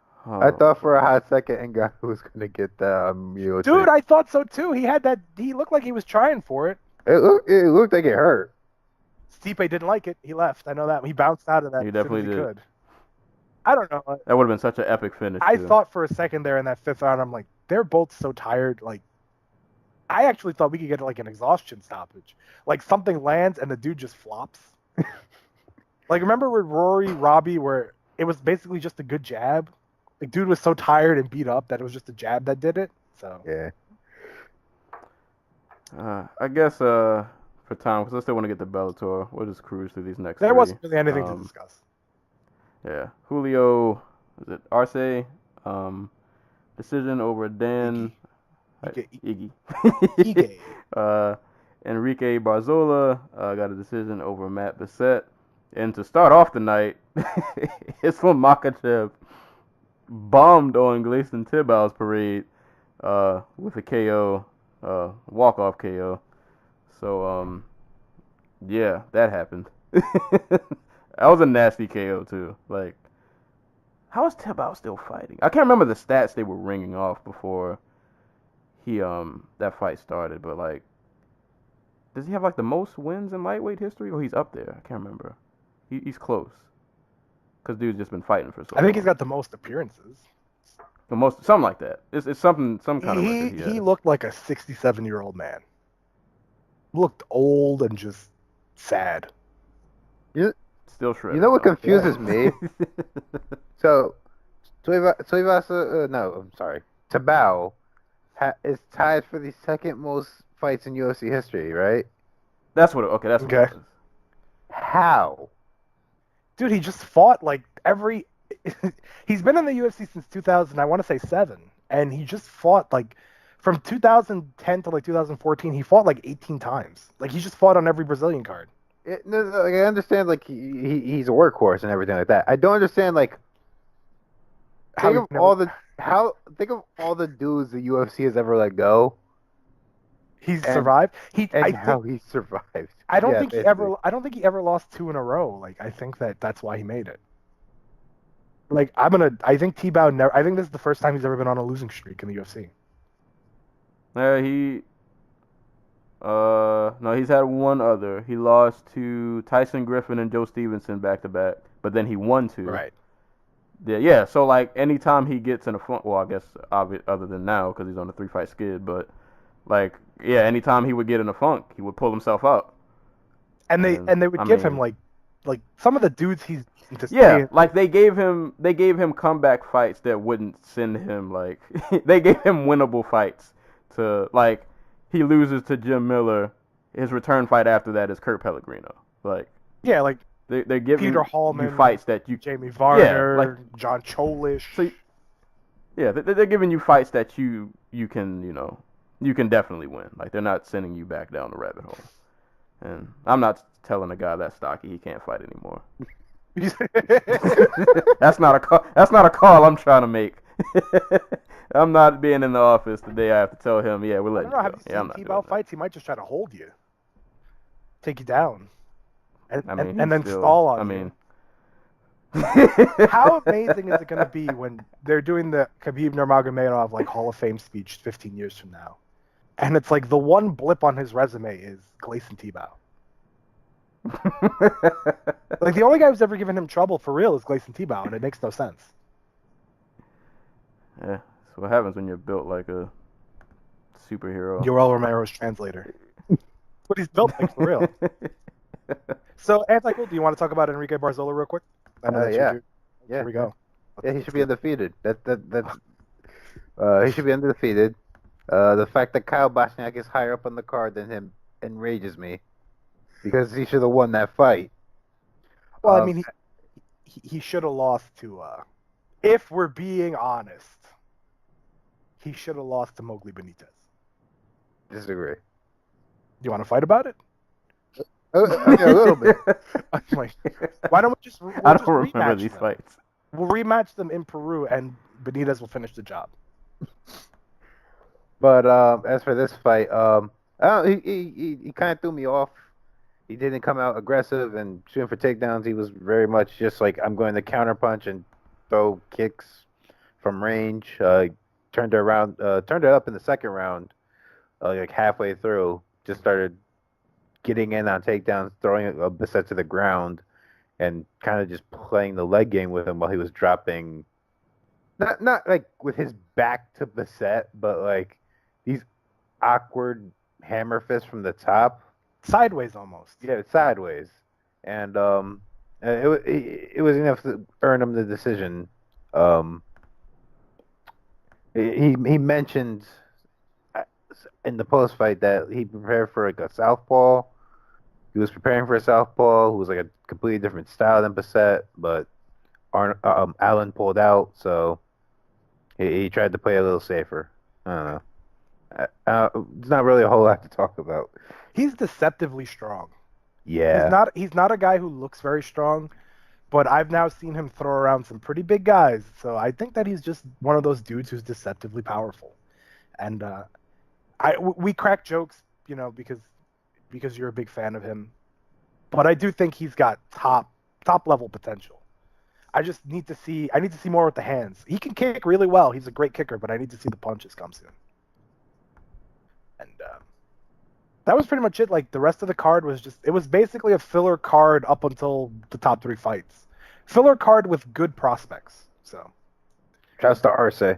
for a hot second Ngannou was gonna get that guillotine. Dude, I thought so too. He had that. He looked like he was trying for it. It looked like it hurt. Stipe didn't like it. He left. I know that. He bounced out of that. He definitely did. Could. I don't know. That would have been such an epic finish. I thought for a second there in that 5th round, I'm like, they're both so tired. Like, I actually thought we could get like an exhaustion stoppage. Like something lands and the dude just flops. Like, remember with Robbie, where it was basically just a good jab? The dude was so tired and beat up that it was just a jab that did it. So yeah. I guess for time, because I still want to get to Bellator, we'll just cruise through these next. There 3. wasn't really anything to discuss. Yeah, Julio, is it Arce? Decision over Dan. Iggy. Enrique Barzola got a decision over Matt Bissett. And to start off the night, Islam Makhachev bombed on Gleison Tibau's parade with a KO, walk-off KO. So, yeah, that happened. That was a nasty KO, too. Like, how is Tibau still fighting? I can't remember the stats they were ringing off before he that fight started, but like, does he have like the most wins in lightweight history, or he's up there? I can't remember. He's close, cause dude's just been fighting for so long. I think he's got the most appearances. The most, something like that. It's some kind of record he has. He looked like a 67-year-old man. Looked old and just sad. Still shredded. You know what though. confuses me? So, Tabao is tied for the second most fights in UFC history, right? That's what. Okay, that's what Okay. it was. How? Dude, he just fought like every. He's been in the UFC since 2000. I want to say 7, and he just fought like from 2010 to like 2014. He fought like 18 times. Like he just fought on every Brazilian card. No, like, I understand like he's a workhorse and everything like that. I don't understand like think of all the dudes the UFC has ever let go. He's survived. How he survived. I don't Yeah, think basically. I don't think he ever lost 2 in a row. Like I think that's why he made it. Like I think T-Bow never. I think this is the first time he's ever been on a losing streak in the UFC. No, he's had one other. He lost to Tyson Griffin and Joe Stevenson back to back, but then he won 2. Right. Yeah. So like, anytime he gets in a funk, well, I guess other than now because he's on a 3-fight skid, but like, yeah, anytime he would get in a funk, he would pull himself up. And they would give him like some of the dudes he's like they gave him comeback fights that wouldn't send him like they gave him winnable fights to like. He loses to Jim Miller. His return fight after that is Kurt Pellegrino. Like, yeah, like they're giving Peter Hallman, you fights that you Jamie Varner, like, John Cholish. So, yeah, they're giving you fights that you can definitely win. Like, they're not sending you back down the rabbit hole. And I'm not telling a guy that's stocky he can't fight anymore. That's not a call I'm trying to make. I'm not being in the office today. I have to tell him, yeah, we're letting you go. Have you seen T-Bow fights? He might just try to hold you, take you down, and then stall on you. How amazing is it going to be when they're doing the Khabib Nurmagomedov like Hall of Fame speech 15 years from now, and it's like the one blip on his resume is Gleison Tebow. Like the only guy who's ever given him trouble for real is Gleison Tebow, and it makes no sense. Yeah, that's what happens when you're built like a superhero. Yoel Romero's translator. What he's built like for real. So, Anti-Cool, do you want to talk about Enrique Barzola real quick? Yeah. Here we go. Yeah, he should be undefeated. He should be undefeated. The fact that Kyle Bochniak is higher up on the card than him enrages me, because he should have won that fight. Well, I mean, he should have lost to. If we're being honest, he should have lost to Mowgli Benitez. Disagree. Do you want to fight about it? A little bit. I'm like, why don't we just? I don't remember these fights. We'll rematch them in Peru, and Benitez will finish the job. But as for this fight, he kind of threw me off. He didn't come out aggressive and shooting for takedowns. He was very much just like, I'm going to counterpunch and throw kicks from range. Turned it up in the second round, like halfway through. Just started getting in on takedowns, throwing Bissett to the ground, and kind of just playing the leg game with him while he was dropping. Not like with his back to Bissett, but like these awkward hammer fists from the top. Sideways almost. Yeah, sideways. And it was enough to earn him the decision. He mentioned in the post fight that he prepared for like a southpaw. He was preparing for a southpaw who was like a completely different style than Bissett, but Allen pulled out, so he tried to play a little safer. I don't know. It's not really a whole lot to talk about. He's deceptively strong. Yeah. He's not a guy who looks very strong, but I've now seen him throw around some pretty big guys. So I think that he's just one of those dudes who's deceptively powerful. And we crack jokes, because you're a big fan of him. But I do think he's got top level potential. I need to see more with the hands. He can kick really well. He's a great kicker, but I need to see the punches come soon. And that was pretty much it. Like, the rest of the card was it was basically a filler card up until the top 3 fights. Filler card with good prospects. So, Shouts to Arce.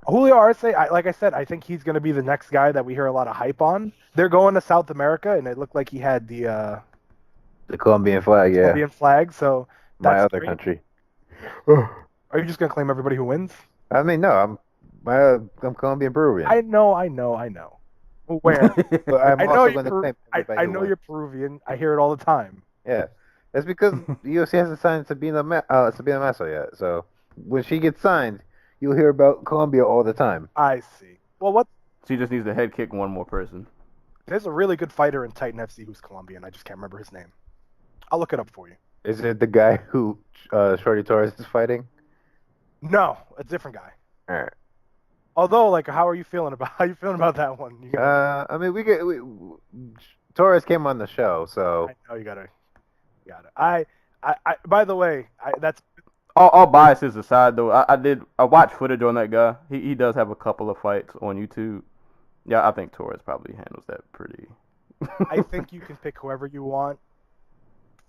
Julio Arce, like I said, I think he's going to be the next guy that we hear a lot of hype on. They're going to South America, and it looked like he had the Colombian flag, yeah. Colombian flag. So My that's other great. country. Are you just going to claim everybody who wins? I mean, no, I'm Colombian Peruvian. I know. Where? But I'm I know also you're going to claim everybody I who know wins. you're Peruvian. I hear it all the time. Yeah, that's because the UFC hasn't signed Sabina Masso yet. So when she gets signed, you'll hear about Colombia all the time. I see. Well, She just needs to head kick one more person. there's a really good fighter in Titan FC who's Colombian. I just can't remember his name. I'll look it up for you. Is it the guy who Shorty Torres is fighting? No, a different guy. All right. Although, like, how you feeling about that one? You gotta, I mean, Torres came on the show, so I know you gotta. I by the way, that's All biases aside, though, I watched footage on that guy. He does have a couple of fights on YouTube. Yeah, I think Torres probably handles that pretty. I think you can pick whoever you want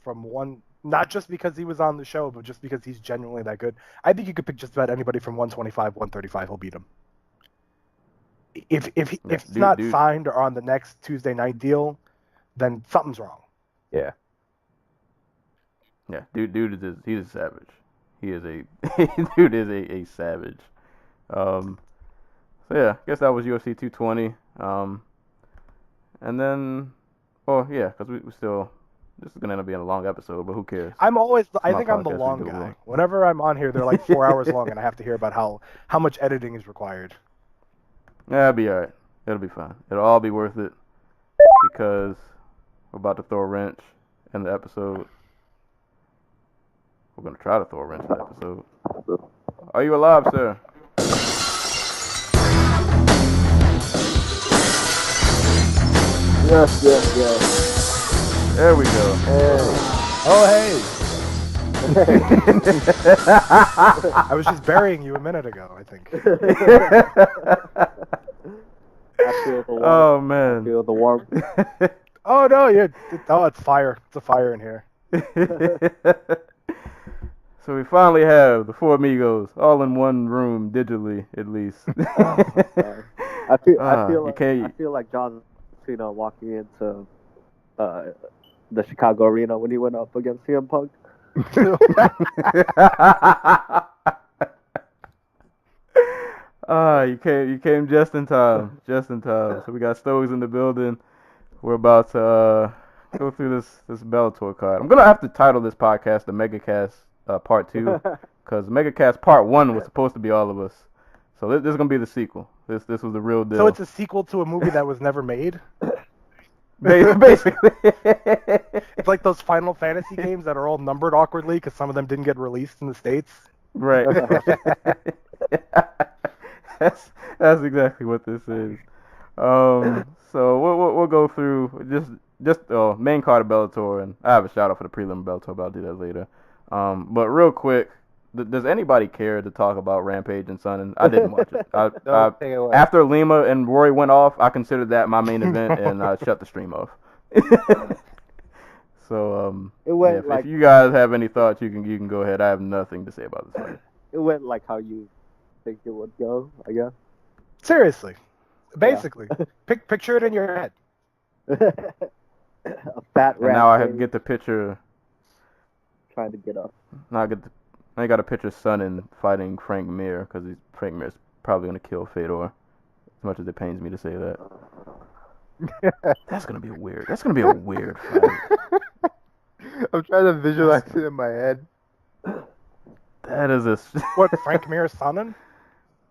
from one, not just because he was on the show, but just because he's genuinely that good. I think you could pick just about anybody from 125, 135. He'll beat him. If it's not signed or on the next Tuesday night deal, then something's wrong. yeah. Yeah, he's a savage. He is dude is a savage. So yeah, I guess that was UFC 220. And then, because we still, this is gonna end up being a long episode, but who cares? I think I'm the podcast, long we do guy. long. Whenever I'm on here, they're like 4 hours long, and I have to hear about how much editing is required. Yeah, it'll be alright. It'll be fine. It'll all be worth it because we're about to throw a wrench in the episode. We're gonna try to throw a wrench in the episode. Are you alive, sir? Yes. There we go. Oh, hey! I was just burying you a minute ago, I think. I feel the warmth. Oh I man. feel the warmth. Oh, no, it's fire. It's a fire in here. So we finally have the four amigos all in one room, digitally at least. I feel you like John Cena walking into the Chicago arena when he went up against CM Punk. You came just in time. So we got Stoges in the building. We're about to go through this Bellator card. I'm gonna have to title this podcast the Megacast Part 2 because Megacast Part 1 was supposed to be all of us. So this is gonna be the sequel. This was the real deal. So it's a sequel to a movie that was never made? Basically. It's like those Final Fantasy games that are all numbered awkwardly because some of them didn't get released in the States. Right. That's exactly what this is. So we'll go through just main card of Bellator, and I have a shout out for the prelim Bellator, but I'll do that later. But real quick, does anybody care to talk about Rampage and Son? And I didn't watch it. Take it away. After Lima and Rory went off, I considered that my main event, and I shut the stream off. So It went if you guys have any thoughts, you can go ahead. I have nothing to say about this fight. It went like how you think it would go, I guess. Seriously. Basically. Picture it in your head. A fat And now I Rampage get the picture. trying to get up. Now I got a picture of Sonnen fighting Frank Mir because Frank Mir's probably gonna kill Fedor. As much as it pains me to say that. That's gonna be weird. That's gonna be a weird fight. I'm trying to visualize it in my head. That is What, Frank Mir Sonnen?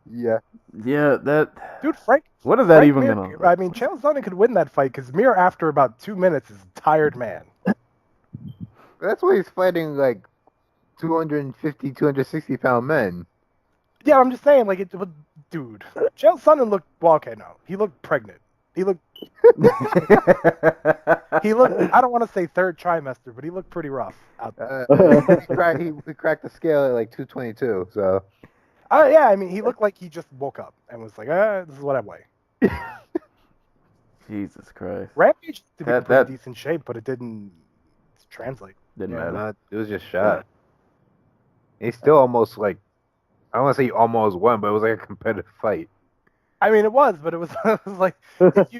Yeah. yeah. That Dude, Frank. what is that Frank even Mir, gonna? I mean, Chael Sonnen could win that fight because Mir, after about 2 minutes, is a tired man. That's why he's fighting like 250, 260 pound men. Yeah, I'm just saying, like, dude, Chael Sonnen looked, well, okay, no, he looked pregnant. He looked, I don't want to say third trimester, but he looked pretty rough out there. He cracked the scale at like 222. So Yeah, I mean, he looked like he just woke up and was like, this is what I weigh. Jesus Christ. Rampage used to be in That- pretty that- decent shape, but it didn't translate. Didn't Yeah, matter. it was just shot. He still almost like, I don't want to say he almost won, but it was like a competitive fight. I mean, it was, but it was, it was like if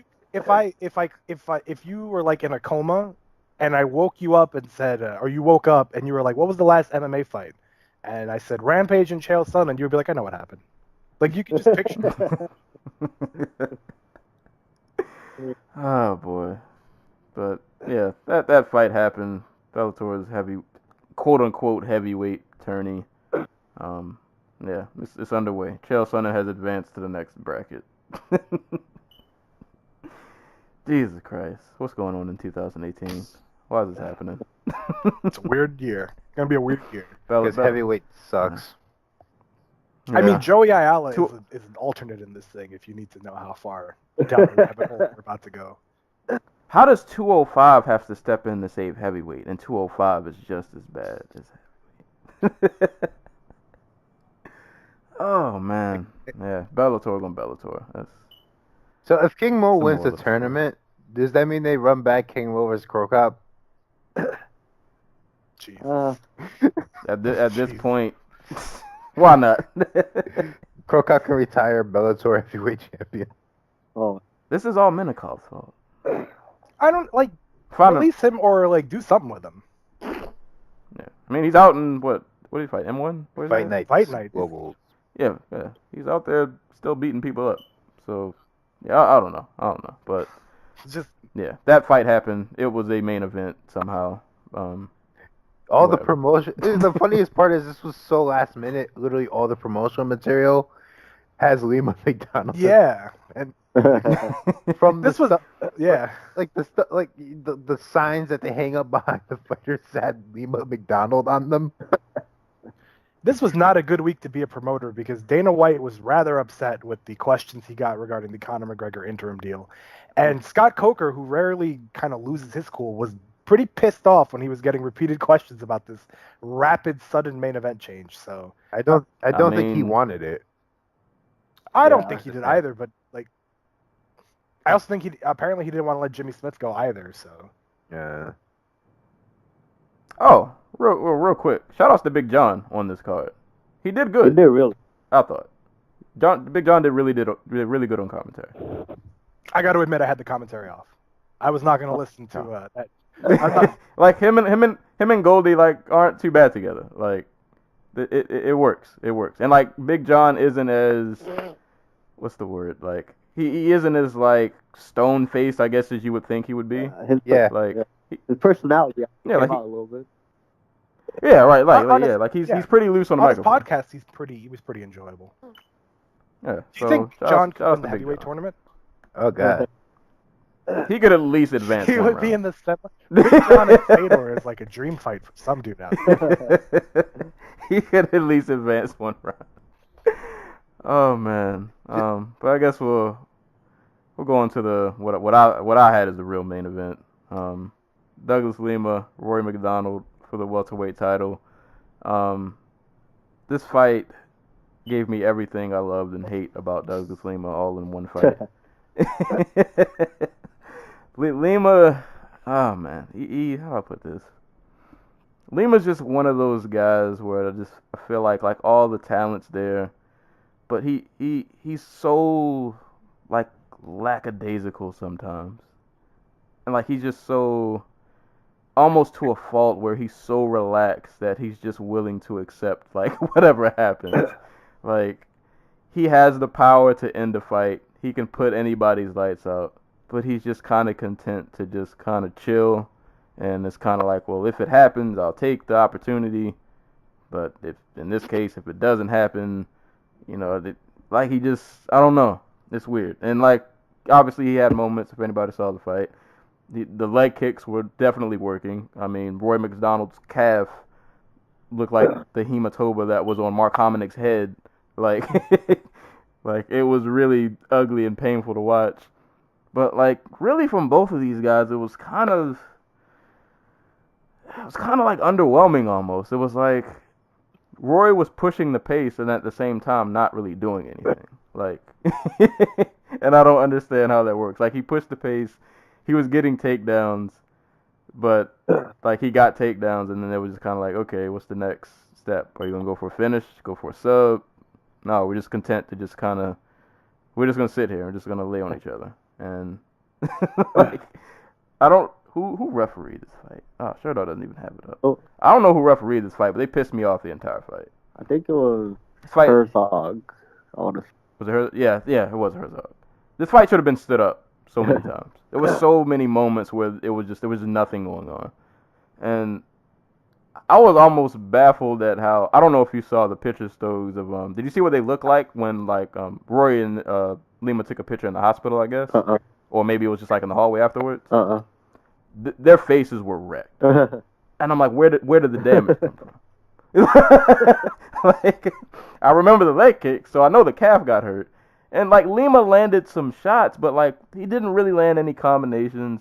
you were like in a coma, and I woke you up and said, or you woke up and you were like, "What was the last MMA fight?" And I said Rampage and Chael Sonnen, you would be like, "I know what happened." Like you can just picture. Oh boy. But yeah, that fight happened. Bellator's quote unquote heavyweight tourney. Yeah, it's underway. Chael Sonnen has advanced to the next bracket. Jesus Christ, what's going on in 2018? Why is this happening? It's a weird year. It's gonna be a weird year. Because heavyweight sucks. I mean, Yeah. Joey Ayala Two- is an alternate in this thing. If you need to know how far down the rabbit hole we're about to go. How does 205 have to step in to save heavyweight, and 205 is just as bad as heavyweight? Oh man, yeah, Bellator going Bellator. That's So if King Mo Some wins more the of the tournament, does that mean they run back King Mo versus Crow Cop? Jesus. at this Jeez. point, why not? Crow Cop can retire Bellator heavyweight champion. Oh, This is all Minikov's fault. I don't like Find him. release him or like do something with him. Yeah. I mean, he's out in what did he fight? M1? What is Fight that? night. Fight night. Global. Yeah, yeah. He's out there still beating people up. So, yeah, I don't know. But It's just yeah, that fight happened. It was a main event somehow. All the Whatever. promotion. The funniest part is this was so last minute. Literally all the promotional material has Lima McDonald. yeah. And from This the was yeah. like the signs that they hang up behind the fighters had Lima McDonald on them. This was not a good week to be a promoter because Dana White was rather upset with the questions he got regarding the Conor McGregor interim deal. And Scott Coker, who rarely kind of loses his cool, was pretty pissed off when he was getting repeated questions about this rapid, sudden main event change. So I don't think he mean- wanted it. I don't Yeah, think he that's did the thing. either, but like I also think he didn't want to let Jimmy Smith go either, so Yeah. Oh, real quick. Shout outs to Big John on this card. He did he good. did really. I thought. Big John did really good on commentary. I got to admit I had the commentary off. I was not going to listen to that. I'm not, Like him and Goldie like aren't too bad together. Like it works. It works. And like Big John isn't as what's the word? Like he isn't as like stone faced, I guess, as you would think he would be. Yeah. Like His personality Yeah, came like out a little bit. yeah, right. Like On his- yeah, like he's yeah. pretty loose on the on his microphone. podcast, he was pretty enjoyable. Yeah. Do you think shout John outs could win to the Big heavyweight John. tournament? Oh god. He could at least advance. He one would be round. in the semi. Big John and Fedor is like a dream fight for some dude out there. He could at least advance one round. Oh man. But I guess we'll go into the what I had as the real main event. Douglas Lima, Rory McDonald for the welterweight title. This fight gave me everything I loved and hate about Douglas Lima all in one fight. Lima, oh man, how do I put this? Lima's just one of those guys where I feel like all the talent's there, but he's so like lackadaisical sometimes, and like he's just so almost to a fault where he's so relaxed that he's just willing to accept like whatever happens. Like he has the power to end a fight. He can put anybody's lights out, but he's just kind of content to just kind of chill. And it's kind of like, well, if it happens, I'll take the opportunity. But if in this case, if it doesn't happen, you know, like he just, I don't know. It's weird. And like, obviously he had moments, if anybody saw the fight. The leg kicks were definitely working. I mean, Roy McDonald's calf looked like the hematoma that was on Mark Hominick's head. Like, like it was really ugly and painful to watch. But like, really from both of these guys, it was kind of like underwhelming almost. It was like Roy was pushing the pace and at the same time not really doing anything. Like And I don't understand how that works. Like, he pushed the pace. He was getting takedowns, but, like, he got takedowns, and then it was just kind of like, okay, what's the next step? Are you going to go for a finish? Go for a sub? No, we're just content to just kind of, we're just going to sit here. We're just going to lay on each other. And, like, I don't, who refereed this fight? Oh, Sherdog doesn't even have it up. Oh. I don't know who refereed this fight, but they pissed me off the entire fight. I think it was This fight, Herzog. Honestly. was it her? Yeah, it was Herzog. This fight should have been stood up so many times. There was so many moments where there was just nothing going on, and I was almost baffled at how, I don't know if you saw the picture, Stoges, of did you see what they look like when Rory and Lima took a picture in the hospital, I guess, or maybe it was just like in the hallway afterwards. Their faces were wrecked, and I'm like, where did the damage come from? Like, I remember the leg kick, so I know the calf got hurt. And, like, Lima landed some shots, but, like, he didn't really land any combinations.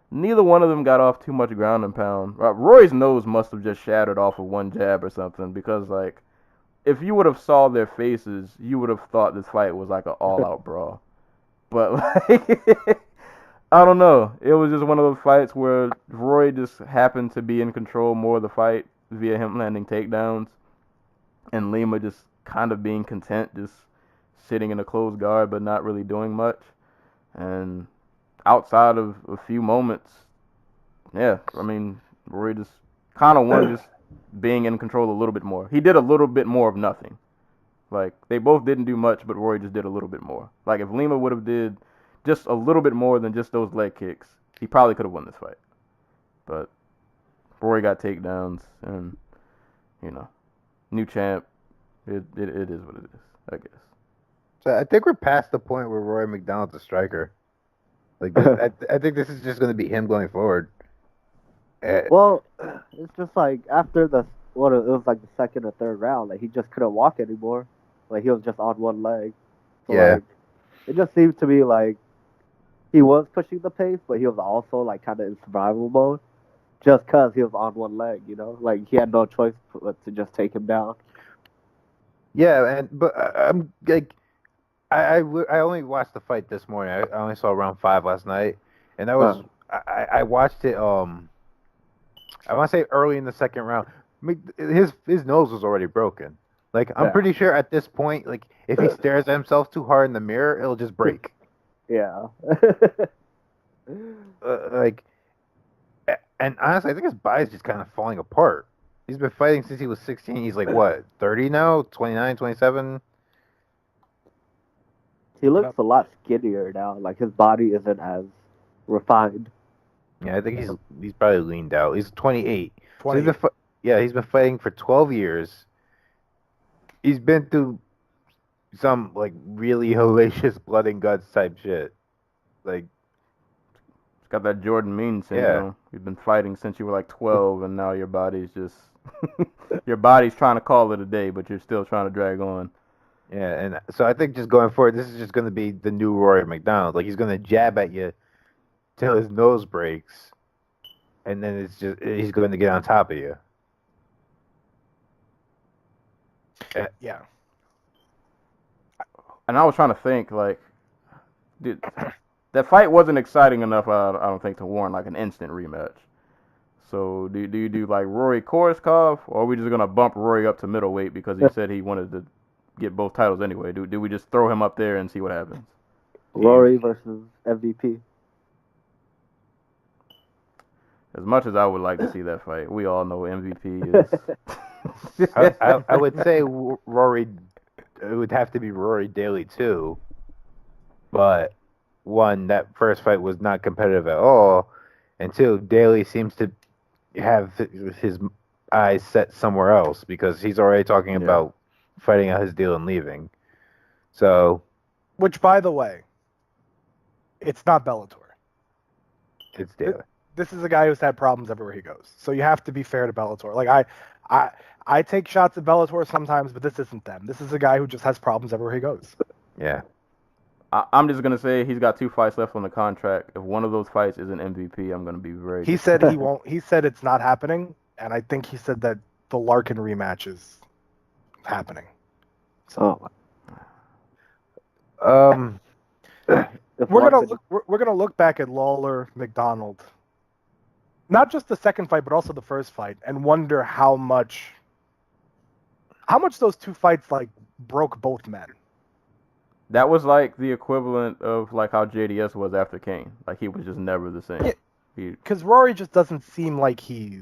Neither one of them got off too much ground and pound. Roy's nose must have just shattered off of one jab or something, because, like, if you would have saw their faces, you would have thought this fight was, like, an all-out brawl. But, like, I don't know. It was just one of those fights where Roy just happened to be in control more of the fight via him landing takedowns, and Lima just kind of being content, just sitting in a closed guard but not really doing much. And outside of a few moments, yeah, I mean, Roy just kind of won, just being in control a little bit more. He did a little bit more of nothing. Like, they both didn't do much, but Roy just did a little bit more. Like, if Lima would have did just a little bit more than just those leg kicks, he probably could have won this fight. But Roy got takedowns, and, you know, new champ, it is what it is, I guess. So I think we're past the point where Rory McDonald's a striker. Like, I think this is just going to be him going forward. Well, it's just like after it was like the second or third round, like he just couldn't walk anymore. Like he was just on one leg. So, Yeah. Like, it just seemed to me like he was pushing the pace, but he was also like kind of in survival mode, just because he was on one leg. You know, like he had no choice but to just take him down. Yeah, but I'm like, I only watched the fight this morning. I only saw round 5 last night, and that was I watched it. I want to say early in the second round. I mean, his nose was already broken. Like, I'm pretty sure at this point, like, if he stares at himself too hard in the mirror, it'll just break. Yeah. And honestly, I think his body's just kind of falling apart. He's been fighting since he was 16. He's like, what, 30 now? 29, 27? He looks a lot skinnier now. Like his body isn't as refined. Yeah, I think he's probably leaned out. He's 28. 20. So he's been fighting for 12 years. He's been through some, like, really hellacious blood and guts type shit. Like, It's got that Jordan Mean syndrome. You've been fighting since you were like 12, and now your body's just your body's trying to call it a day, but you're still trying to drag on. yeah, and so I think just going forward, this is just going to be the new Rory McDonald. Like, he's going to jab at you till his nose breaks, and then he's going to get on top of you. Yeah. And I was trying to think, like, dude, that fight wasn't exciting enough, I don't think, to warrant like an instant rematch. So do you do like Rory Koreshkov, or are we just gonna bump Rory up to middleweight because he said he wanted to get both titles anyway? Do we just throw him up there and see what happens? Rory versus MVP. As much as I would like to see that fight, we all know MVP is. I would say Rory. It would have to be Rory Daly too, but one, that first fight was not competitive at all, and two, Daly seems to have his eyes set somewhere else because he's already talking about fighting out his deal and leaving. So, Which, by the way, it's not Bellator. it's Daly. This is a guy who's had problems everywhere he goes. So you have to be fair to Bellator. Like I take shots at Bellator sometimes, but this isn't them. This is a guy who just has problems everywhere he goes. Yeah. I'm just gonna say he's got 2 fights left on the contract. If one of those fights is an MVP, I'm gonna be very. He said he won't. He said it's not happening, and I think he said that the Larkin rematch is happening. So we're gonna look back at Lawler McDonald, not just the second fight, but also the first fight, and wonder how much those two fights like broke both men. That was like the equivalent of like how JDS was after Kane. Like he was just never the same. Because Rory just doesn't seem like he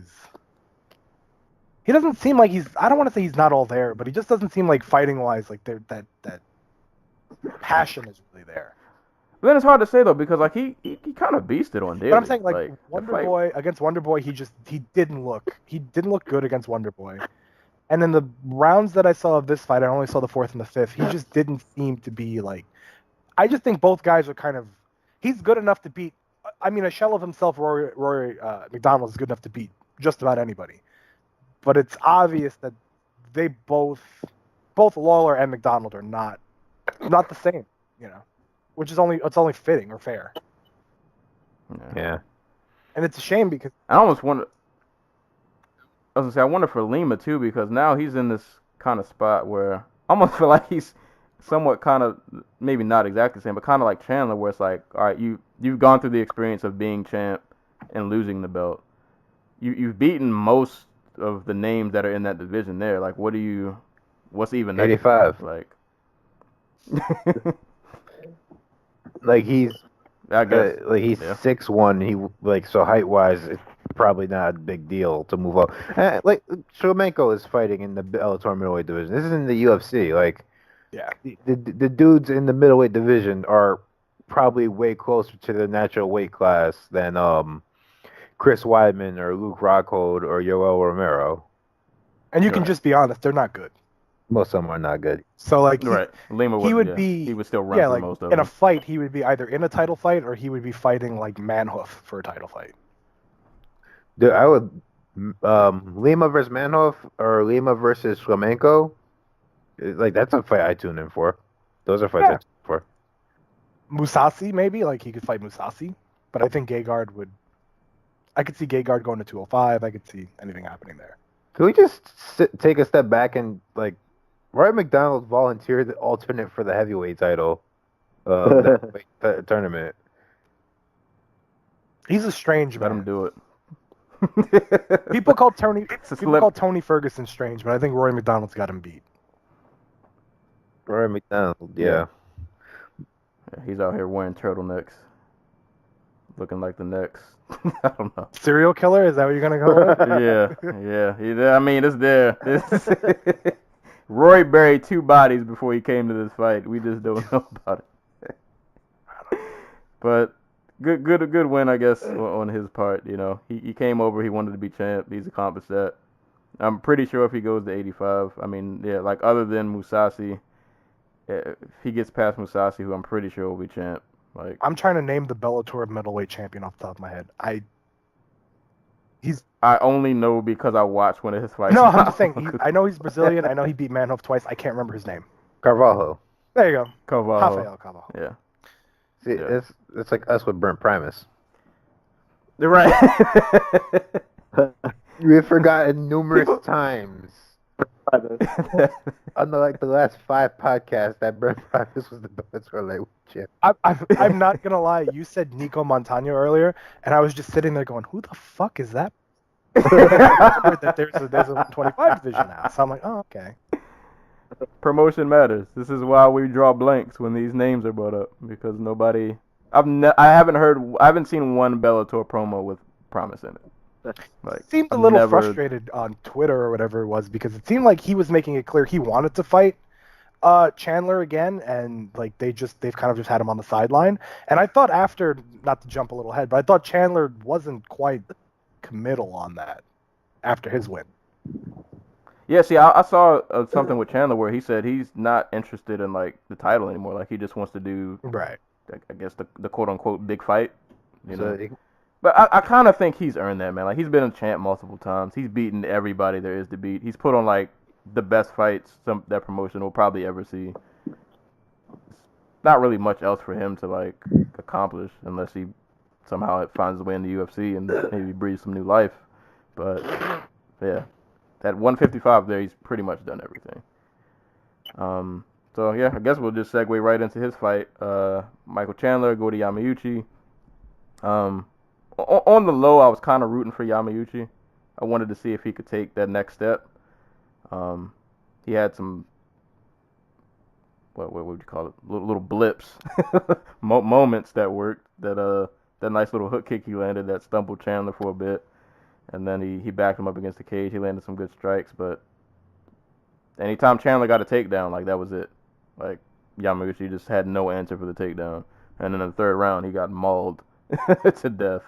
doesn't seem like he's. I don't want to say he's not all there, but he just doesn't seem like fighting wise like that passion is really there. But then it's hard to say though because like he kind of beasted on Daly. But I'm saying like the Wonder fight- Boy against Wonder Boy, he didn't look good against Wonder Boy. And in the rounds that I saw of this fight, I only saw the fourth and the fifth. He just didn't seem to be like. I just think both guys are kind of. He's good enough to beat. I mean, a shell of himself, Rory McDonald is good enough to beat just about anybody. But it's obvious that they both Lawler and McDonald are not the same, you know, which is only fitting or fair. Yeah. And it's a shame because I almost wonder. I was gonna say I wonder for Lima too because now he's in this kind of spot where I almost feel like he's somewhat kind of maybe not exactly the same, but kind of like Chandler, where it's like, all right, you've gone through the experience of being champ and losing the belt. You've beaten most of the names that are in that division there. Like, what's even next? 85. Like, Like he's I guess he's yeah. 6'1". He like so height wise, it's probably not a big deal to move up. Like Shlemenko is fighting in the Bellator middleweight division. This is in the UFC. Like, yeah, the dudes in the middleweight division are probably way closer to the natural weight class than Chris Weidman or Luke Rockhold or Yoel Romero. and you can just be honest, they're not good. Most of them are not good. So like, Right, Lima he would yeah. be. He would still run yeah, through like most of in them. a fight, he would be either in a title fight or he would be fighting like Manhoof for a title fight. Dude, I would Lima versus Manhoef or Lima versus Shlemenko. Like that's a fight I tune in for. Those are fights I tune in for. Musasi maybe like he could fight Musasi, but I think Gegard would. I could see Gegard going to 205. I could see anything happening there. Can we just take a step back and like, Roy McDonald volunteered the alternate for the heavyweight title, tournament. He's a strange Let man. him do it. People call Tony slip. Ferguson strange, but I think Roy McDonald's got him beat. Roy McDonald, yeah. Yeah, he's out here wearing turtlenecks, looking like the next. I don't know. Serial killer? Is that what you're gonna go with? Yeah. I mean, it's there. Roy buried 2 bodies before he came to this fight. We just don't know about it. But good win, I guess, on his part. You know, he came over. He wanted to be champ. He's accomplished that. I'm pretty sure if he goes to 85, I mean, yeah, like other than Musasi, if he gets past Musasi, who I'm pretty sure will be champ. Like, I'm trying to name the Bellator middleweight champion off the top of my head. I only know because I watched one of his fights. No, I'm just saying. I know he's Brazilian. I know he beat Manhoef twice. I can't remember his name. Carvalho. There you go. Carvalho. Rafael Carvalho. Yeah. See, Yeah. it's like us with Brent Primus. You're right. We've forgotten numerous times on the last 5 podcasts that Brent Primus was the Bellator lightweight champ. I'm not gonna lie. You said Nico Montano earlier, and I was just sitting there going, "Who the fuck is that?" I heard that there's a 125 division now, so I'm like, "Oh, okay." Promotion matters. This is why we draw blanks when these names are brought up because nobody. I haven't seen one Bellator promo with promise in it. Like, It seemed a I've little never- frustrated on Twitter or whatever it was because it seemed like he was making it clear he wanted to fight Chandler again, and like they've kind of just had him on the sideline. And I thought after, not to jump a little ahead, but I thought Chandler wasn't quite committal on that after his win. Yeah, see, I saw something with Chandler where he said he's not interested in like the title anymore. Like he just wants to do, Right. I guess the quote unquote big fight. You know. So, But I kind of think he's earned that, man. Like, he's been a champ multiple times. He's beaten everybody there is to beat. He's put on, like, the best fights that promotion will probably ever see. Not really much else for him to, like, accomplish unless he somehow finds his way in the UFC and maybe breathes some new life. But, yeah, that 155 there, he's pretty much done everything. So yeah, I guess we'll just segue right into his fight. Michael Chandler go to Yamauchi. On the low, I was kind of rooting for Yamauchi. I wanted to see if he could take that next step. He had some what would you call it? Little blips, moments that worked. That nice little hook kick he landed that stumbled Chandler for a bit, and then he backed him up against the cage. He landed some good strikes, but anytime Chandler got a takedown, like that was it. Like Yamauchi just had no answer for the takedown, and in the third round he got mauled to death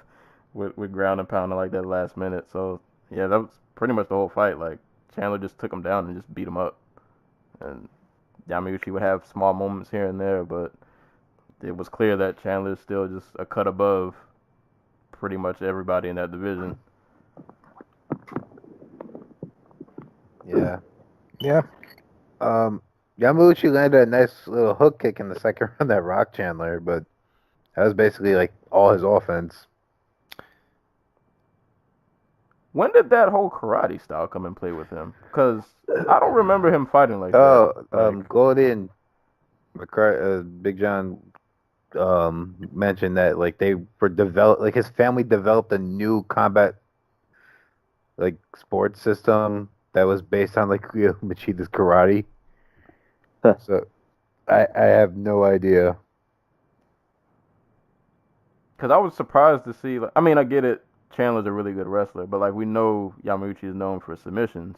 with ground and pounding like that last minute. So yeah, that was pretty much the whole fight. Like Chandler just took him down and just beat him up, and Yamauchi would have small moments here and there, but it was clear that Chandler is still just a cut above pretty much everybody in that division. Yeah. Yeah. Yamauchi landed a nice little hook kick in the second round that rocked Chandler, but that was basically like all his offense. When did that whole karate style come and play with him? Because I don't remember him fighting like that. Goldie and Big John mentioned that like they were like his family developed a new combat like sports system that was based on like Machida's karate. So I have no idea. Because I was surprised to see. Like, I mean, I get it. Chandler's a really good wrestler, but like we know Yamauchi is known for submissions,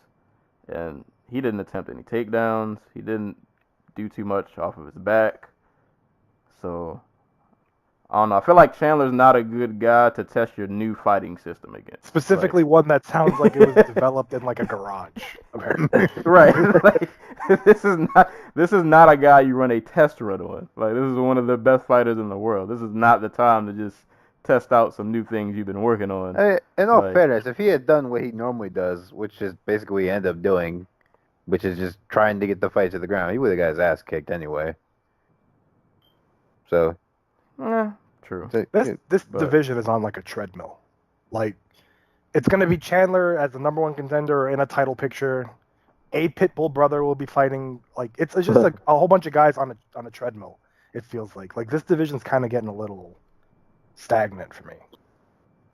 and he didn't attempt any takedowns. He didn't do too much off of his back. So I don't know. I feel like Chandler's not a good guy to test your new fighting system against. Specifically, one that sounds like it was developed in like a garage, apparently. Right. Like this is not a guy you run a test run on. Like this is one of the best fighters in the world. This is not the time to just test out some new things you've been working on. Hey, in all fairness, if he had done what he normally does, which is basically what he ended up doing, which is just trying to get the fight to the ground, he would have got his ass kicked anyway. So, true. This division is on like a treadmill. Like, it's going to be Chandler as the number one contender in a title picture. A Pitbull brother will be fighting. Like, it's just like a whole bunch of guys on a treadmill. It feels like this division's kind of getting a little stagnant for me.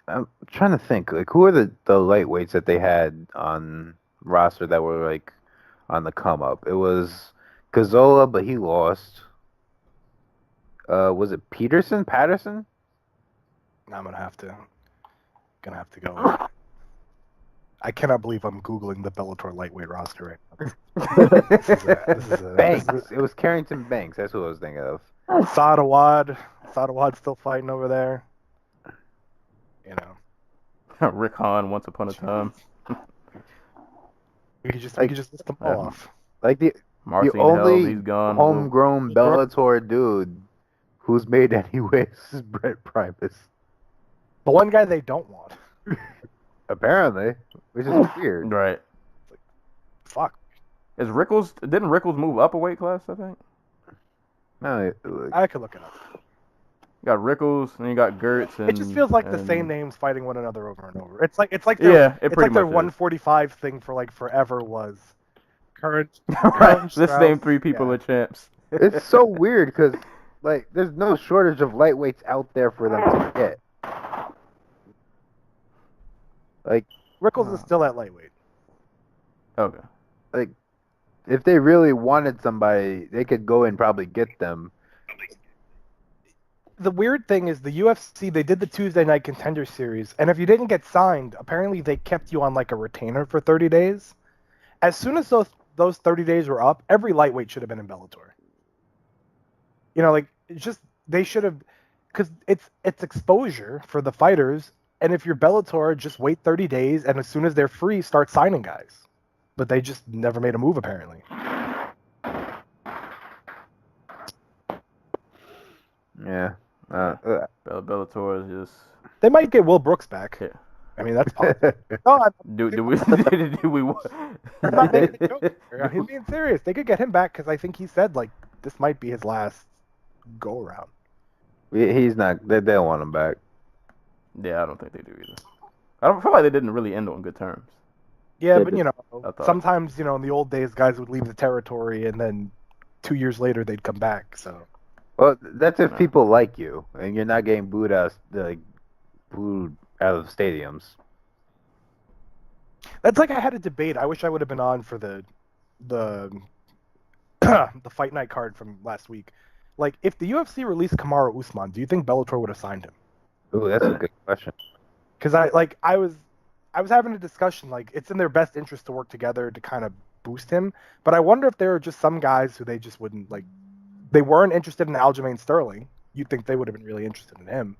I'm trying to think, like, who are the lightweights that they had on roster that were like on the come up? It was Cazzola, but he lost. Was it Patterson? I'm gonna have to go. I cannot believe I'm Googling the Bellator lightweight roster right now. Banks. It was Carrington Banks. That's who I was thinking of. Sadawad's still fighting over there. You know. Rick Hahn, once upon a time. We could just list them all off. Like the only he's gone. Homegrown Bellator dude who's made any waves is Brett Primus. The one guy they don't want. Apparently, which is weird. Right. Like, fuck. Didn't Rickles move up a weight class, I think? No, I could look it up. You got Rickles, and you got Gertz, and it just feels like the same names fighting one another over and over. It's like their 145 thing for like forever was current. Right. The same three people are champs. It's so weird because like there's no shortage of lightweights out there for them to get. Like Rickles is still at lightweight. Okay. Like if they really wanted somebody, they could go and probably get them. The weird thing is the UFC, they did the Tuesday Night Contender Series, and if you didn't get signed, apparently they kept you on like a retainer for 30 days. As soon as those 30 days were up, every lightweight should have been in Bellator. You know, like it's just they should have, because it's exposure for the fighters, and if you're Bellator, just wait 30 days, and as soon as they're free, start signing guys. But they just never made a move apparently. Yeah. Bellator is just. They might get Will Brooks back. Yeah. I mean, that's possible. No, do we? I'm not making a joke here. He's being serious. They could get him back because I think he said like this might be his last go around. He's not. They don't want him back. Yeah, I don't think they do either. I don't feel like they didn't really end on good terms. Yeah, but you know, sometimes in the old days, guys would leave the territory and then 2 years later they'd come back. So Well, that's if people like you and you're not getting booed out of stadiums. that's like I had a debate. I wish I would have been on for the the fight night card from last week. Like, if the UFC released Kamaru Usman, do you think Bellator would have signed him? Ooh, that's a good question. Because I was having a discussion, like, it's in their best interest to work together to kind of boost him, but I wonder if there are just some guys who they just wouldn't, like, they weren't interested in Aljamain Sterling. You'd think they would have been really interested in him.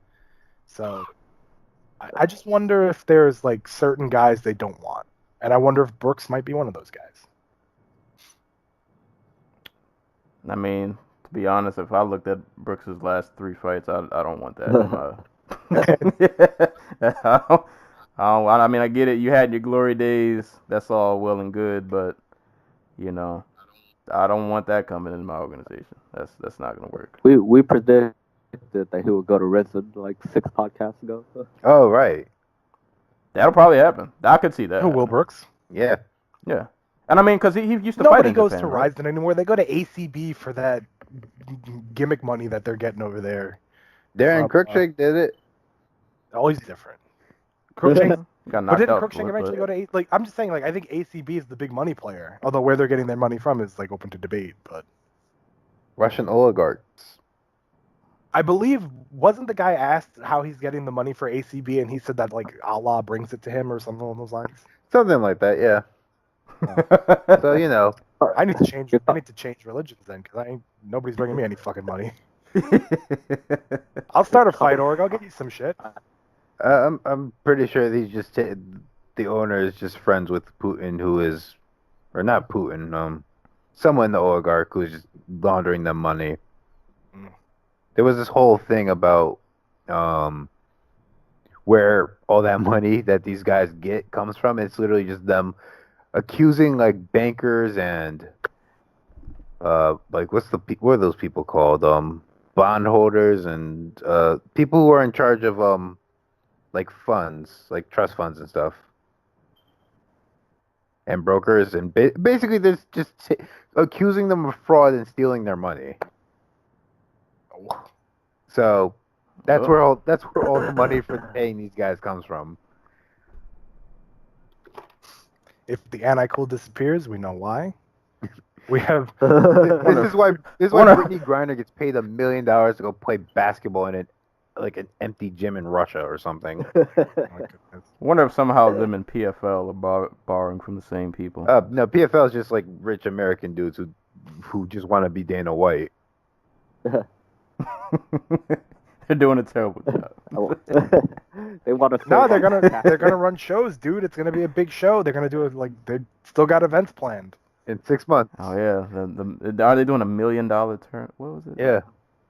So I just wonder if there's, like, certain guys they don't want. And I wonder if Brooks might be one of those guys. I mean, to be honest, if I looked at Brooks's last 3 fights, I don't want that. I mean, I get it. You had your glory days. That's all well and good, but I don't want that coming into my organization. That's not gonna work. We predicted that he would go to Redson like 6 podcasts ago. Oh, right. That'll probably happen. I could see that. Who, Will Brooks? Yeah. Yeah. And I mean, because he used to fight Nobody in goes Japan, to right? Ryzen anymore. They go to ACB for that gimmick money that they're getting over there. Darren Cruikshank did it. Always different. Cruikshank, Got but knocked didn't out. Cruikshank eventually go to like? I'm just saying, like, I think ACB is the big money player. Although where they're getting their money from is like open to debate. But Russian oligarchs. I believe, wasn't the guy asked how he's getting the money for ACB, and he said that like Allah brings it to him or something along those lines. Something like that, yeah. So, I need to change. I need to change religions then, because nobody's bringing me any fucking money. I'll start a fight org. I'll get you some shit. I'm pretty sure the owner is just friends with Putin, or not Putin, someone in the oligarch who's just laundering them money. There was this whole thing about where all that money that these guys get comes from. It's literally just them accusing like bankers and like what are those people called? Bondholders and people who are in charge of like funds, like trust funds and stuff, and brokers, and basically there's just accusing them of fraud and stealing their money. So that's where all the money for paying these guys comes from. If the anti-cool disappears, we know why. We have. This is why Brittany Griner gets paid $1 million to go play basketball in an empty gym in Russia or something. Wonder if somehow them and PFL are borrowing from the same people. No, PFL is just like rich American dudes who just want to be Dana White. They're doing a terrible job. They want to. No, they're gonna run shows, dude. It's gonna be a big show. They're gonna do it like they still got events planned in 6 months. Oh yeah, are they doing $1 million turn? What was it? Yeah,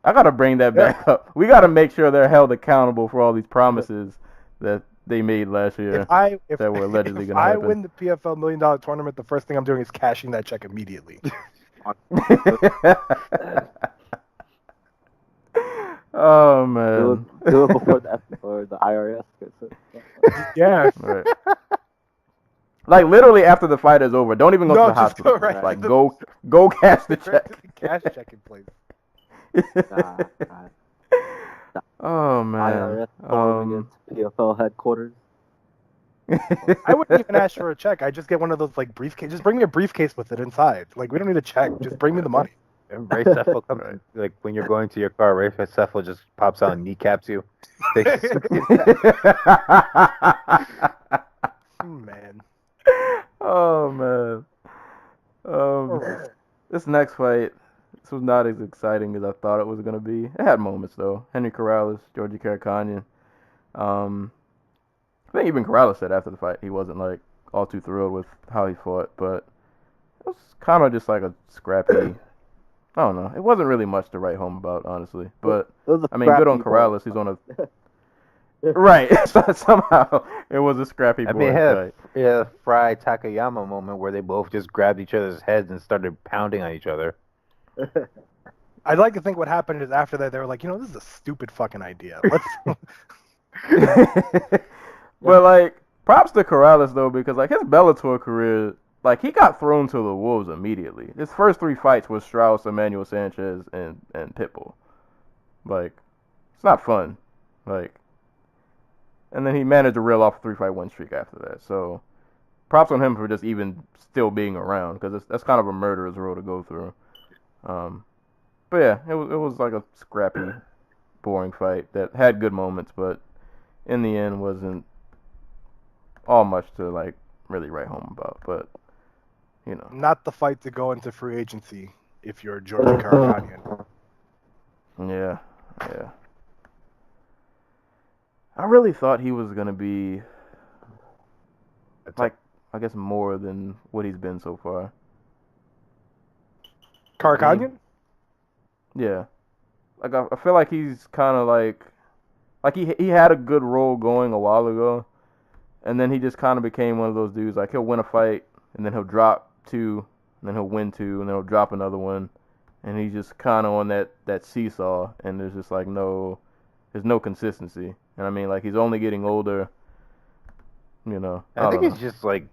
I gotta bring that back up. We gotta make sure they're held accountable for all these promises that they made last year. If that were allegedly if gonna happen. I win the PFL $1 million tournament, the first thing I'm doing is cashing that check immediately. Oh man. Do it before the IRS gets it. Yeah. Right. Like literally after the fight is over, don't even go to the hospital. Go right like go cash the check. Cash check in place. Oh man. IRS calling against PFL headquarters. I wouldn't even ask for a check. I just get one of those like briefcase. Just bring me a briefcase with it inside. Like, we don't need a check. Just bring me the money. And Ray Seffel comes like when you're going to your car. Ray Seffel just pops out and kneecaps you. Man. Oh man. This next fight, this was not as exciting as I thought it was gonna be. It had moments though. Henry Corrales, Georgie Karakhanyan. I think even Corrales said after the fight he wasn't like all too thrilled with how he fought, but it was kind of just like a scrappy. I don't know. It wasn't really much to write home about, honestly. But I mean, good on Corrales. He's on a right. Somehow it was a scrappy. I mean, a Fry Takayama moment where they both just grabbed each other's heads and started pounding on each other. I'd like to think what happened is after that they were like, this is a stupid fucking idea. Let's. But like, props to Corrales though, because like his Bellator career like, he got thrown to the wolves immediately. His first 3 fights was Strauss, Emmanuel Sanchez, and Pitbull. Like, it's not fun. Like, and then he managed to reel off a 3-fight win streak after that. So, props on him for just even still being around, because that's kind of a murderer's road to go through. But yeah, it was like a scrappy, boring fight that had good moments, but in the end wasn't all much to like really write home about. But you know, Not the fight to go into free agency if you're Georgia Karakanian. yeah. I really thought he was gonna be like, I guess, more than what he's been so far. Karakanian? Yeah, like I feel like he's kind of like he had a good role going a while ago, and then he just kind of became one of those dudes. Like, he'll win a fight, and then he'll drop 2, and then he'll win 2, and then he'll drop another one, and he's just kind of on that seesaw, and there's just like there's no consistency. And I mean, like, he's only getting older. You know, I think don't he's just like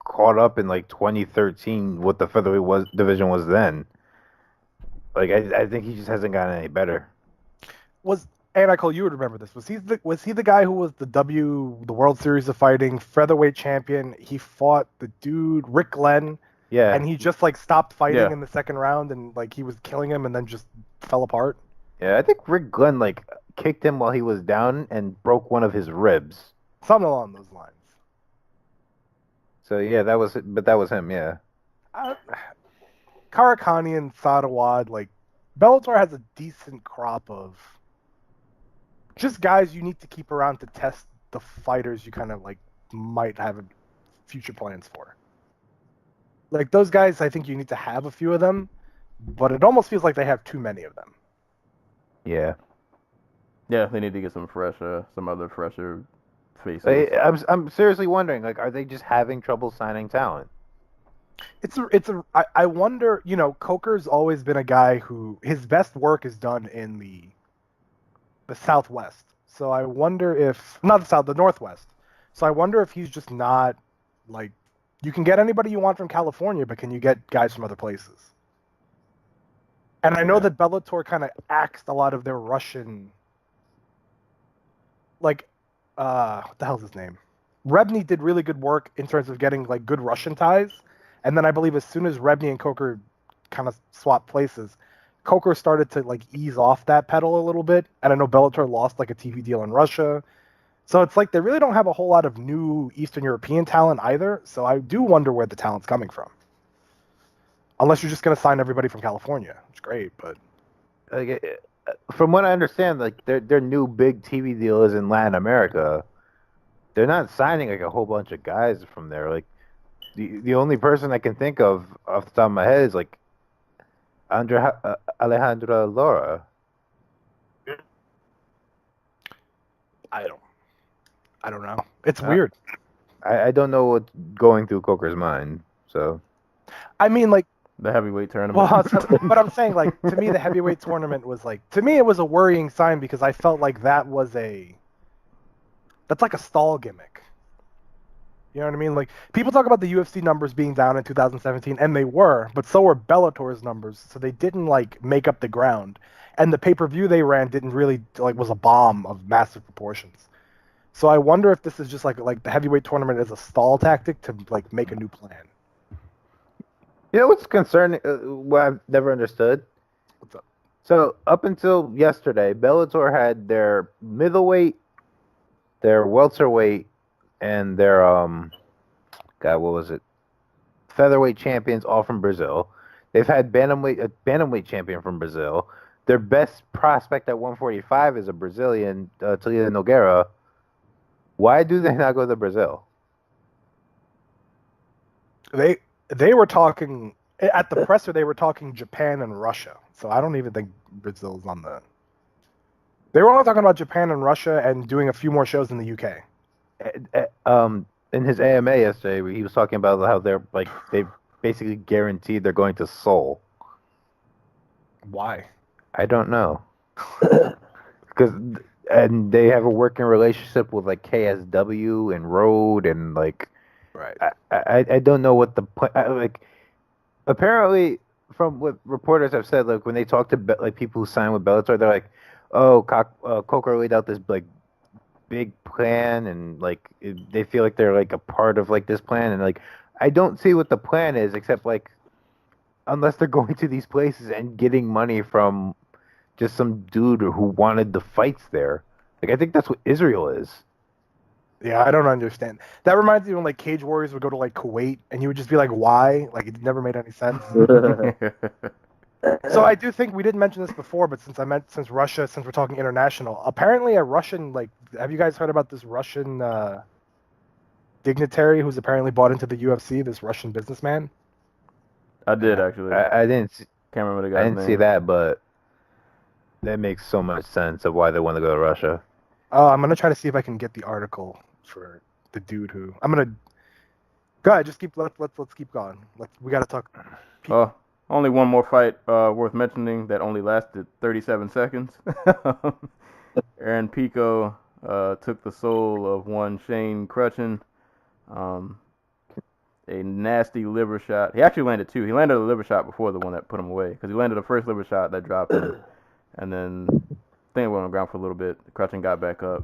caught up in like 2013, what the featherweight division was then. Like, I think he just hasn't gotten any better. And Nicole, you would remember this. Was he the guy who was the World Series of Fighting featherweight champion? He fought the dude Rick Glenn, Yeah. and he just like stopped fighting Yeah. in the second round, and like he was killing him, and then just fell apart. Yeah, I think Rick Glenn like kicked him while he was down and broke one of his ribs. Something along those lines. So yeah, that was him. Yeah. Karakani Sadawad, like, Bellator has a decent crop of just guys you need to keep around to test the fighters you kind of like might have future plans for. Like, those guys, I think you need to have a few of them, but it almost feels like they have too many of them. Yeah. Yeah, they need to get some other fresher faces. I'm seriously wondering, like, are they just having trouble signing talent? I wonder, you know, Coker's always been a guy who his best work is done in the Southwest. So I wonder if, not the Northwest. So I wonder if he's just not, like, you can get anybody you want from California, but can you get guys from other places? And I know that Bellator kind of axed a lot of their Russian, like, what the hell's his name? Rebny did really good work in terms of getting, like, good Russian ties. And then I believe as soon as Rebny and Coker kind of swapped places, Coker started to, like, ease off that pedal a little bit. And I know Bellator lost, like, a TV deal in Russia. So it's like they really don't have a whole lot of new Eastern European talent either. So I do wonder where the talent's coming from. Unless you're just going to sign everybody from California. It's great, but... Like, from what I understand, like, their new big TV deal is in Latin America. They're not signing, like, a whole bunch of guys from there. Like, the only person I can think of off the top of my head is, like, Alejandra Lara. I don't know. It's weird. I don't know what's going through Coker's mind. So, I mean, like, The heavyweight tournament. well, but I'm saying, like, to me, the heavyweight tournament was, like, to me, it was a worrying sign because I felt like that's like a stall gimmick. You know what I mean? Like, people talk about the UFC numbers being down in 2017, and they were, but so were Bellator's numbers, so they didn't, like, make up the ground. And the pay-per-view they ran didn't really, like, was a bomb of massive proportions. So I wonder if this is just, like the heavyweight tournament is a stall tactic to, like, make a new plan. you know what's concerning? What I've never understood. What's up? So up until yesterday, Bellator had their middleweight, their welterweight, and their what was it? Featherweight champions all from Brazil. They've had a bantamweight champion from Brazil. Their best prospect at 145 is a Brazilian, Talia Nogueira. Why do they not go to Brazil? They were talking at the presser. They were talking Japan and Russia. So I don't even think Brazil's on the. They were only talking about Japan and Russia and doing a few more shows in the UK. In his AMA yesterday, he was talking about how they've basically guaranteed they're going to Seoul. Why? I don't know. And they have a working relationship with like KSW and Road and like Right. I don't know what the point. Like, apparently, from what reporters have said, like when they talk to like people who sign with Bellator, they're like, "Oh, Coker laid out this like big plan, and like they feel like they're like a part of like this plan, and like I don't see what the plan is except like unless they're going to these places and getting money from just some dude who wanted the fights there. Like I think that's what Israel is. Yeah, I don't understand. That reminds me when like Cage Warriors would go to like Kuwait, and you would just be like, "Why?" Like it never made any sense. So I do think we didn't mention this before, but since we're talking international, apparently a Russian, like, have you guys heard about this Russian dignitary who's apparently bought into the UFC? This Russian businessman. I did actually. I didn't. Can't remember the I guy's didn't name. see that, but that makes so much sense of why they want to go to Russia. Oh, I'm gonna try to see if I can get the article for the dude who. I'm gonna. Go ahead, just let's keep going. We gotta talk. Only one more fight worth mentioning that only lasted 37 seconds. Aaron Pico took the soul of one Shane Crutchin. A nasty liver shot. He actually landed two. He landed a liver shot before the one that put him away because he landed the first liver shot that dropped him, and then I think he went on the ground for a little bit. Crutchin got back up,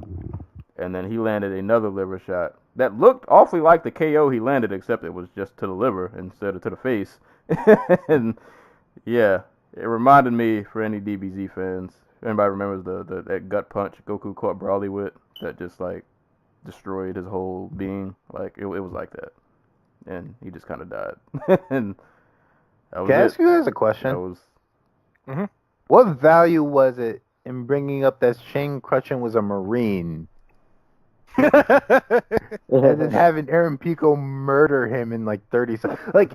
and then he landed another liver shot that looked awfully like the KO he landed, except it was just to the liver instead of to the face. And yeah, it reminded me, for any DBZ fans, if anybody remembers that gut punch Goku caught Brawley with that just like destroyed his whole being. Like it was like that. And he just kind of died. And that was Can I ask you guys a question? That was. Mm-hmm. What value was it in bringing up that Shane Crutchin was a Marine, and then having Aaron Pico murder him in like 30 seconds? Like,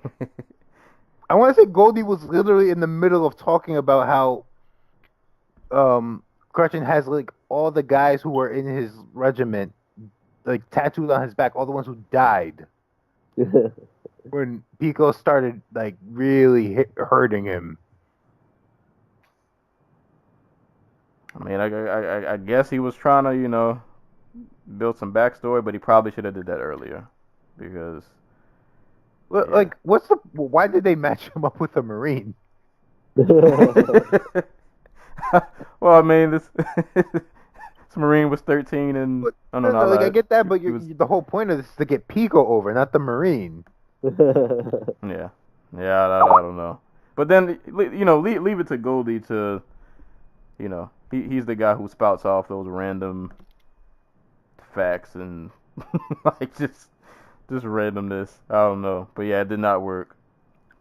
I want to say Goldie was literally in the middle of talking about how Crutchin has like all the guys who were in his regiment like tattooed on his back, all the ones who died. When Pico started like really hurting him. I mean, I guess he was trying to, build some backstory, but he probably should have did that earlier, because. Well, Yeah. like, why did they match him up with a Marine? Well, I mean, this Marine was 13 and I get that, but the whole point of this is to get Pico over, not the Marine. Yeah, I don't know. But then, leave it to Goldie to, he's the guy who spouts off those random facts and like just randomness. I don't know, but yeah, it did not work.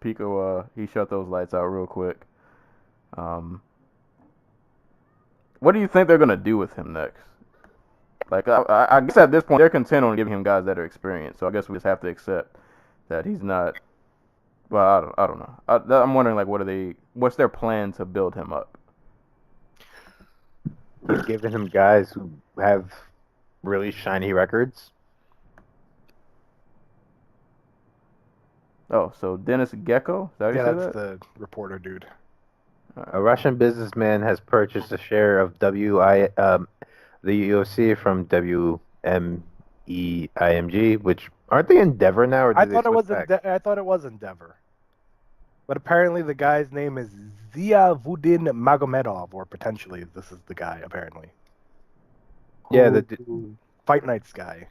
Pico, he shut those lights out real quick. What do you think they're gonna do with him next? Like, I guess at this point they're content on giving him guys that are experienced. So I guess we just have to accept that he's not. Well, I don't know. I'm wondering, like, what's their plan to build him up? He's giving him guys who have really shiny records. Oh, so Dennis Gecko? Is that how you say that's that? the reporter dude. A Russian businessman has purchased a share of the UFC from WMEIMG, which aren't they Endeavor now? Or I thought it was Endeavor, but apparently the guy's name is Ziavudin Magomedov, or potentially this is the guy apparently. Yeah, the Fight Nights guy.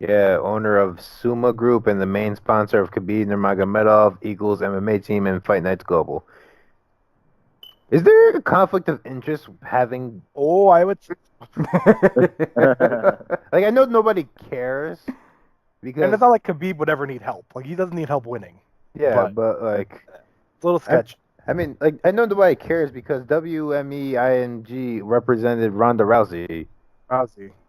Yeah, owner of Suma Group and the main sponsor of Khabib Nurmagomedov, Eagles MMA team, and Fight Nights Global. Is there a conflict of interest having? Oh, I would. Like, I know nobody cares because And it's not like Khabib would ever need help. Like, he doesn't need help winning. Yeah, but like it's a little sketchy. I mean, like, I know nobody cares because WMEIMG represented Ronda Rousey.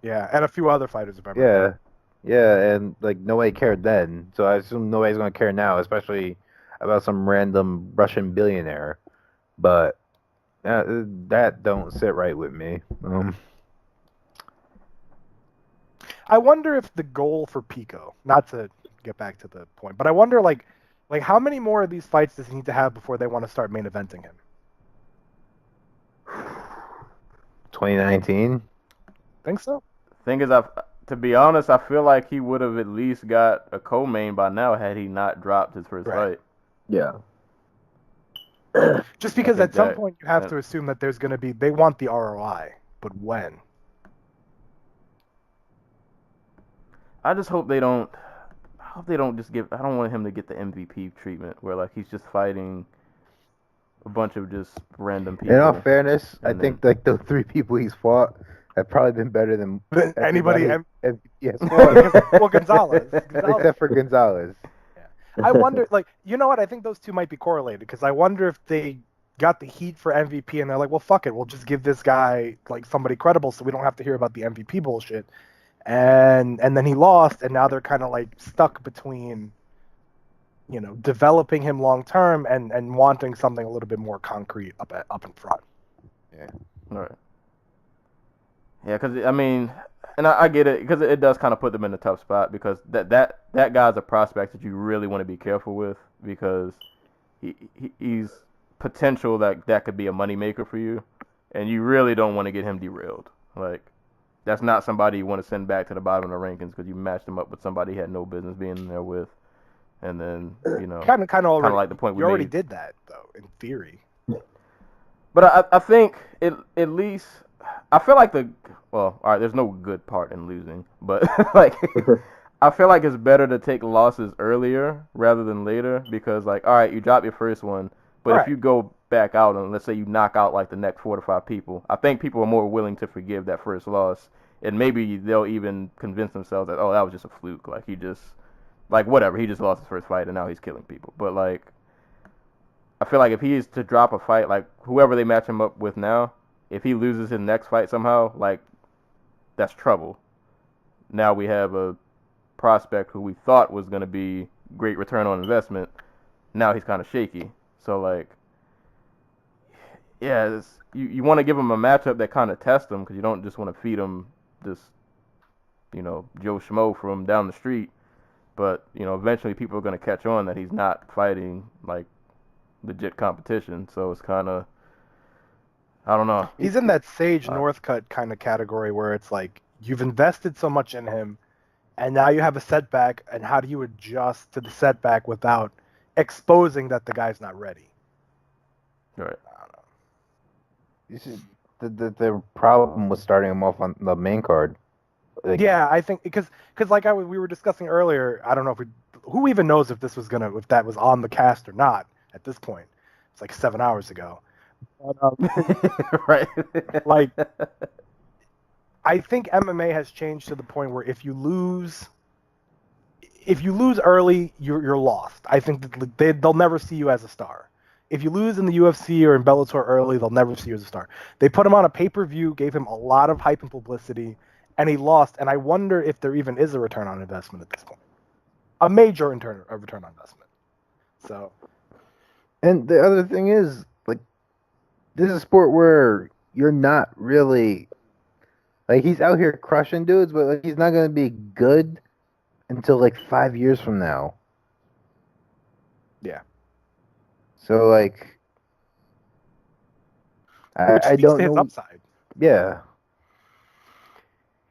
Yeah, and a few other fighters, if I remember. Yeah, and like nobody cared then, so I assume nobody's gonna care now, especially about some random Russian billionaire. But that don't sit right with me. I wonder if the goal for Pico, not to get back to the point, but I wonder like how many more of these fights does he need to have before they want to start main eventing him? 2019. Think so? Thing is, to be honest, I feel like he would have at least got a co-main by now had he not dropped his first fight. Yeah. Just because think at some that- point you have to assume that there's going to be, they want the ROI, but when? I just hope they don't. I hope they don't just give. I don't want him to get the MVP treatment where like he's just fighting a bunch of just random people. In all fairness, I And think like the 3 people he's fought have probably been better than Anybody? Yes, Well, Gonzalez. except for Gonzalez. I wonder, like, you know what? I think those two might be correlated because I wonder if they got the heat for MVP and they're like, well, fuck it, we'll just give this guy like somebody credible so we don't have to hear about the MVP bullshit. And then he lost, and now they're kind of like stuck between, you know, developing him long term and wanting something a little bit more concrete up in front. All right. Yeah, because I mean, and I get it because it does kind of put them in a tough spot because that guy's a prospect that you really want to be careful with because he's potential that could be a moneymaker for you, and you really don't want to get him derailed. Like, that's not somebody you want to send back to the bottom of the rankings because you matched him up with somebody he had no business being in there with, and then you know, Kind of already. like the point we you already made. did that though, in theory. But I think it at least I feel like all right, there's no good part in losing, but like I feel like it's better to take losses earlier rather than later because like all right, you drop your first one, but Right. if you go back out and let's say you knock out like the next 4 to 5 people, I think people are more willing to forgive that first loss, and maybe they'll even convince themselves that that was just a fluke, like he just like whatever, he just lost his first fight and now he's killing people. But like I feel like if he is to drop a fight, like whoever they match him up with now, if he loses his next fight somehow, like that's trouble. Now we have a prospect who we thought was going to be great return on investment. Now he's kind of shaky. So like, yeah, you want to give him a matchup that kind of tests him because you don't just want to feed him this, you know, Joe Schmo from down the street. But you know, eventually people are going to catch on that he's not fighting like legit competition. So it's kind of, I don't know. He's in that Sage Northcutt kind of category where it's like you've invested so much in him, and now you have a setback, and how do you adjust to the setback without exposing that the guy's not ready? Right. I don't know. You see, the problem was starting him off on the main card. Like, Yeah, I think because like we were discussing earlier, I don't know who even knows if if that was on the cast or not at this point. It's like 7 hours ago. But, Right. like, I think MMA has changed to the point where if you lose early, you're lost. I think that they'll never see you as a star. If you lose in the UFC or in Bellator early, they'll never see you as a star. They put him on a pay-per-view, gave him a lot of hype and publicity, and he lost. And I wonder if there even is a return on investment at this point. A major return on investment. So. And the other thing is, like, this is a sport where you're not really, like, he's out here crushing dudes, but like, he's not going to be good until like 5 years from now. Yeah. So like, Which I speaks don't to his know. upside. Yeah.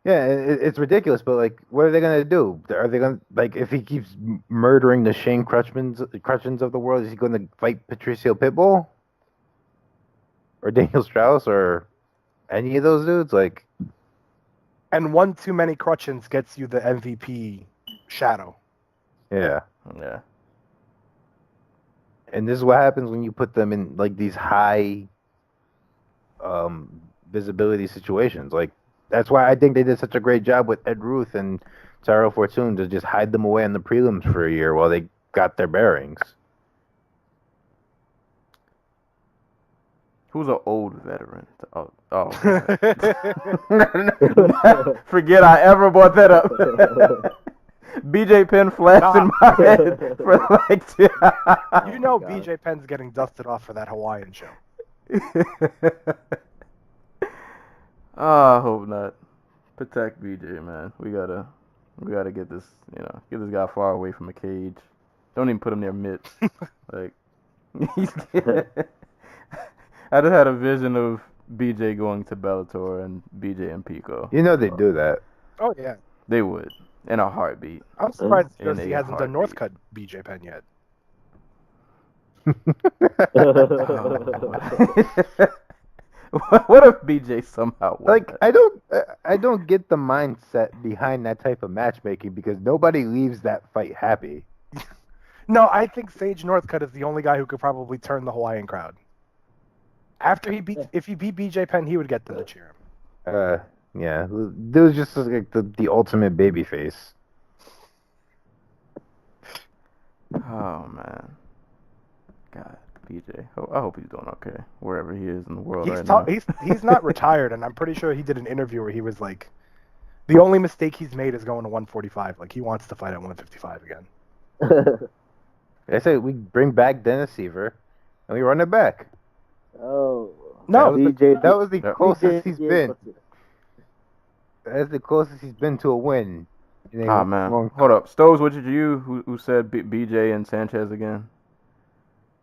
Yeah, it's ridiculous, but like, what are they gonna do? Are they gonna, like, if he keeps murdering the Shane Crutchins of the world, is he gonna fight Patricio Pitbull or Daniel Strauss or any of those dudes? Like, And one too many Crutchins gets you the MVP shadow. yeah. Yeah. And this is what happens when you put them in like these high visibility situations. Like, that's why I think they did such a great job with Ed Ruth and Taro Fortune to just hide them away in the prelims for a year while they got their bearings. Who's an old veteran? Oh. Forget I ever brought that up. BJ Penn flashed in my head for like 2 hours. You know BJ Penn's getting dusted off for that Hawaiian show. I hope not. Protect BJ, man. We gotta get this, get this guy far away from a cage. Don't even put him near mitts. Like, I just had a vision of BJ going to Bellator and BJ and Pico. You know they do that. Oh yeah. They would, in a heartbeat. I'm surprised In UFC a hasn't done heartbeat. Northcutt BJ Penn yet. What if BJ somehow won Like that? I don't get the mindset behind that type of matchmaking because nobody leaves that fight happy. No, I think Sage Northcutt is the only guy who could probably turn the Hawaiian crowd. If he beat BJ Penn, he would get them to cheer him. Yeah, it was just like the ultimate baby face. Oh man, God, BJ. I hope he's doing okay wherever he is in the world now. He's not retired, and I'm pretty sure he did an interview where he was like, the only mistake he's made is going to 145. Like he wants to fight at 155 again. I say we bring back Dennis Seaver and we run it back. Oh. No, that was the closest he's BJ been. That's the closest he's been to a win. Ah man, hold up, Stoves. What did you? Who said BJ and Sanchez again?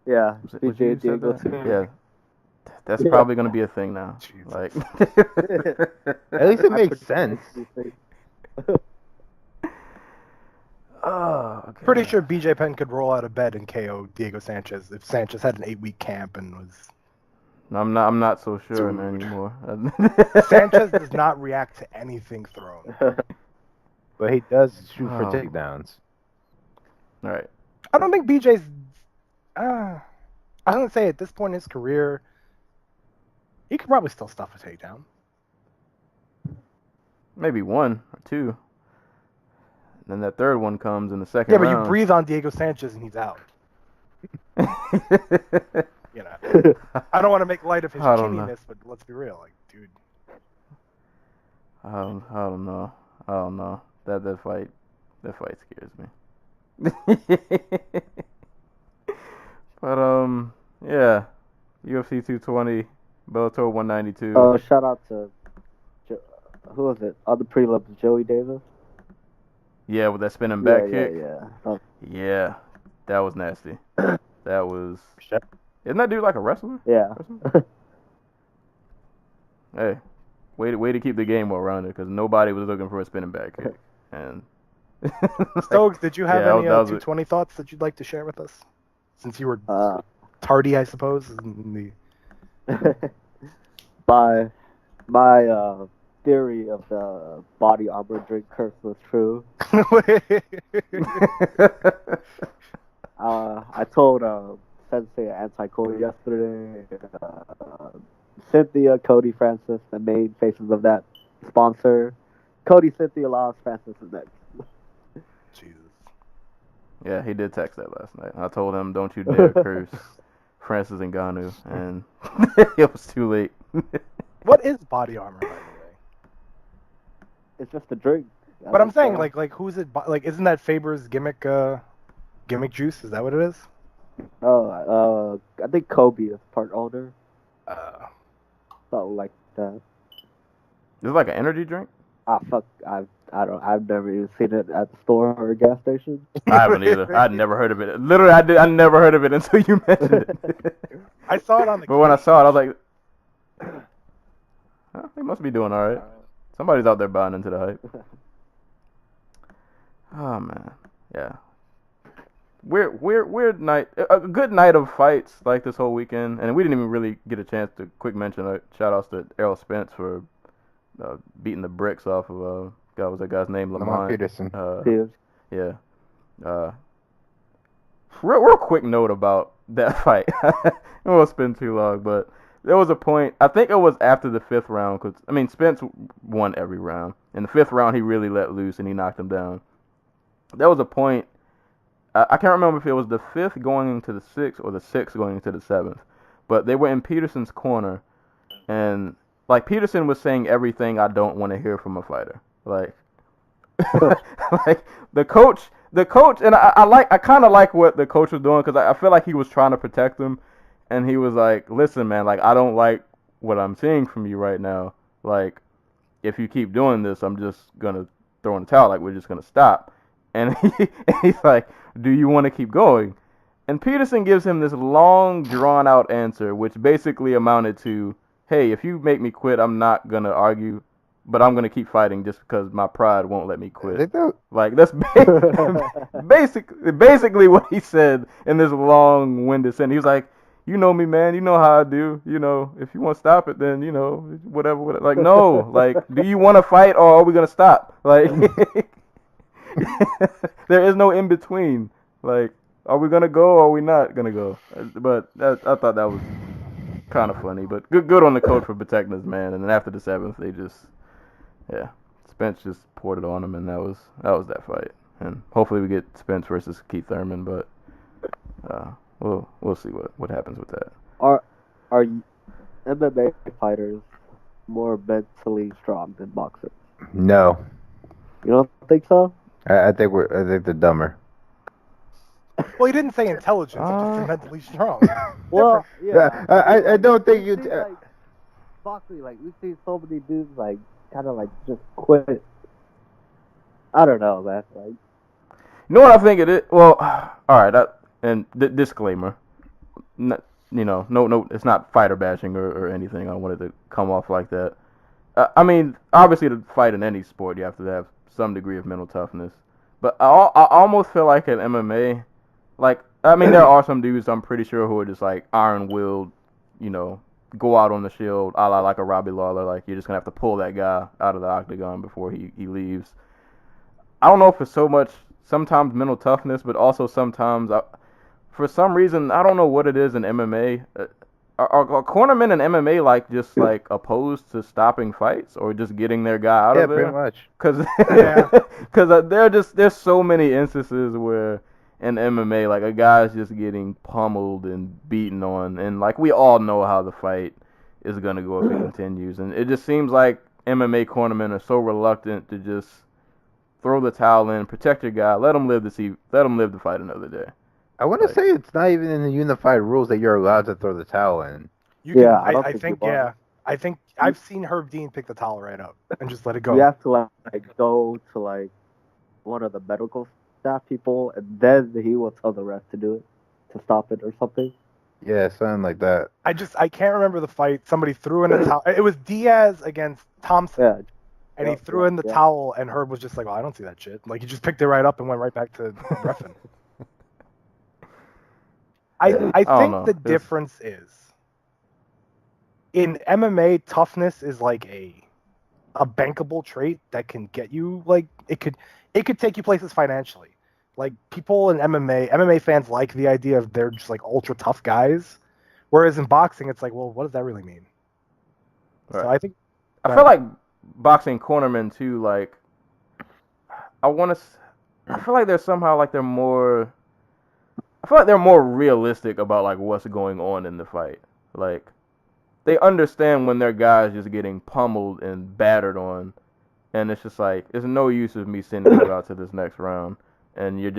Yeah, Was it you BJ said Diego. that? Yeah, that's probably gonna be a thing now. Jesus. Like, At least it makes sense. oh, okay. Pretty sure BJ Penn could roll out of bed and KO Diego Sanchez if Sanchez had an 8-week camp and was. I'm not so sure anymore. Sanchez does not react to anything thrown. But he does shoot for Oh. takedowns. All right. I don't think BJ's. I don't say at this point in his career, he could probably still stuff a takedown. Maybe one or two. And then that third one comes in the second Yeah, but round. you breathe on Diego Sanchez and he's out. You know, I don't want to make light of his I don't know. chinniness, but let's be real, like, dude. I don't know. That fight scares me. But yeah, UFC 220, Bellator 192. Oh, shout out to who was it? Other prelims, Joey Davis. Yeah, with that spinning back kick. Yeah. Oh, Yeah, that was nasty. That was. Isn't that dude like a wrestler? yeah. Hey, way to keep the game well rounded because nobody was looking for a spinning back kick. And Stokes, did you have Yeah, any that was 220 thoughts that you'd like to share with us? Since you were Uh, tardy, I suppose. In my theory of the body armor drink curse was true. I told Sensei Anti-Cody yesterday, Cynthia, Cody, Francis, the main faces of that sponsor. Cody, Cynthia, Laws, Francis is next. Jesus. Yeah, he did text that last night. I told him, don't you dare curse Francis Ngannou, and it was too late. What is body armor, by the way? It's just a drink. But I'm saying, like who's it? Like, isn't that Faber's gimmick juice? Is that what it is? I think Kobe is part owner. Something like that. Is it like an energy drink? I've never even seen it at the store or a gas station. I haven't either. I'd never heard of it. Literally, I never heard of it until you mentioned it. I saw it on the. But when I saw it, I was like, oh, they must be doing all right. Somebody's out there buying into the hype. Oh man, yeah. Weird night. A good night of fights like this whole weekend, and we didn't even really get a chance to quick mention. Shout outs to Errol Spence for beating the bricks off of what was that guy's name? Lamont Peterson. Yeah. Real quick note about that fight. It won't spend too long, but there was a point. I think it was after the fifth round, because I mean Spence won every round. In the fifth round, he really let loose and he knocked him down. There was a point. I can't remember if it was the fifth going into the sixth or the sixth going into the seventh, but they were in Peterson's corner, and like Peterson was saying everything I don't want to hear from a fighter. Like, like the coach, and I kind of like what the coach was doing because I feel like he was trying to protect him, and he was like, "Listen, man, like I don't like what I'm seeing from you right now. Like, if you keep doing this, I'm just gonna throw in the towel. Like, we're just gonna stop." And he's like, "Do you want to keep going?" And Peterson gives him this long, drawn-out answer, which basically amounted to, "Hey, if you make me quit, I'm not gonna argue but I'm gonna keep fighting just because my pride won't let me quit. They Like that's basically what he said in this long-winded sentence. He was like, "You know me, man. You know how I do. You know, if you want to stop it, then whatever. Like, no. Like, do you want to fight or are we gonna stop? Like, there is no in between. Like, are we gonna go or are we not gonna go? But I thought that was kind of funny. But good on the coach for protecting his man. And then after the 7th, they just, Spence just poured it on him, and that was that fight. And hopefully we get Spence versus Keith Thurman, but we'll see what happens with that. Are MMA fighters more mentally strong than boxers? No. You don't think so? I think they're dumber. Well, he didn't say intelligence, just they're mentally strong. Well, yeah. I don't think you. Like, boxing, like we see so many dudes like kind of like just quit. I don't know, man. Like, you know what I think it is? Well, all right. Disclaimer. No, it's not fighter bashing or anything. I don't want it to come off like that. I mean, obviously, to fight in any sport, you have to have some degree of mental toughness. But I almost feel like in MMA, there are some dudes I'm pretty sure who are just like iron-willed, go out on the shield, a la like a Robbie Lawler. Like, you're just going to have to pull that guy out of the octagon before he leaves. I don't know if it's so much sometimes mental toughness, but also sometimes, for some reason, I don't know what it is in MMA. Are cornermen in MMA just opposed to stopping fights or just getting their guy out of there? Yeah, pretty much. Because there's so many instances where in MMA a guy's just getting pummeled and beaten on, and we all know how the fight is gonna go if it continues, and it just seems like MMA cornermen are so reluctant to just throw the towel in, protect your guy, let him live to fight another day. I want to say it's not even in the unified rules that you're allowed to throw the towel in. I think I've seen Herb Dean pick the towel right up and just let it go. you have to go to one of the medical staff people, and then he will tell the ref to do it, to stop it or something. Yeah, something like that. I can't remember the fight. Somebody threw in a towel. It was Diaz against Thompson. Yeah. And he threw in the towel, and Herb was just like, "Well, I don't see that shit." He just picked it right up and went right back to reffing. I think the difference is in MMA, toughness is like a bankable trait that can get you it could take you places financially. Like, people in MMA fans like the idea of they're just ultra tough guys, whereas in boxing it's well, what does that really mean? Right. So I feel like boxing cornermen too. I feel like they're somehow they're more. I feel like they're more realistic about what's going on in the fight. They understand when their guy's just getting pummeled and battered on, and it's just it's no use of me sending you out to this next round, and you're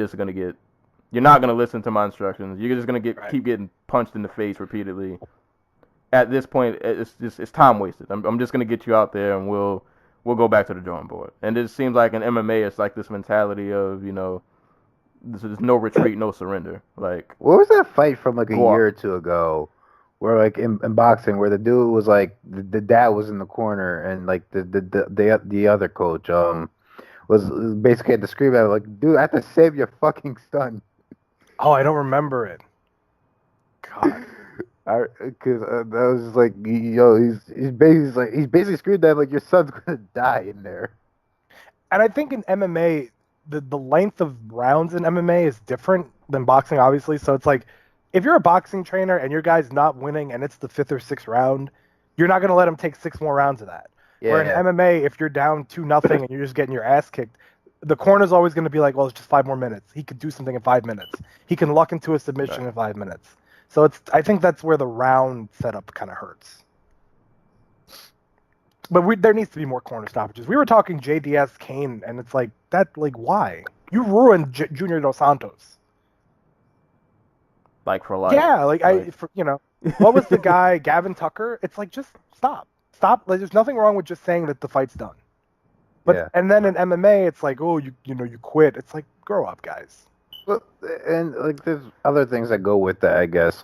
not gonna listen to my instructions. You're just gonna keep getting punched in the face repeatedly. At this point, it's time wasted. I'm just gonna get you out there, and we'll go back to the drawing board. And it seems like in MMA, it's this mentality of there's no retreat, no surrender. What was that fight from a year or two ago, where in boxing, where the dude was the dad was in the corner, and the other coach was basically had to scream at him dude, I have to save your fucking son. Oh, I don't remember it. God. Because that was he's basically screamed at him your son's gonna die in there. And I think in MMA, the length of rounds in MMA is different than boxing, obviously. So it's if you're a boxing trainer and your guy's not winning and it's the 5th or 6th round, you're not going to let him take 6 more rounds of that. Yeah. Where in MMA, if you're down 2-0 and you're just getting your ass kicked, the corner's always going to be well, it's just 5 more minutes. He could do something in 5 minutes. He can luck into a submission in 5 minutes. So I think that's where the round setup kind of hurts. But there needs to be more corner stoppages. We were talking JDS Kane, and it's why? You ruined Junior Dos Santos. For life. Yeah, what was the guy, Gavin Tucker? It's just stop. Stop. There's nothing wrong with just saying that the fight's done. But and then in MMA, it's oh, you quit. It's grow up, guys. Well, and there's other things that go with that, I guess.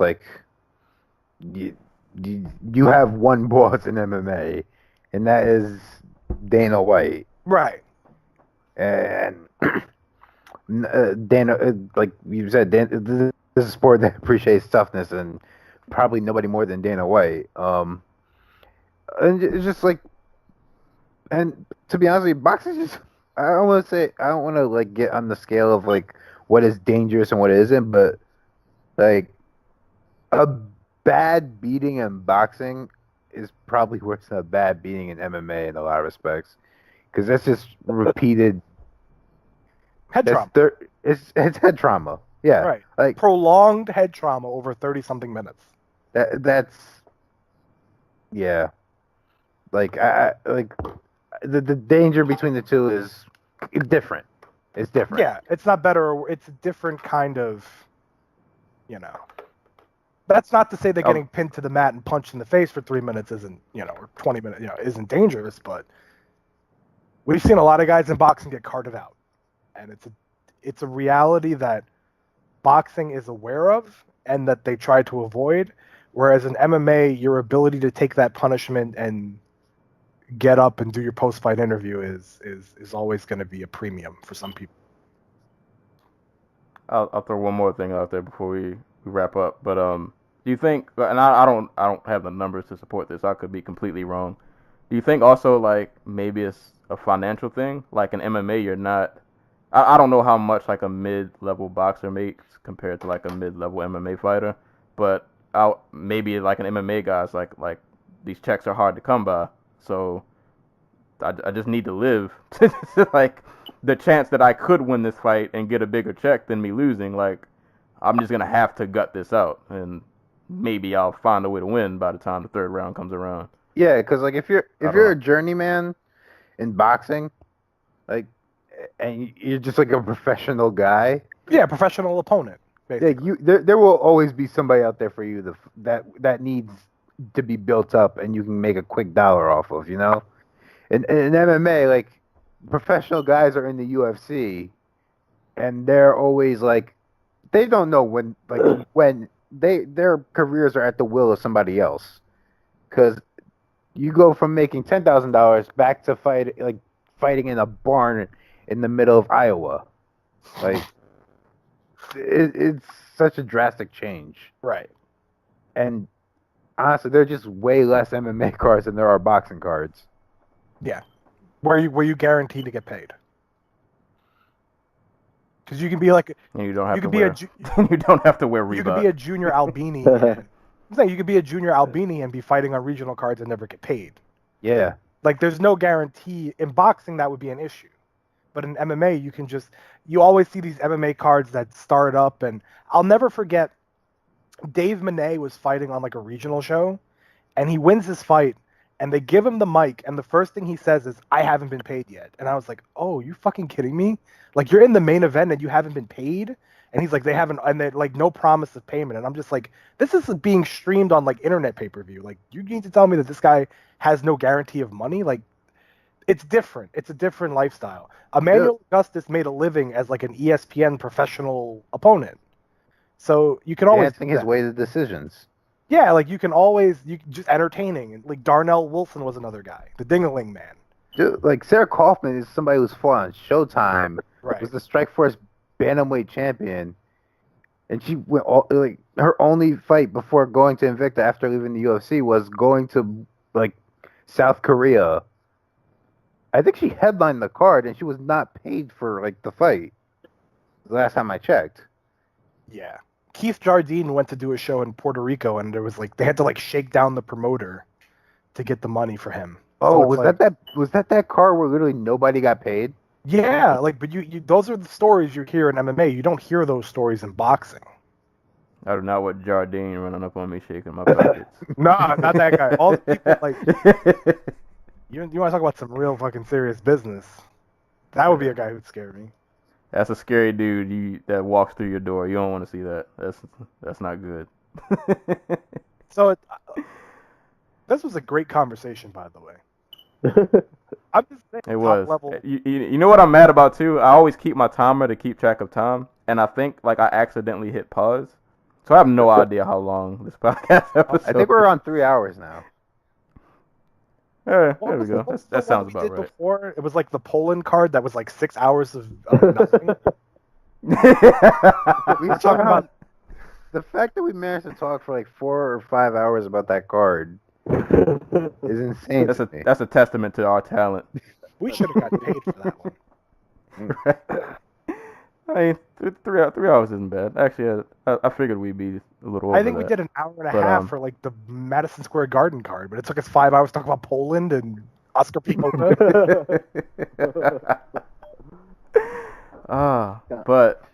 You have one boss in MMA, and that is Dana White. Right. And Dana, like you said, this is a sport that appreciates toughness, and probably nobody more than Dana White. And it's just like, and to be honest with you, boxing just, I don't want to like get on the scale of like what is dangerous and what isn't, but like a bad beating in boxing is probably worse than a bad beating in MMA in a lot of respects, because that's just repeated Head trauma. It's head trauma. Yeah, Right. like Prolonged head trauma over 30-something minutes. that's yeah. Like I like the danger between the two is different. It's different. Yeah, it's not better. It's a different kind of, That's not to say that getting pinned to the mat and punched in the face for 3 minutes isn't, or 20 minutes, isn't dangerous. But we've seen a lot of guys in boxing get carted out, and it's a reality that boxing is aware of and that they try to avoid. Whereas in MMA, your ability to take that punishment and get up and do your post-fight interview is always going to be a premium for some people. I'll throw one more thing out there before we wrap up. But do you think? And I don't have the numbers to support this. I could be completely wrong. Do you think also like maybe it's a financial thing? Like in MMA, you're not. I don't know how much like a mid-level boxer makes compared to like a mid-level MMA fighter, but maybe like an MMA guy's like these checks are hard to come by. So I just need to live. Like the chance that I could win this fight and get a bigger check than me losing, like I'm just gonna have to gut this out, and maybe I'll find a way to win by the time the third round comes around. Yeah, because like if you're a journeyman in boxing, like, and you're just like a professional guy. Yeah, professional opponent. Basically. Yeah, there will always be somebody out there for you that needs to be built up, and you can make a quick dollar off of, In MMA, like, professional guys are in the UFC, and they're always like, they don't know when their careers are at the will of somebody else, because you go from making $10,000 back to fighting in a barn in the middle of Iowa, like it's such a drastic change, right? And honestly, there are just way less MMA cards than there are boxing cards. Yeah, where you guaranteed to get paid, because you can be like, and you don't have you to could wear, you don't have to wear Reebok. You could be a junior Albini. I'm saying you could be a junior Albini and be fighting on regional cards and never get paid. Yeah, like there's no guarantee in boxing that would be an issue, but in MMA you always see these MMA cards that start up, and I'll never forget. Dave Monet was fighting on like a regional show, and he wins his fight, and they give him the mic, and the first thing he says is, "I haven't been paid yet." And I was like, "Oh, you fucking kidding me? Like you're in the main event and you haven't been paid?" And he's like, "They haven't," and they're like, "No promise of payment." And I'm just like, "This is being streamed on like internet pay-per-view. Like you need to tell me that this guy has no guarantee of money? Like it's different. It's a different lifestyle." Emmanuel Augustus made a living as like an ESPN professional opponent. So you can always think his way to decisions. Yeah, like you just entertaining. And like Darnell Wilson was another guy, the Ding-a-ling man. Dude, like Sarah Kaufman is somebody who's fought on Showtime. Right. Was the Strikeforce bantamweight champion, and she went her only fight before going to Invicta after leaving the UFC was going to like South Korea. I think she headlined the card, and she was not paid for like the fight. The last time I checked. Yeah. Keith Jardine went to do a show in Puerto Rico, and there was like they had to like shake down the promoter to get the money for him. Oh, so was that card where literally nobody got paid? Yeah, like but you those are the stories you hear in MMA. You don't hear those stories in boxing. I do not want Jardine running up on me shaking my pockets. Nah, not that guy. All the people like you want to talk about some real fucking serious business. That would be a guy who'd scare me. That's a scary dude that walks through your door. You don't want to see that. That's not good. So this was a great conversation, by the way. I'm just saying, it was. Level. You know what I'm mad about too? I always keep my timer to keep track of time, and I think like I accidentally hit pause, so I have no idea how long this podcast episode. I think we're on 3 hours now. There What we was go. what's the That one sounds we about did right. before? It was like the Poland card that was like 6 hours of nothing. We We're talking about the fact that we managed to talk for like 4 or 5 hours about that card is insane. That's to me. a testament to our talent. we should have got paid for that one. I mean, 3 hours isn't bad. Actually, I figured we'd be a little over I think we that. did an hour and a But, half for like the Madison Square Garden card, but it took us 5 hours to talk about Poland and Oscar Piechota. But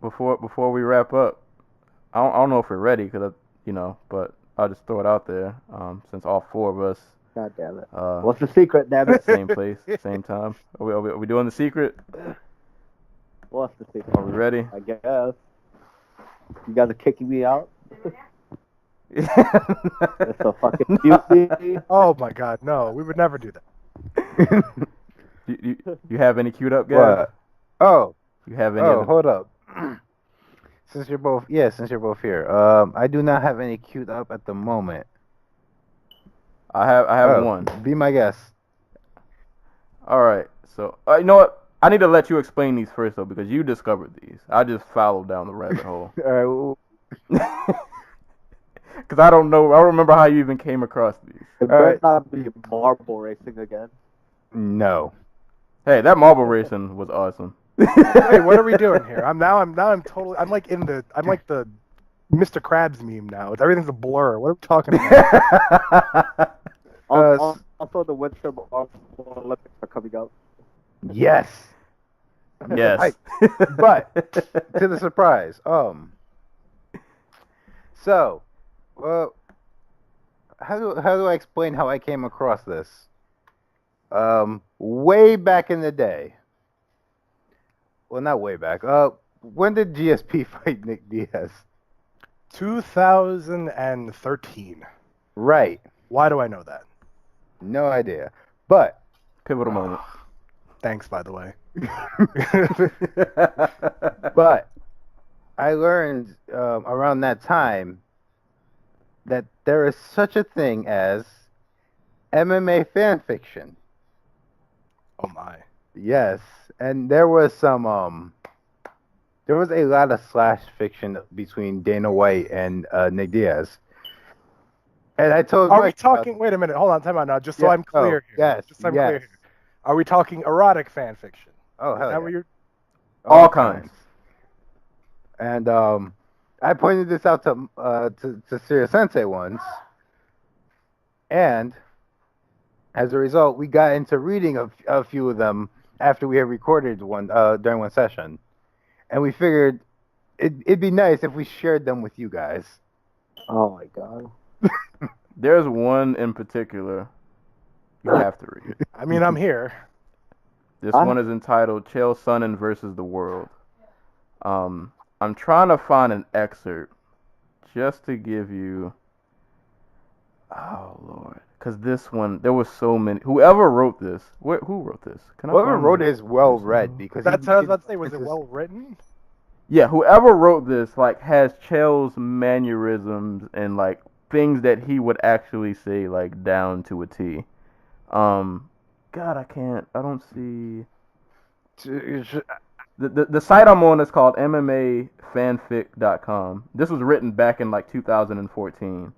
before we wrap up, I don't know if we're ready, but I'll just throw it out there. Since all four of us, God damn it. What's the secret, damn it? same place, same time. Are we doing the secret? What's the secret? Are we ready? I guess. You guys are kicking me out? It's a fucking beauty. Oh my God, no, we would never do that. You have any queued up, guys? What? Oh, You have any? hold up. Since you're both here, I do not have any queued up at the moment. I have one. Be my guest. All right. So you know what? I need to let you explain these first though, because you discovered these. I just followed down the rabbit hole. All right. Because I don't know. I don't remember how you even came across these. It better not be marble racing again. No. Hey, that marble racing was awesome. Wait, what are we doing here? I'm like the Mr. Krabs meme now. Everything's a blur. What are we talking about? Also, the Winter Olympics are coming up. Yes. Yes. But to the surprise, so, well, how do I explain how I came across this? Way back in the day. Well, not way back. When did GSP fight Nick Diaz? 2013. Right. Why do I know that? No idea. But Pivotal moment. Thanks, by the way. But I learned around that time that there is such a thing as MMA fan fiction. Oh my. Yes, and there was a lot of slash fiction between Dana White and Nick Diaz. And I told Are we Mike talking? Wait a minute. Hold on. Time out now. Just so Yeah, I'm clear here. yes, Just so I'm yes. clear here. Are we talking erotic fan fiction? Oh, Is hell that yeah. what you're... All kinds. And I pointed this out to Sirius Sensei once, and as a result, we got into reading a few of them after we had recorded one during one session, and we figured it'd be nice if we shared them with you guys. Oh my God. There's one in particular you have to read. I mean, I'm here. This one is entitled Chael Sonnen versus the World. I'm trying to find an excerpt just to give you... Oh, Lord. Because this one, there was so many... Whoever wrote this... Who wrote this? Whoever wrote it is well read because That's what I was about to say. Was it well written? Yeah, whoever wrote this, like, has Chael's mannerisms and, like, things that he would actually say, like, down to a T. God, I don't see... The site I'm on is called MMAfanfic.com. This was written back in, like, 2014.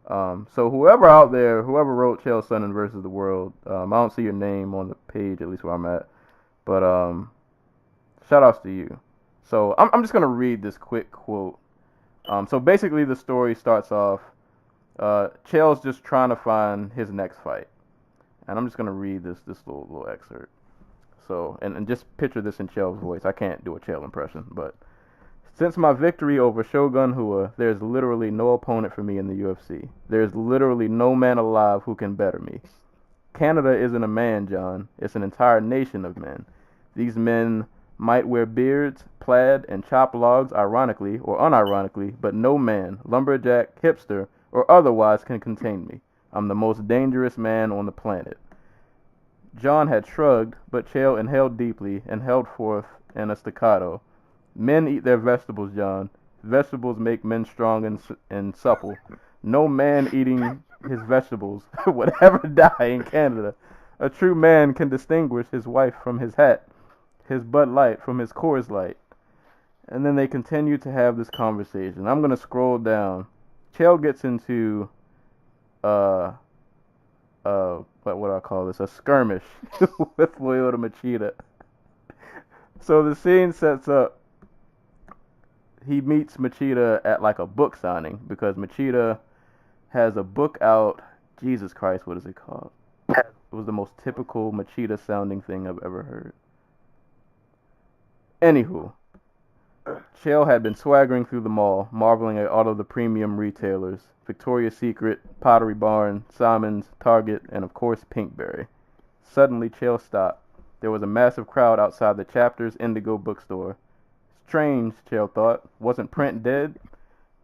So whoever wrote Chael Sonnen versus the World, I don't see your name on the page, at least where I'm at. But, shout outs to you. So I'm just gonna read this quick quote. So basically the story starts off, Chael's just trying to find his next fight. And I'm just gonna read this little excerpt. So and just picture this in Chael's voice. I can't do a Chael impression, but since my victory over Shogun Rua, there's literally no opponent for me in the UFC. There's literally no man alive who can better me. Canada isn't a man, John. It's an entire nation of men. These men might wear beards, plaid, and chop logs ironically or unironically, but no man, lumberjack, hipster, or otherwise can contain me. I'm the most dangerous man on the planet. John had shrugged, but Chael inhaled deeply and held forth in a staccato. Men eat their vegetables, John. Vegetables make men strong and supple. No man eating his vegetables would ever die in Canada. A true man can distinguish his wife from his hat, his Bud Light from his Coors Light. And then they continue to have this conversation. I'm going to scroll down. Chael gets into, what do I call this? A skirmish with Lyoto Machida. So the scene sets up, he meets Machida at like a book signing because Machida has a book out. Jesus Christ, what is it called? It was the most typical Machida sounding thing I've ever heard. Anywho, Chael had been swaggering through the mall, marveling at all of the premium retailers, Victoria's Secret, Pottery Barn, Simon's, Target, and of course Pinkberry. Suddenly Chael stopped. There was a massive crowd outside the Chapters Indigo bookstore. Strange, Chael thought. Wasn't Print dead?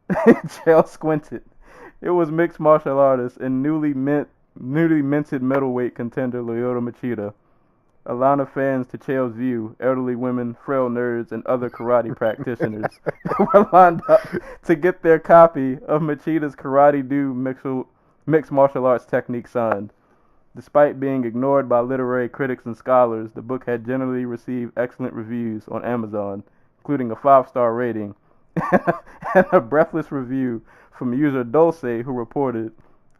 Chael squinted. It was mixed martial artist and newly minted middleweight contender Lyoto Machida. A line of fans to Chael's view, elderly women, frail nerds, and other karate practitioners were lined up to get their copy of Machida's Karate Do mixed martial arts technique signed. Despite being ignored by literary critics and scholars, the book had generally received excellent reviews on Amazon, including a 5-star rating, and a breathless review from user Dulce, who reported,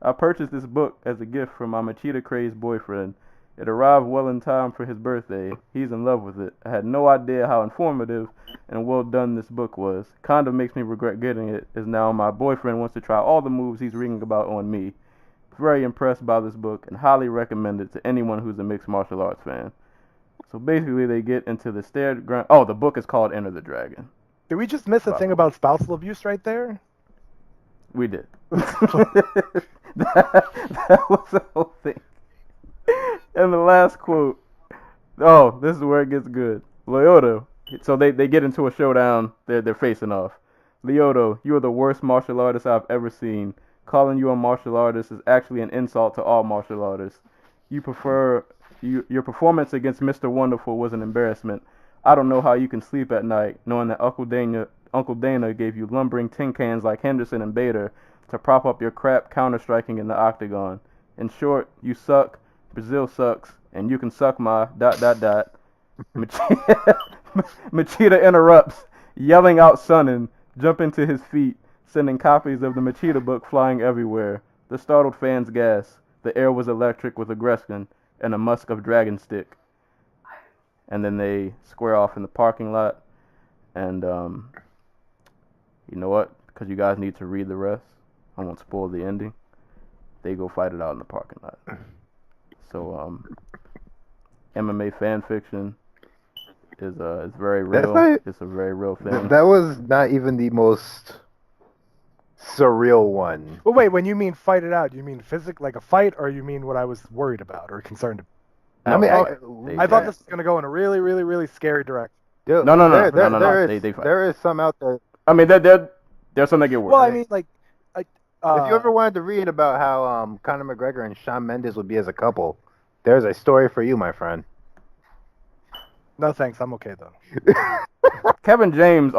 "I purchased this book as a gift from my Machida-crazed boyfriend. It arrived well in time for his birthday. He's in love with it. I had no idea how informative and well done this book was. Kind of makes me regret getting it, as now my boyfriend wants to try all the moves he's reading about on me. Very impressed by this book and highly recommend it to anyone who's a mixed martial arts fan." So basically they get into the ground. Oh, the book is called Enter the Dragon. Did we just miss a thing about spousal abuse right there? We did. that was the whole thing. And the last quote. Oh, this is where it gets good. Lyoto. So they get into a showdown. They're facing off. Lyoto, you are the worst martial artist I've ever seen. Calling you a martial artist is actually an insult to all martial artists. Your performance against Mr. Wonderful was an embarrassment. I don't know how you can sleep at night knowing that Uncle Dana gave you lumbering tin cans like Henderson and Bader to prop up your crap counter-striking in the octagon. In short, you suck, Brazil sucks, and you can suck my ... Machida interrupts, yelling out Sonnen, jumping to his feet, sending copies of the Machida book flying everywhere. The startled fans gasp. The air was electric with aggression and a musk of dragon stick. And then they square off in the parking lot. And, you know what? Because you guys need to read the rest. I won't spoil the ending. They go fight it out in the parking lot. So, MMA fan fiction is very real. It's a very real thing. That was not even the most surreal one. Well, wait, when you mean fight it out, you mean physical, like a fight, or you mean what I was worried about or concerned about? I thought this was going to go in a really, really, really scary direction. No. They fight. There is some out there. I mean, there's some that get worse. Well, I mean, like, if you ever wanted to read about how Conor McGregor and Shawn Mendes would be as a couple, there's a story for you, my friend. No thanks, I'm okay though. Kevin James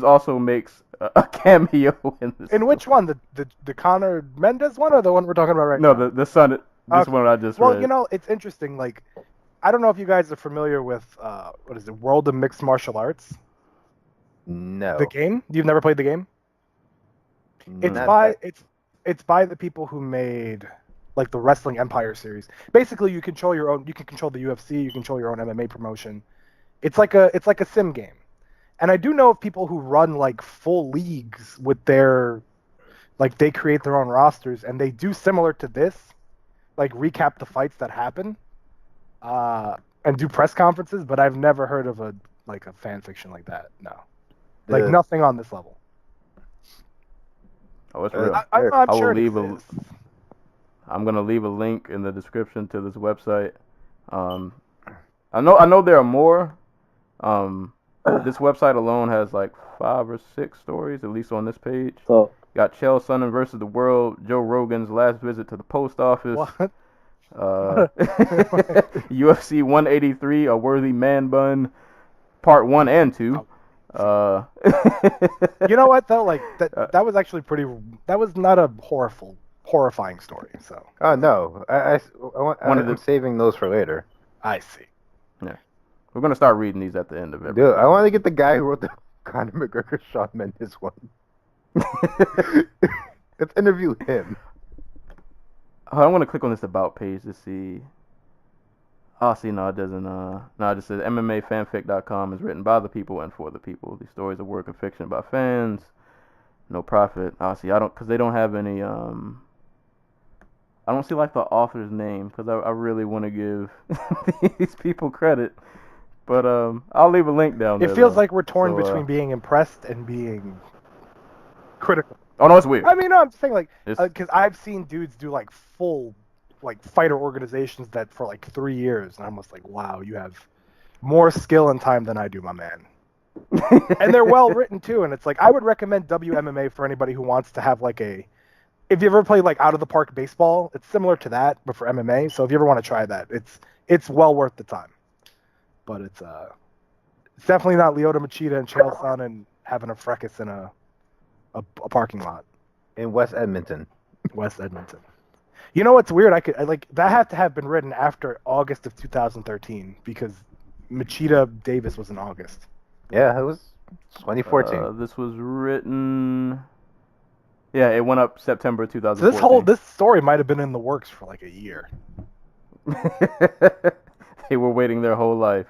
also makes a cameo in this. In which one? The Conor Mendes one, or the one we're talking about right now? No, the son. This one I just read. Well, you know, it's interesting. Like, I don't know if you guys are familiar with what is it, World of Mixed Martial Arts? No. The game? You've never played the game? It's by the people who made like the Wrestling Empire series. Basically, you can control the UFC, you control your own MMA promotion. It's like a sim game. And I do know of people who run like full leagues with their, like, they create their own rosters and they do similar to this, like recap the fights that happen, and do press conferences, but I've never heard of a fan fiction like that. No. Like nothing on this level. Oh, it's real. I'm not sure it exists. I'm gonna leave a link in the description to this website. I know there are more. This website alone has like 5 or 6 stories, at least on this page. So Got Chael Sonnen versus the World, Joe Rogan's last visit to the post office. What? UFC 183, A Worthy Man Bun, Part 1 and 2. You know what though? Like that was actually pretty. That was not a horrible horrifying story. So Oh no, I'm saving those for later. I see. We're gonna start reading these at the end of it. Dude, I want to get the guy who wrote the Conor McGregor Shawn Mendes one. Let's interview him. I want to click on this about page to see. Oh, see, no, it doesn't. No, it just says MMAfanfic.com is written by the people and for the people. These stories are work of fiction by fans. No profit. Oh, see, because they don't have any. I don't see like the author's name because I really want to give these people credit. But I'll leave a link down there. It feels though. like we're torn So, between being impressed and being critical. Oh no, it's weird. I mean, no, I'm saying like It's- because I've seen dudes do like full like fighter organizations that for like 3 years, and I'm just like, wow, you have more skill and time than I do, my man. And they're well written too, and it's like I would recommend WMMA for anybody who wants to have like a. If you ever played like out of the park baseball, it's similar to that, but for MMA. So if you ever want to try that, it's well worth the time. But it's definitely not Lyoto Machida and Chael Sonnen having a fracas in a parking lot. In West Edmonton. West Edmonton. You know what's weird? I like that had to have been written after August of 2013 because Machida Davis was in August. Yeah, it was 2014. This was written. Yeah, it went up September 2014. So this story might have been in the works for like a year. They were waiting their whole life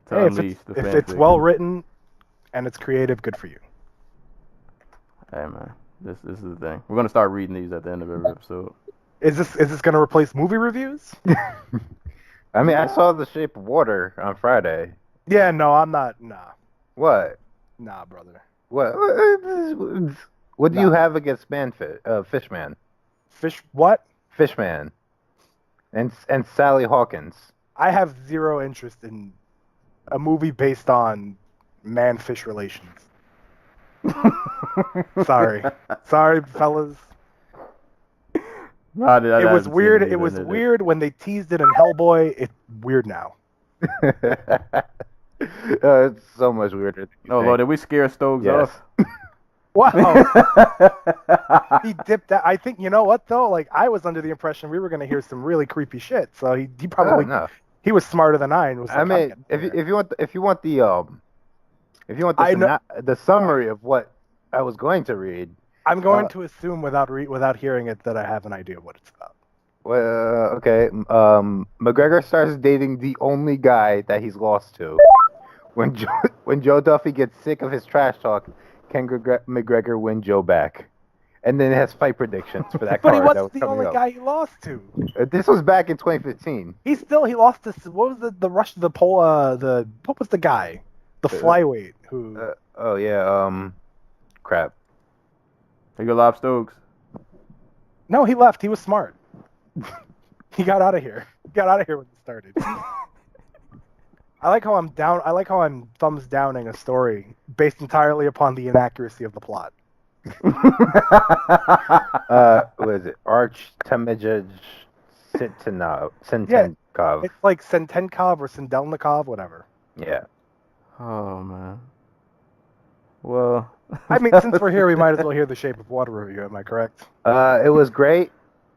to Hey, unleash the if fan it's fiction. well written and it's creative, good for you. Hey man, this is the thing. We're gonna start reading these at the end of every episode. Is this going to replace movie reviews? I mean, I saw The Shape of Water on Friday. Yeah, no, I'm not. Nah, What? brother. What? What do you have against Fishman? Fish what? Fishman. And Sally Hawkins. I have zero interest in a movie based on man-fish relations. Sorry, fellas. No, It was weird. It was weird when they teased it in Hellboy. It's weird now. It's so much weirder. Oh Lord, did we scare Stoges Yes. off? Wow. He dipped out. I think, you know what, though? Like, I was under the impression we were going to hear some really creepy shit. So he probably, no. he was smarter than I. And was like, I mean, if you want the summary of what I was going to read. I'm going to assume without hearing it that I have an idea of what it's about. Well, okay. McGregor starts dating the only guy that he's lost to. When Joe Duffy gets sick of his trash talk, can McGregor win Joe back? And then it has fight predictions for that But card he that wasn't was the coming only up. guy he lost to. This was back in 2015. He lost to, what was the rush, what was the guy? The flyweight who. Crap. Take your live Stokes. No, he left. He was smart. He got out of here. He got out of here when it started. I like how I'm thumbs downing a story based entirely upon the inaccuracy of the plot. What is it? Arch Temejaj Sintenkov. It's like Sentenkov or Sendelnikov, whatever. Yeah. Oh man. Well. I mean, since we're here, we might as well hear the Shape of Water review. Am I correct? It was great.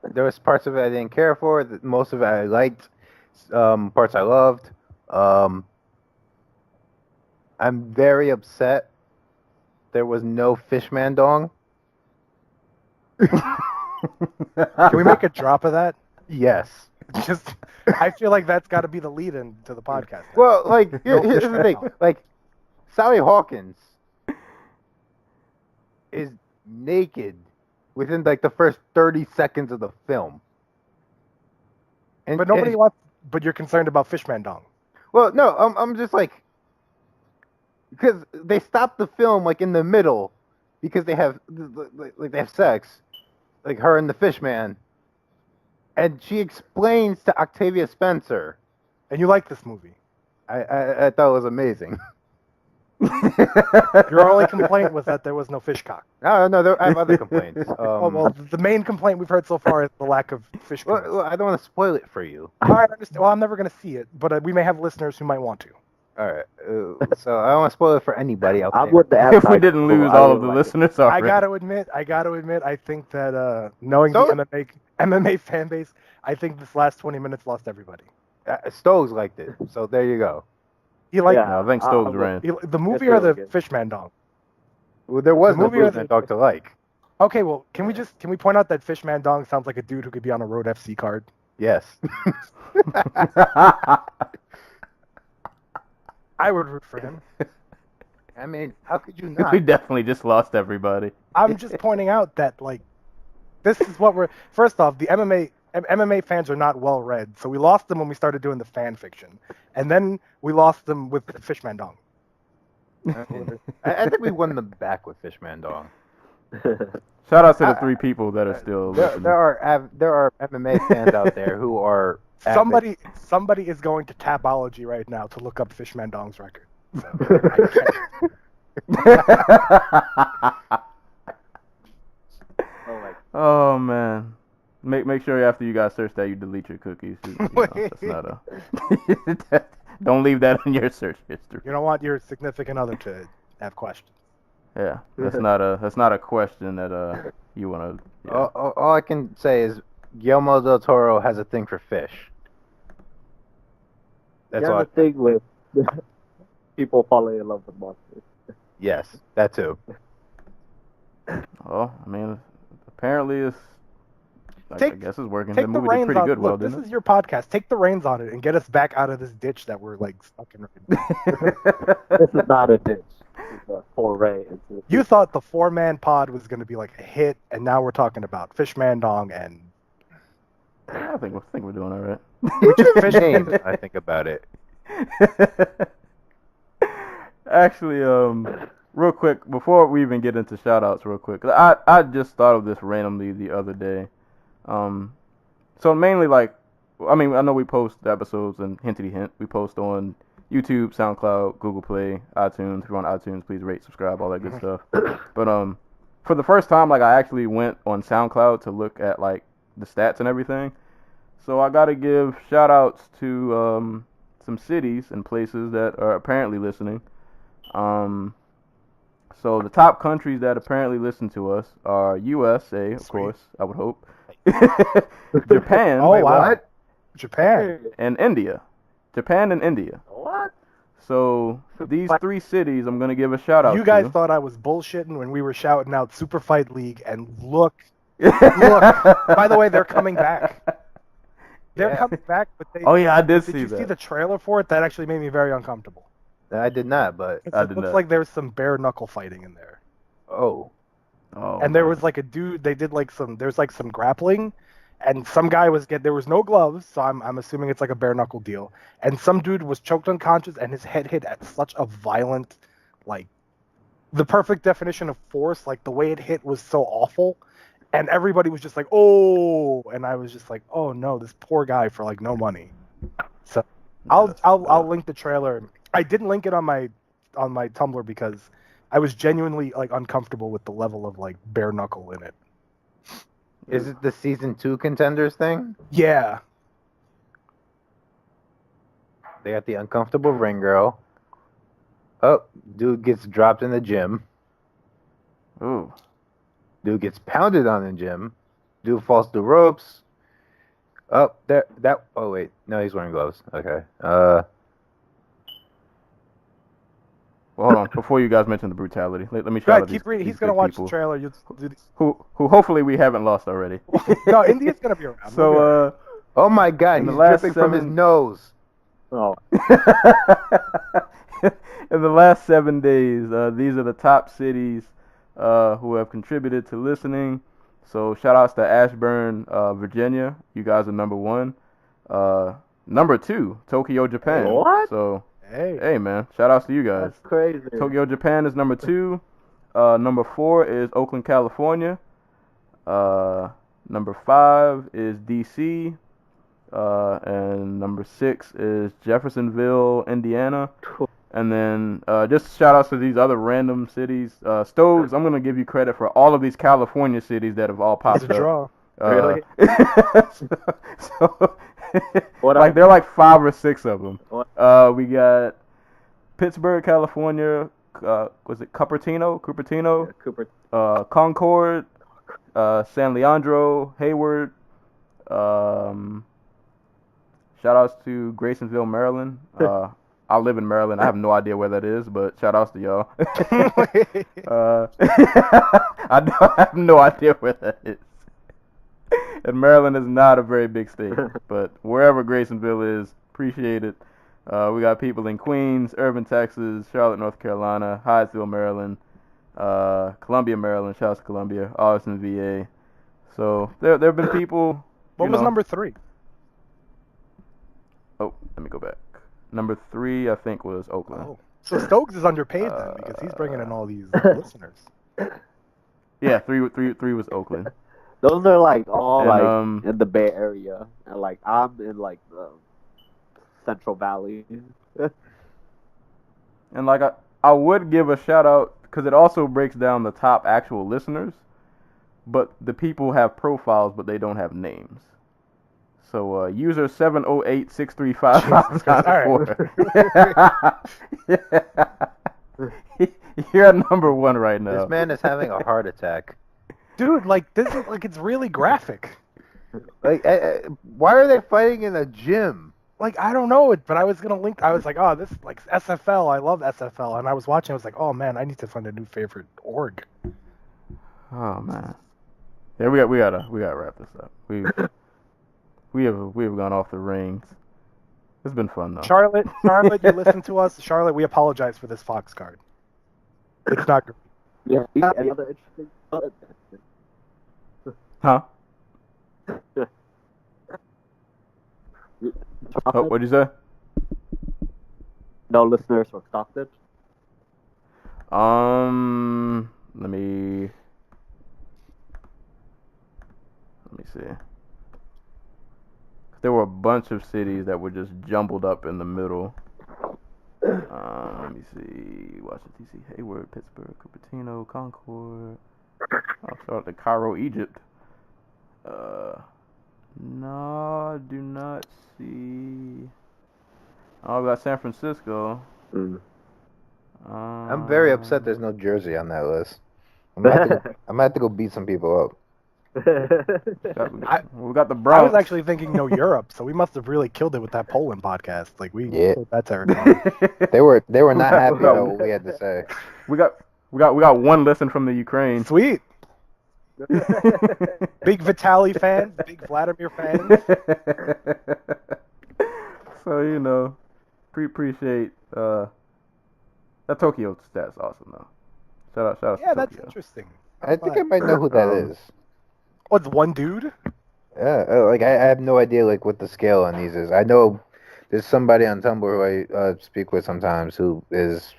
There was parts of it I didn't care for. Most of it I liked. Parts I loved. I'm very upset there was no Fishman dong. Can we make a drop of that? Yes. I feel like that's got to be the lead-in to the podcast. Well, like, here's the thing. Like, Sally Hawkins is naked within, like, the first 30 seconds of the film. But nobody wants... But you're concerned about Fishman dong. Well, no, I'm just like... Because they stopped the film, like, in the middle because they have sex. Like, her and the Fishman. And she explains to Octavia Spencer. And you like this movie? I thought it was amazing. Your only complaint was that there was no fish cock. No, I have other complaints. Well, the main complaint we've heard so far is the lack of fish cock. Well, I don't want to spoil it for you. All right, I understand. Well, I'm never going to see it, but we may have listeners who might want to. All right. So I don't want to spoil it for anybody out I'm there. with the If we didn't lose all of the listeners I already. gotta admit, I think that knowing So- the MMA fan base, I think this last 20 minutes lost everybody. Stoges liked it, so there you go. You like No, I think Stokes ran. the movie That's or the really good. Fishman dong? Well, there was The no movie or Fishman dog to like. Okay, well, can we point out that Fishman dong sounds like a dude who could be on a Road FC card? Yes. I would root for him. I mean, how could you not? We definitely just lost everybody. I'm just pointing out that like this is what we're. First off, the MMA fans are not well read, so we lost them when we started doing the fan fiction, and then we lost them with Fishman dong. I think we won them back with Fishman dog. Shout out to the 3 people that are still There listening. are MMA fans out there who are avid. Somebody is going to Tapology right now to look up Fishman dong's record. So, I can't. Oh man, make sure after you guys search that you delete your cookies. That's not a. Don't leave that in your search history. You don't want your significant other to have questions. Yeah, that's not a question that you want to. Yeah. All I can say is Guillermo del Toro has a thing for fish. That's You all. have a thing with people falling in love with monsters. Yes, that too. Well, I mean, apparently it's. I Take- guess it's working. Take The the movie did reins pretty on. good. Well, Look, this didn't is your podcast. Take the reins on it and get us back out of this ditch that we're like stuck in. This is not a ditch. It's a foray into You thought the 4-man pod was going to be like a hit, and now we're talking about Fishman dong and I think we're doing all right. Fish names, I think about it. Actually, real quick, before we even get into shout-outs real quick, I just thought of this randomly the other day. So mainly, like, I mean, I know we post the episodes and hintity hint. We post on YouTube, SoundCloud, Google Play, iTunes. If you're on iTunes, please rate, subscribe, all that good stuff. But for the first time, like, I actually went on SoundCloud to look at, like, the stats and everything. So I gotta give shout-outs to some cities and places that are apparently listening. So the top countries that apparently listen to us are USA, of Sweet. course, I would hope. Japan. Oh, Wait, wow. what? Japan. And India. Japan and India. What? So these 3 cities I'm going to give a shout out to. You guys thought I was bullshitting when we were shouting out Super Fight League, and look. By the way, they're coming back. They're coming back, but they. Oh yeah, I did Did see you that. see the trailer for it? That actually made me very uncomfortable. I did not, but It I looks did not. like there's some bare knuckle fighting in there. oh, And there was like a dude. They did like there's like some grappling, and some guy there was no gloves, so I'm assuming it's like a bare knuckle deal. And some dude was choked unconscious, and his head hit at such a violent, like, the perfect definition of force. Like the way it hit was so awful, and everybody was just like, oh, and I was just like, oh no, this poor guy for like no money. So I'll link the trailer. I didn't link it on my Tumblr because I was genuinely like uncomfortable with the level of like bare knuckle in it. is it the season 2 contenders thing? Yeah. They got the uncomfortable ring girl. Oh, dude gets dropped in the gym. Ooh. Dude gets pounded on in the gym. Dude falls through ropes. Oh, oh wait, no, he's wearing gloves. Okay. Well, hold on. Before you guys mention the brutality, let me Go shout ahead, out keep these, reading. these He's gonna good watch people the trailer. who hopefully we haven't lost already. No, India's gonna be around. So Oh my God, In the he's last dripping from his 7 nose. Oh, in the last 7 days, these are the top cities who have contributed to listening. So shout outs to Ashburn, Virginia. You guys are number 1. Number 2, Tokyo, Japan. What? So Hey, hey man, shout outs to you guys. that's crazy. Tokyo, Japan is number 2. Number 4 is Oakland, California. Number 5 is DC. And number 6 is Jeffersonville, Indiana. And then just shout outs to these other random cities. Stoves, I'm going to give you credit for all of these California cities that have all popped it's a up. draw. Really? so What like else? there are like 5 or 6 of them. What? We got Pittsburgh, California. Was it Cupertino? Yeah, Cooper. Concord, San Leandro, Hayward. Shout outs to Graysonville, Maryland. I live in Maryland. I have no idea where that is, but shout outs to y'all. I have no idea where that is. And Maryland is not a very big state, but wherever Graysonville is, appreciate it. We got people in Queens, Irving, Texas, Charlotte, North Carolina, Hyattsville, Maryland, Columbia, Maryland. Shout out to Columbia, Austin, VA. So there have been people. What was number 3? Oh, let me go back. Number 3, I think, was Oakland. Oh. So Stokes is underpaid then because he's bringing in all these listeners. Yeah, three was Oakland. Those are like all And, like in the Bay Area, and like I'm in like the Central Valley. And like I would give a shout out because it also breaks down the top actual listeners, but the people have profiles but they don't have names. So user 708-635-594. You're at number 1 right now. This man is having a heart attack. Dude, like this is like it's really graphic. Like, why are they fighting in a gym? Like I don't know it, but I was gonna link. I was like, oh, this like SFL. I love SFL, and I was watching. I was like, oh man, I need to find a new favorite org. Oh man. Yeah, we gotta wrap this up. We have gone off the rings. It's been fun though. Charlotte, you listen to us. Charlotte, we apologize for this Fox card. It's not good. Yeah, you got any other interesting? Huh? Oh, what'd you say? No listeners from Stockton. Let me see. There were a bunch of cities that were just jumbled up in the middle. Let me see. Washington, D.C., Hayward, Pittsburgh, Cupertino, Concord. I'll start at Cairo, Egypt. No, I do not see. Oh, we got San Francisco. I'm very upset there's no Jersey on that list. I'm gonna have to go beat some people up. We got the I Bronx. was actually thinking no Europe, so we must have really killed it with that Poland podcast. Like we killed that territory. They were not happy about what we had to say. We got one listen from the Ukraine. Sweet. Big Vitaly fans, big Vladimir fans. So appreciate that Tokyo stat's awesome though. Shout out. Yeah, to that's Tokyo. interesting. I think I might know who that is. Oh, it's one dude? Yeah, like I have no idea like what the scale on these is. I know there's somebody on Tumblr who I speak with sometimes who is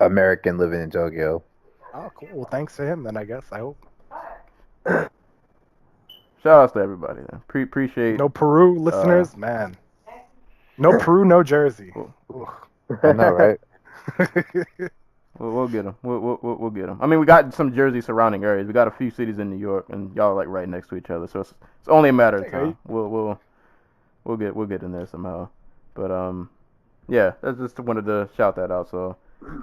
American living in Tokyo. Oh, cool. Well, thanks to him then, I guess. I hope. Shout outs to everybody then. Appreciate. No Peru listeners, man. No Peru, no Jersey. I know, right? We'll get them. We'll get them. I mean, we got some Jersey surrounding areas. We got a few cities in New York, and y'all are like right next to each other. So it's only a matter of time. We'll get in there somehow. But yeah, I just wanted to shout that out. So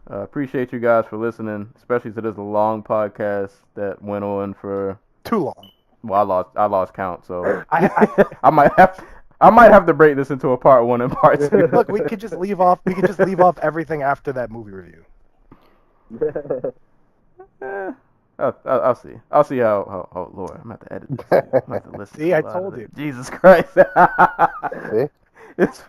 appreciate you guys for listening, especially to this long podcast that went on for too long. Well, I lost count, so I might have to break this into a part 1 and part 2. Look, we could just leave off everything after that movie review. I'll see. I'll see how. Oh Lord, I'm gonna have to edit this. I'm gonna have to listen. See, I told you. Jesus Christ. See? It's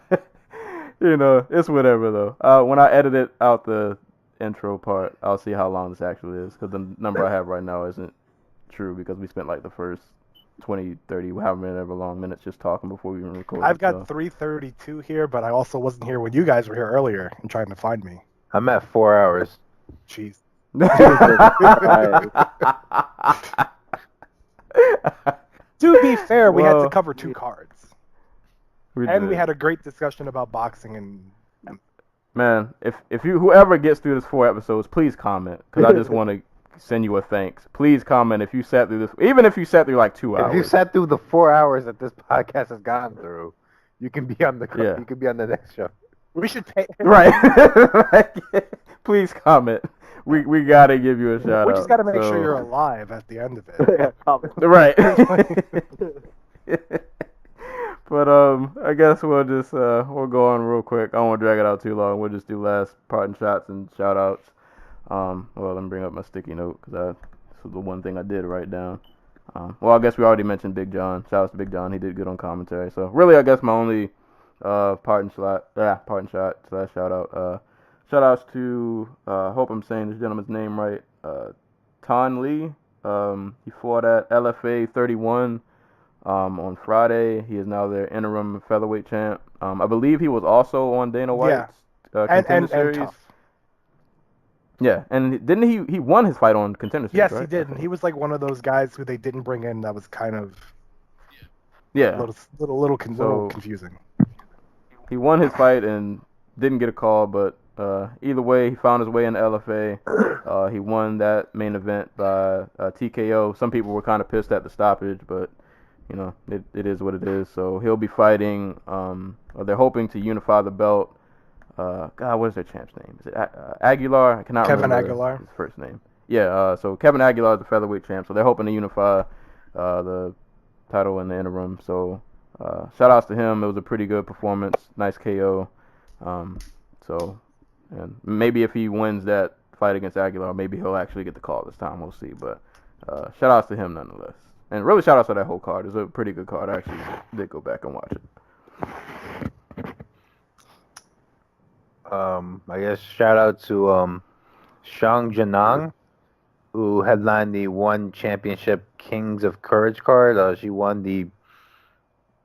it's whatever though. When I edit it out the intro part, I'll see how long this actually is because the number I have right now isn't true because we spent like the first 20, 30, however long minutes just talking before we even recorded. I've got 3:32 here, but I also wasn't here when you guys were here earlier and trying to find me. I'm at 4 hours. Jeez. To be fair, we had to cover 2 cards. We had a great discussion about boxing and man, if you whoever gets through this 4 episodes, please comment because I just want to send you a thanks. Please comment if you sat through this, even if you sat through like 2 hours. If you sat through the 4 hours that this podcast has gone through, you can be on the you can be on the next show. We should pay. Right. Please comment. We gotta give you a shout out. We just gotta make So- sure you're alive at the end of it. Yeah, comment. Right. But I guess we'll just we'll go on real quick. I don't want to drag it out too long. We'll just do last parting shots and shout outs. Well, let me bring up my sticky note because this was the one thing I did write down. Well, I guess we already mentioned Big John. Shout out to Big John. He did good on commentary. So really, I guess my only parting shot slash shout out. Shout outs to hope I'm saying this gentleman's name right. Tan Lee. He fought at LFA 31 on Friday. He is now their interim featherweight champ. I believe he was also on Dana White's Contender Series. Tough. Yeah, and didn't he won his fight on Contender Series? Yes, right? he did, and he was like one of those guys who they didn't bring in. That was kind of Yeah. little confusing. He won his fight and didn't get a call, but either way, he found his way in the LFA. He won that main event by TKO. Some people were kind of pissed at the stoppage, but you know, it is what it is. So he'll be fighting. Or they're hoping to unify the belt. God, what is their champ's name? Is it Aguilar? I cannot Kevin remember Aguilar. his first name. Yeah. So Kevin Aguilar is the featherweight champ. So they're hoping to unify the title in the interim. So shout outs to him. It was a pretty good performance. Nice KO. And maybe if he wins that fight against Aguilar, maybe he'll actually get the call this time. We'll see. But shout outs to him nonetheless. And really shout outs to that whole card. It's a pretty good card. I actually did go back and watch it. I guess shout out to Shang Janang, who headlined the One Championship Kings of Courage card. She won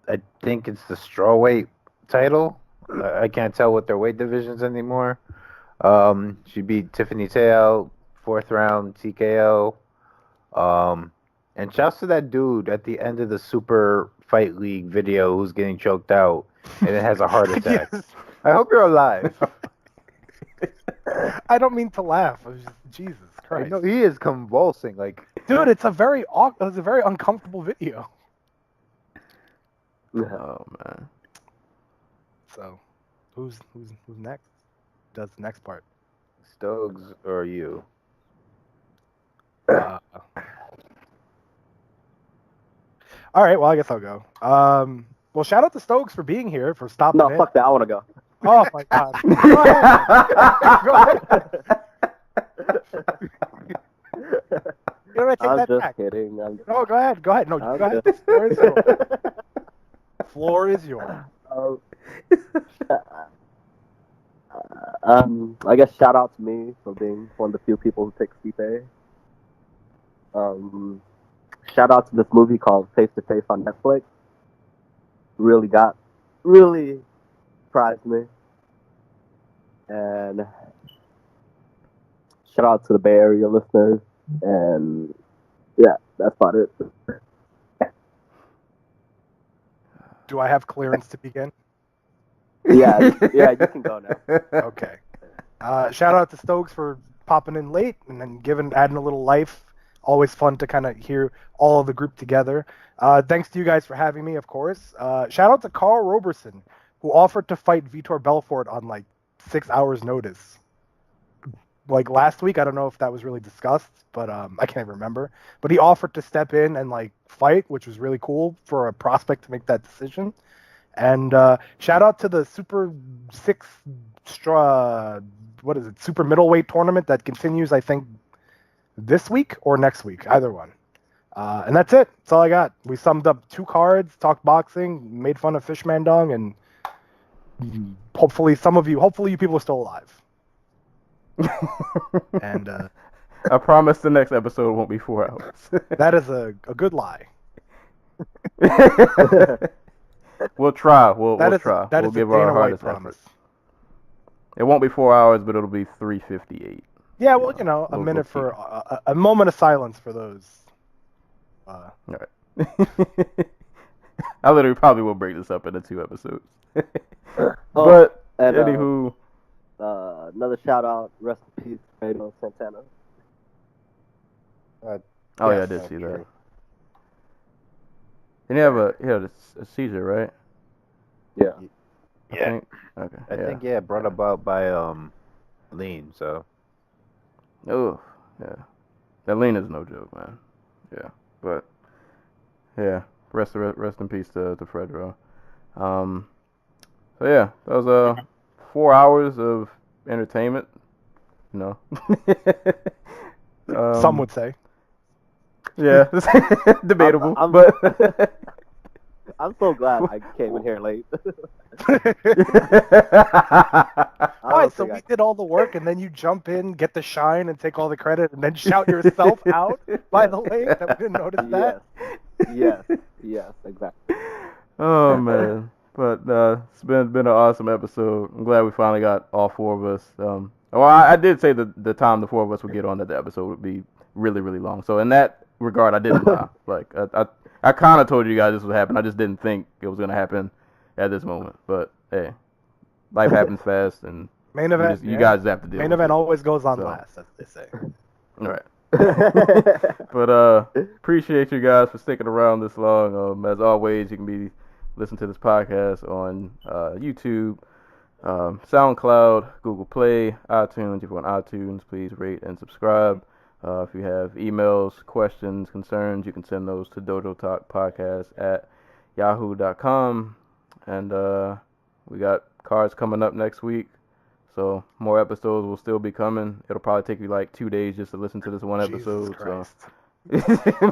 I think it's the strawweight title. I can't tell what their weight divisions anymore. She beat Tiffany Teo, 4th round TKO. And shouts to that dude at the end of the Super Fight League video who's getting choked out and it has a heart attack. Yes. I hope you're alive. I don't mean to laugh. I was just, Jesus Christ. No, he is convulsing. Like, Dude, it's a very uncomfortable video. Oh man. So, who's next? Does the next part? Stoges or you? All right. Well, I guess I'll go. Well, shout out to Stokes for being here, for stopping No, in. fuck that. I want to go. Oh my God. Go ahead. Go ahead. You know what? I take I'm that just back. kidding. No, go ahead. Go ahead. No, I'm go ahead. just- The floor is yours. Floor is yours. I guess shout out to me for being one of the few people who picked Stipe. Shout out to this movie called Face to Face on Netflix. Really surprised me. And shout out to the Bay Area listeners. And yeah, that's about it. Do I have clearance to begin? Yeah, you can go now. Okay. Shout out to Stokes for popping in late and then adding a little life. Always fun to kind of hear all of the group together. Thanks to you guys for having me, of course. Shout out to Carl Roberson, who offered to fight Vitor Belfort on like 6 hours notice. Like last week, I don't know if that was really discussed, but I can't remember. But he offered to step in and like fight, which was really cool for a prospect to make that decision. And shout out to the Super Super Middleweight tournament that continues, I think, this week or next week, either one. And that's it. That's all I got. We summed up 2 cards, talked boxing, made fun of Fishman Dong, and hopefully you people are still alive. And I promise the next episode won't be 4 hours. that is a good lie. We'll try. We'll try. That We'll is give a our Dana White hardest promise. effort. It won't be 4 hours, but it'll be 3:58. Yeah, well, you know, a We'll minute keep- for a moment of silence for those. All right. I literally probably will break this up into 2 episodes. But and, anywho, another shout out, rest in peace, Fredo Santana. oh yeah, I yes, did see that. true. And he had a seizure, right? Yeah. Yeah. think? Okay. I think brought about by Lean. So Oh, yeah. That lean is no joke, man. Yeah, but yeah, rest in peace to Fredro. So yeah, that was 4 hours of entertainment. You know. Some would say. Yeah, debatable, I'm- but I'm so glad I came in here late. Why? So we did all the work, and then you jump in, get the shine, and take all the credit, and then shout yourself out by the late that we didn't notice that. Yes, exactly. Oh man, but it's been an awesome episode. I'm glad we finally got all four of us. Well, I did say that the time the four of us would get on that the episode would be really, really long. So in that regard, I didn't lie. Like I kind of told you guys this would happen. I just didn't think it was gonna happen at this moment. But hey, life happens fast, and Main event. you guys have to deal. Main with event it. always goes on So. last, as they say. All right. But appreciate you guys for sticking around this long. As always, you can be listening to this podcast on YouTube, SoundCloud, Google Play, iTunes. If you're on iTunes, please rate and subscribe. If you have emails, questions, concerns, you can send those to dojotalkpodcast@yahoo.com. And we got cards coming up next week. So more episodes will still be coming. It'll probably take you like 2 days just to listen to this one episode. So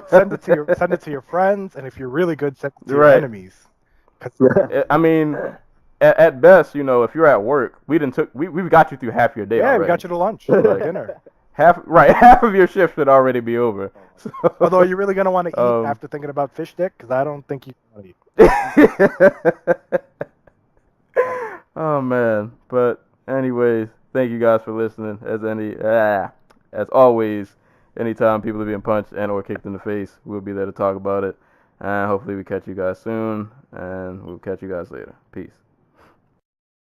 send it to your friends, and if you're really good, send it to your Right. enemies. I mean, at best, you know, if you're at work, we've got you through half your day. Yeah, already. we got you to lunch, Like, dinner. Half of your shift should already be over. So, Although, are you really gonna want to eat after thinking about fish dick? Because I don't think you want to eat. Oh man, but anyways, thank you guys for listening. As always, anytime people are being punched and or kicked in the face, we'll be there to talk about it. And hopefully we catch you guys soon, and we'll catch you guys later. Peace.